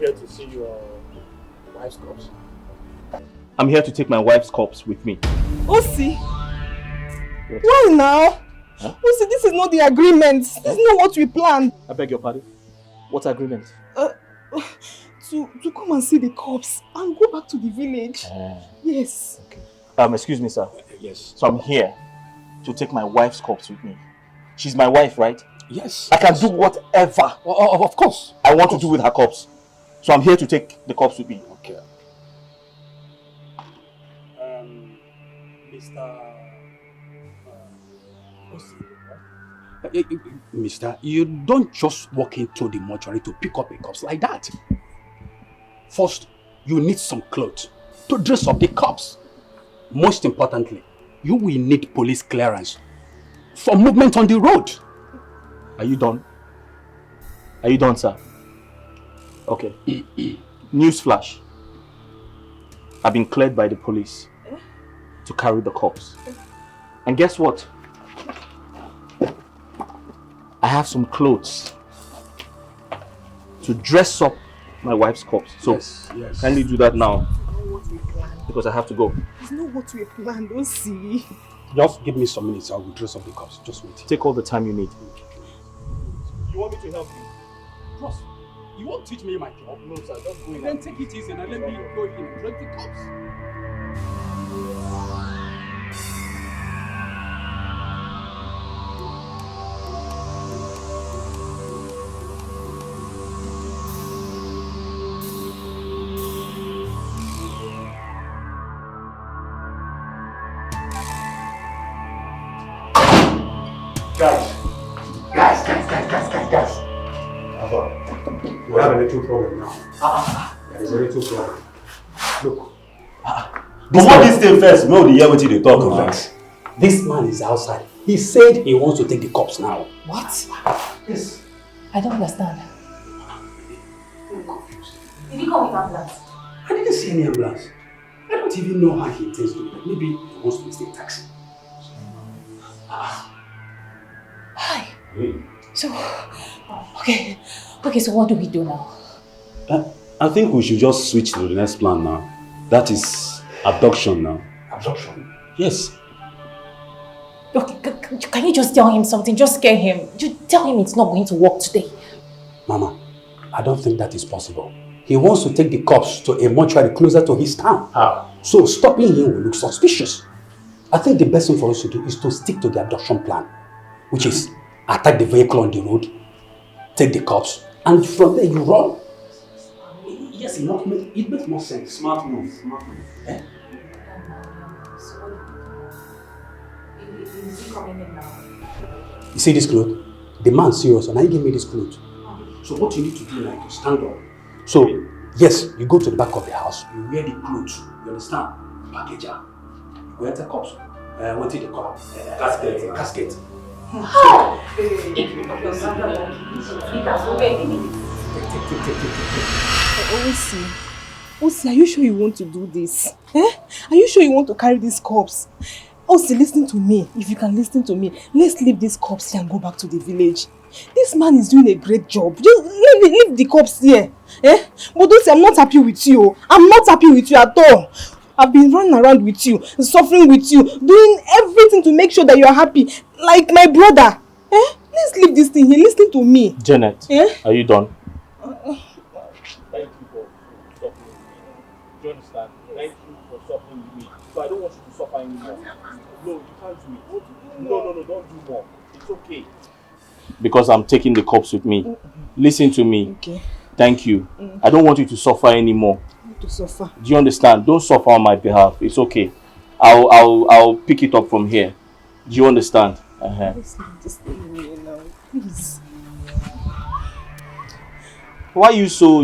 Speaker 2: To see your wife's corpse?
Speaker 10: I'm here to take my wife's corpse with me.
Speaker 20: Osi! Why now?
Speaker 10: Huh?
Speaker 20: Osi, this is not the agreement. This is not what we planned.
Speaker 10: I beg your pardon? What agreement?
Speaker 20: To come and see the corpse and go back to the village. Yes.
Speaker 10: Okay. Excuse me, sir.
Speaker 2: Yes.
Speaker 10: So I'm here to take my wife's corpse with me. She's my wife, right?
Speaker 2: Yes.
Speaker 10: I can do whatever.
Speaker 2: Of course.
Speaker 10: I want to do with her corpse. So I'm here to take the corpse with me.
Speaker 2: Okay. Mister, you don't just walk into the mortuary to pick up a corpse like that. First, you need some clothes to dress up the corpse. Most importantly, you will need police clearance for movement on the road.
Speaker 10: Are you done? Are you done, sir? Okay. Newsflash. I've been cleared by the police to carry the corpse. And guess what? I have some clothes to dress up my wife's corpse. So,
Speaker 2: yes.
Speaker 10: Kindly do that now. Because I have to go.
Speaker 20: It's not what we planned, don't see.
Speaker 2: Just give me some minutes, I will dress up the corpse. Just wait.
Speaker 10: Take all the time you need.
Speaker 2: You want me to help you? Trust me. You won't teach me my job. No, sir. Just go in. Then take it easy and let me go in and dress the corpse.
Speaker 12: Guys. We have a little problem now. There is a little problem. Look.
Speaker 22: Before this thing first, no, the hear what they talk about.
Speaker 2: This man is outside. He said he wants to take the corpse now.
Speaker 5: What?
Speaker 2: Yes.
Speaker 5: I don't understand. Did he come with ambulance?
Speaker 2: I didn't see any ambulance. I don't even know how he intends to do it. Maybe he wants to take a taxi.
Speaker 5: Hi. So, okay, so what do we do now?
Speaker 4: I think we should just switch to the next plan now. That is abduction now.
Speaker 2: Abduction?
Speaker 4: Yes.
Speaker 5: Okay, can you just tell him something? Just scare him. Just tell him it's not going to work today.
Speaker 2: Mama, I don't think that is possible. He wants to take the cops to a mortuary closer to his town. How? So stopping him will look suspicious. I think the best thing for us to do is to stick to the abduction plan, which is attack the vehicle on the road, take the cops, and from there you run. Yes, it makes more sense.
Speaker 4: Smart move.
Speaker 2: Eh?
Speaker 5: Is he coming in now?
Speaker 2: You see this cloth? The man's serious and he gave me this cloth. So what you need to do now is to stand up. So, yes, you go to the back of the house, you wear the clothes, you understand? Package her. You go enter cups. What is the cup? Casket.
Speaker 20: Osi, are you sure you want to do this? Eh? Are you sure you want to carry these cups? Osi, listen to me. If you can listen to me, let's leave these cups here and go back to the village. This man is doing a great job. Just leave the cups here. Eh? But Osi, I'm not happy with you. I'm not happy with you at all. I've been running around with you, suffering with you, doing everything to make sure that you're happy, like my brother. Eh? Let's leave this thing here. Listen to me.
Speaker 18: Janet, are you done?
Speaker 3: Thank you for stopping with me. Do you understand? Thank you for stopping with me. So I don't want you to suffer anymore. No, you can't do it. No, don't do more. It's okay.
Speaker 18: Because I'm taking the cops with me. Listen to me.
Speaker 20: Okay.
Speaker 18: Thank you. I don't want you to suffer anymore.
Speaker 20: To suffer.
Speaker 18: Do you understand? Don't suffer on my behalf. It's okay. I'll pick it up from here. Do you understand?
Speaker 20: Let's leave this thing here now. Please.
Speaker 18: Why you're so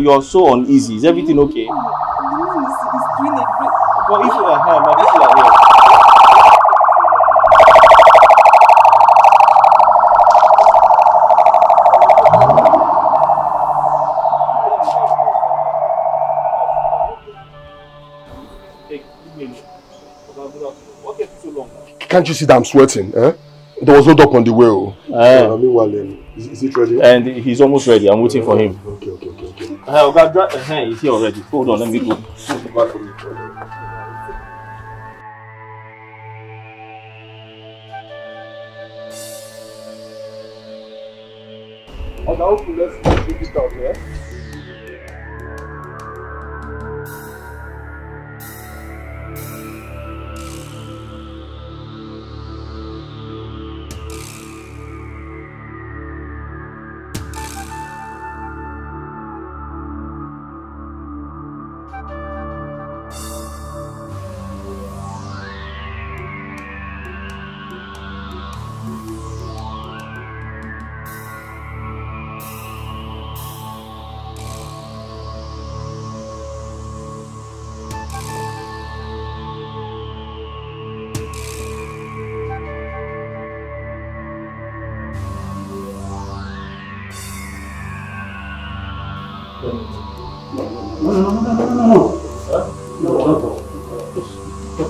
Speaker 18: uneasy? Is everything okay?
Speaker 20: The man is doing a great.
Speaker 18: But if you are here, my people are here.
Speaker 12: Can't you see that I'm sweating? Eh? There was no dog on the way. Meanwhile, is it ready?
Speaker 18: And he's almost ready. I'm waiting for him.
Speaker 12: Okay.
Speaker 18: He's here already. Hold on, let me go.
Speaker 12: Okay, let's take it out here.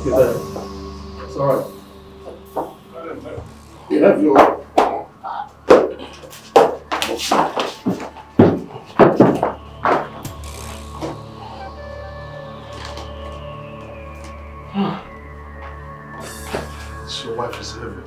Speaker 2: It's alright.
Speaker 12: You have your... Your wife is heavy.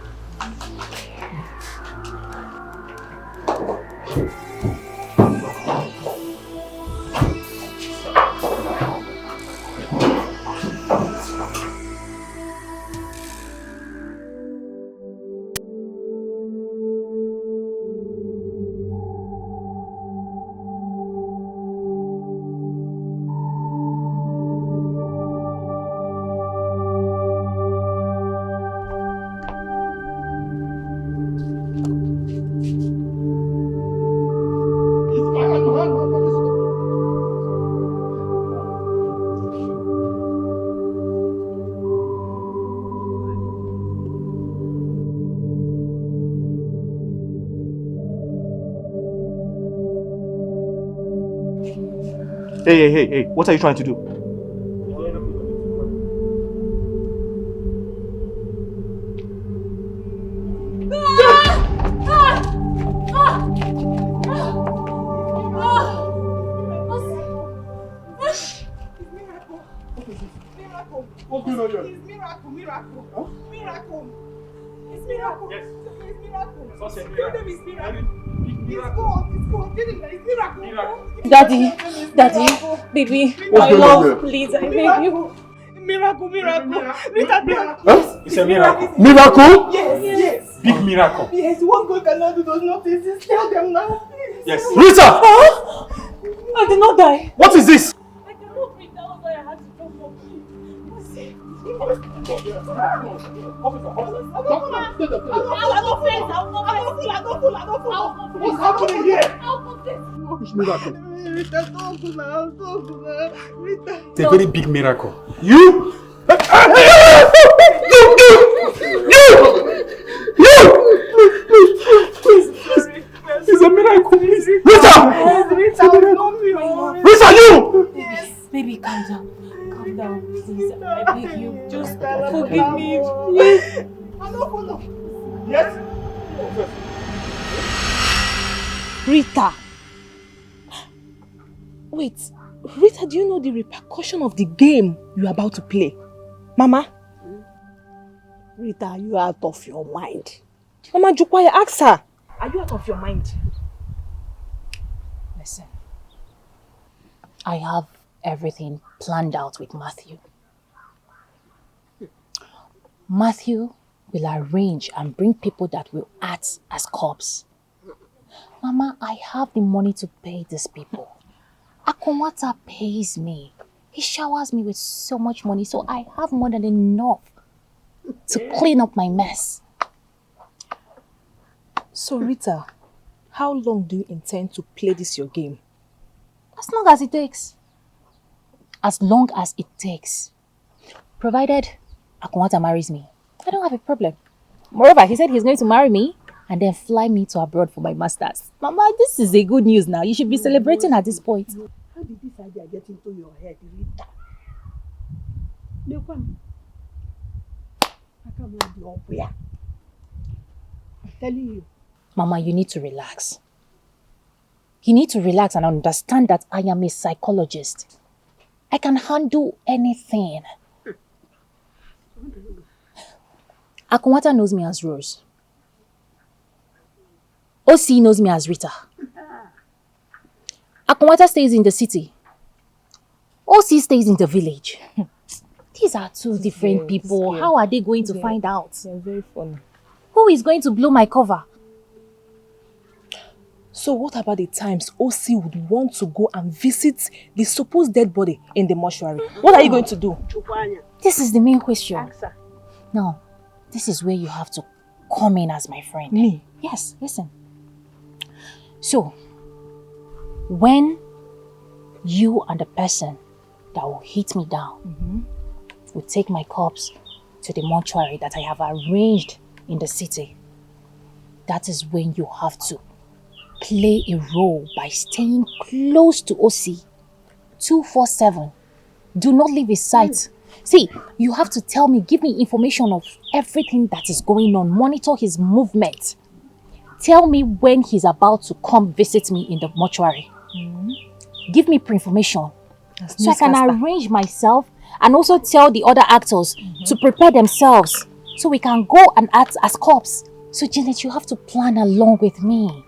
Speaker 18: Hey, what are you trying to do?
Speaker 3: miracle. What's going on here? It's miracle, miracle. Huh? Miracle. It's miracle. Yes. It's miracle. It's miracle. It's God. It's God. Get it? It's miracle.
Speaker 15: Daddy, baby, my love, please, I beg you.
Speaker 3: Miracle. Rita,
Speaker 2: It's a miracle.
Speaker 3: Miracle? Yes.
Speaker 2: Big miracle.
Speaker 3: Yes, what God cannot do does not exist. Tell them now.
Speaker 2: Yes.
Speaker 3: Rita!
Speaker 15: Huh? I did not die.
Speaker 2: What is this?
Speaker 15: I cannot breathe. That was why I had to jump up.
Speaker 3: What's happening here?
Speaker 2: Which miracle?
Speaker 3: Rita, don't do that. Rita.
Speaker 2: It's a very big miracle. You? Please. It's a miracle, please. Rita! Rita, you!
Speaker 15: Yes. Baby, calm down. Calm down, please. I beg you. Just forgive me, please.
Speaker 3: Yes?
Speaker 20: Rita! Wait, Rita, do you know the repercussion of the game you're about to play? Mama?
Speaker 14: Rita, you are out of your mind.
Speaker 20: Mama Jukwaya, ask her. Are you out of your mind?
Speaker 5: Listen, I have everything planned out with Matthew. Matthew will arrange and bring people that will act as cops. Mama, I have the money to pay these people. Akunwata pays me. He showers me with so much money, so I have more than enough to clean up my mess.
Speaker 20: So Rita, how long do you intend to play this your game?
Speaker 5: As long as it takes. As long as it takes. Provided Akunwata marries me, I don't have a problem. Moreover, he said he's going to marry me and then fly me to abroad for my masters. Mama, this is a good news now. You should be celebrating at this point.
Speaker 14: How did this idea get into your head, Rita? I'm telling you.
Speaker 5: Mama, you need to relax. You need to relax and understand that I am a psychologist. I can handle anything. Akunwata knows me as Rose. OC knows me as Rita. Akunwata stays in the city. OC stays in the village. These are two different people. How are they going to find out?
Speaker 20: They're very funny.
Speaker 5: Who is going to blow my cover?
Speaker 20: So what about the times OC would want to go and visit the supposed dead body in the mortuary? What are you going to do?
Speaker 5: This is the main question. Now, this is where you have to come in as my friend.
Speaker 20: Me?
Speaker 5: Yes, listen. So, when you and the person that will hit me down will take my corpse to the mortuary that I have arranged in the city, that is when you have to play a role by staying close to OC 247. Do not leave his sight. See, you have to tell me, give me information of everything that is going on, monitor his movement. Tell me when he's about to come visit me in the mortuary. Give me pre-information so I can arrange myself and also tell the other actors to prepare themselves so we can go and act as cops. So Janet, you have to plan along with me.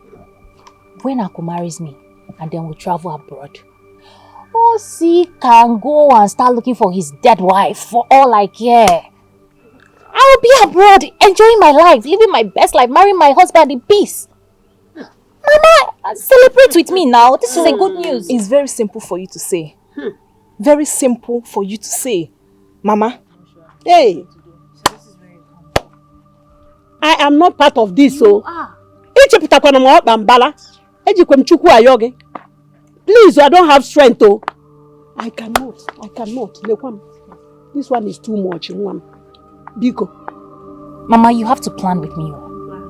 Speaker 5: When Aku marries me and then we'll travel abroad, OC can go and start looking for his dead wife for all I care. I will be abroad, enjoying my life, living my best life, marrying my husband in peace. Mama, celebrate with me now. This is a good news.
Speaker 20: It's very simple for you to say. Very simple for you to say. Mama.
Speaker 14: Hey. I am not part of this, so. Please, I don't have strength, though. I cannot. This one is too much. Biko.
Speaker 5: Mama, you have to plan with me.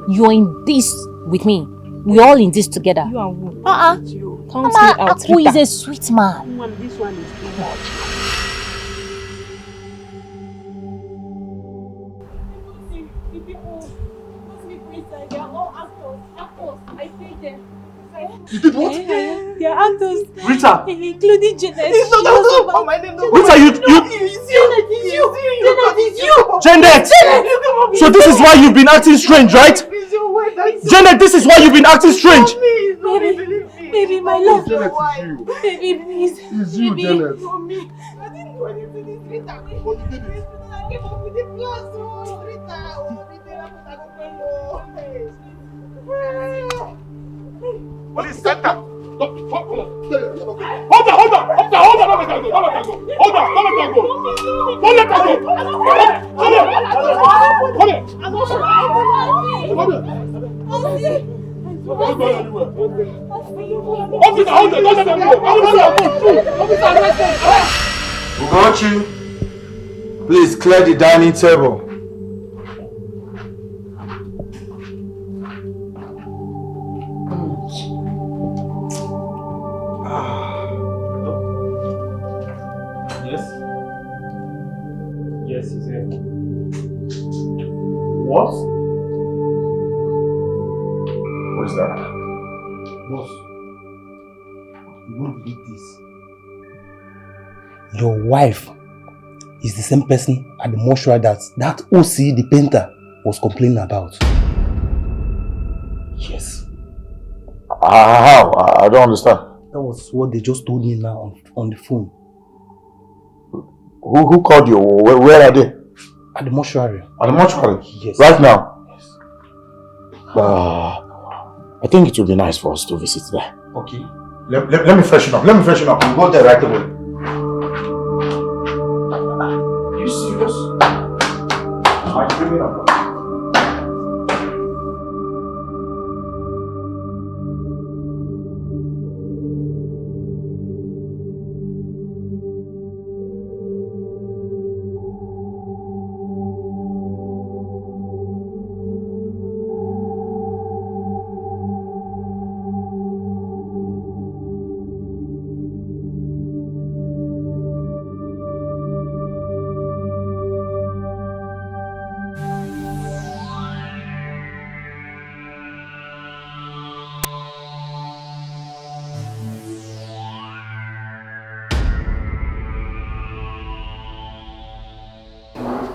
Speaker 5: You're in this with me. We're all in this together.
Speaker 20: You are who?
Speaker 5: Mama, Aku is a sweet man.
Speaker 14: This one is too much.
Speaker 2: You did what?
Speaker 15: They are actors.
Speaker 2: Rita!
Speaker 15: Including Janet.
Speaker 3: It's not my name.
Speaker 2: Rita, you...
Speaker 20: you! Janet, it's you!
Speaker 10: Janet! So this is why you've been acting strange, right? Janet, this is why you've been acting strange!
Speaker 20: Baby, my love.
Speaker 12: Janet, it's you.
Speaker 20: Baby, please.
Speaker 12: It's you, Janet.
Speaker 20: Not me. I didn't do anything. It's Rita. But you did it. I came up with the plans. Oh, Rita. Oh, Rita.
Speaker 12: Police center! Hold on! Don't let her go! Don't let her go!
Speaker 11: Ugochi, please clear the dining table.
Speaker 18: Yes, he's here.
Speaker 1: What? What is that?
Speaker 6: Boss, you won't believe this. Your wife is the same person at the mortuary that OC, the painter, was complaining about. Yes.
Speaker 1: How? I don't understand.
Speaker 6: That was what they just told me now on the phone.
Speaker 1: Who called you? Where are they?
Speaker 6: At the mortuary.
Speaker 1: At the mortuary?
Speaker 6: Yes.
Speaker 1: Right now?
Speaker 6: Yes.
Speaker 1: I think it would be nice for us to visit there.
Speaker 6: Okay.
Speaker 1: Let me freshen up. We'll go there right away. Are you serious? Are you bringing up?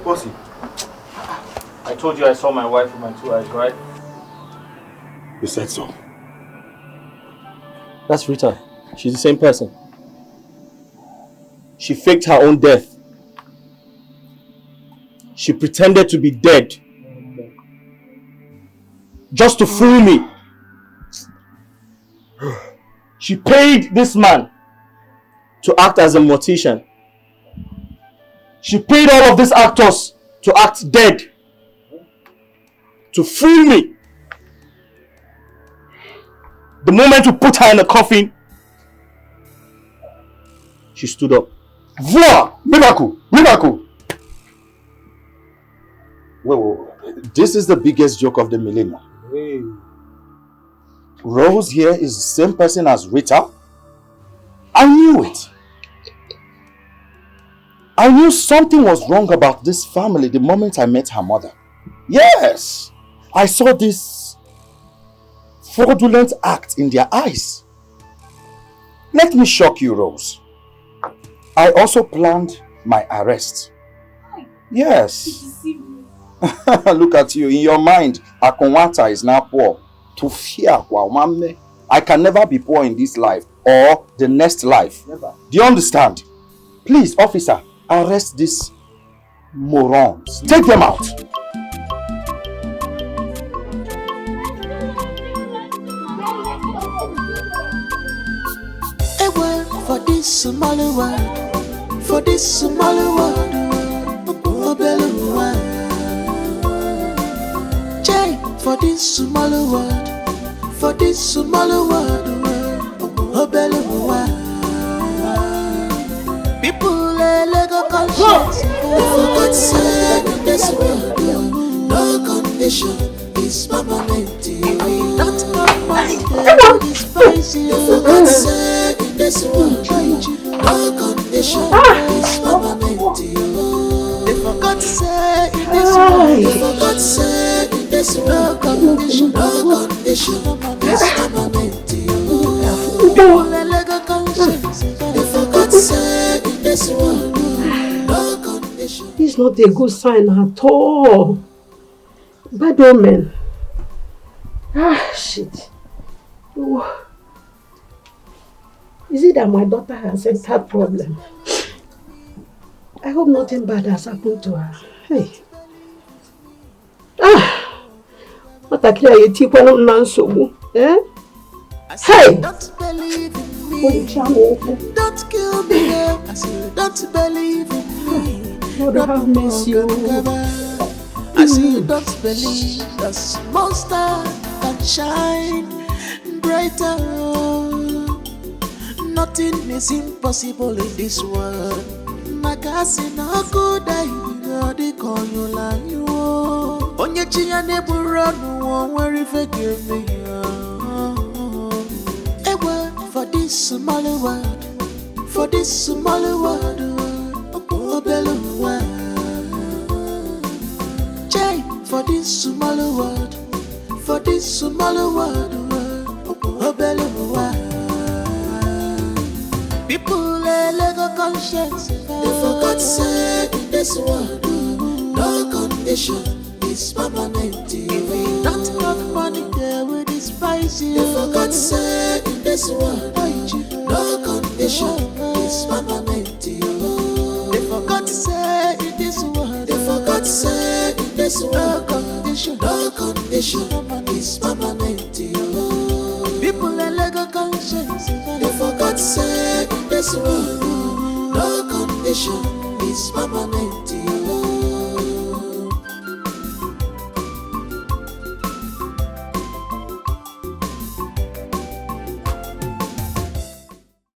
Speaker 10: Bossy, I told you I saw my wife with my 2 eyes, right?
Speaker 1: You said so.
Speaker 10: That's Rita. She's the same person. She faked her own death. She pretended to be dead. Just to fool me. She paid this man to act as a mortician. She paid all of these actors to act dead. To fool me. The moment we put her in a coffin, she stood up.
Speaker 1: Voila! Miracle! Wait. This is the biggest joke of the millennium.
Speaker 6: Hey.
Speaker 1: Rose here is the same person as Rita? I knew it. I knew something was wrong about this family the moment I met her mother. Yes, I saw this fraudulent act in their eyes. Let me shock you, Rose. I also planned my arrest. Yes. Look at you. In your mind, Akonwata is now poor. To fear, I can never be poor in this life or the next life. Never. Do you understand? Please, officer, arrest these morons. Take them out.
Speaker 21: For this Somali world, for this Somali world, Obeluwa. Jay, for this Somali world, for this Somali world, Obeluwa. People let go conscience. For God's sake, in this world, no condition is permanent. Not permanent is spicy. For God's sake, in this world, no condition is permanent. For God's sake, in this world, for God's sake, in this world, no condition is permanent. People let go conscience. For God's sake, in this world, no condition.
Speaker 14: is not a good sign at all. Bad omen. Ah, shit. Oh. Is it that my daughter has entered problem? I hope nothing bad has happened to her. Hey. Ah! What a clear you take one of eh? Hey!
Speaker 21: Don't believe in me. Don't kill me. I said, don't believe in me.
Speaker 14: Lord, have mercy.
Speaker 21: I say, don't believe the small star can shine brighter. Nothing is impossible in this world. My cousin, no good, I call you like you. Onye chinya neburonu, where if I give me. For this small world, for this small world, oh Beluwa. Jay, for this small world, for this small world, oh Beluwa. People let go conscience. They forgot say in this world, no condition is permanent. If we don't have money, they will despise you. They forgot say in this world, no condition is permanent. They forgot say in this world, they forgot say in this world, no condition is permanent. People let go conscience. They forgot say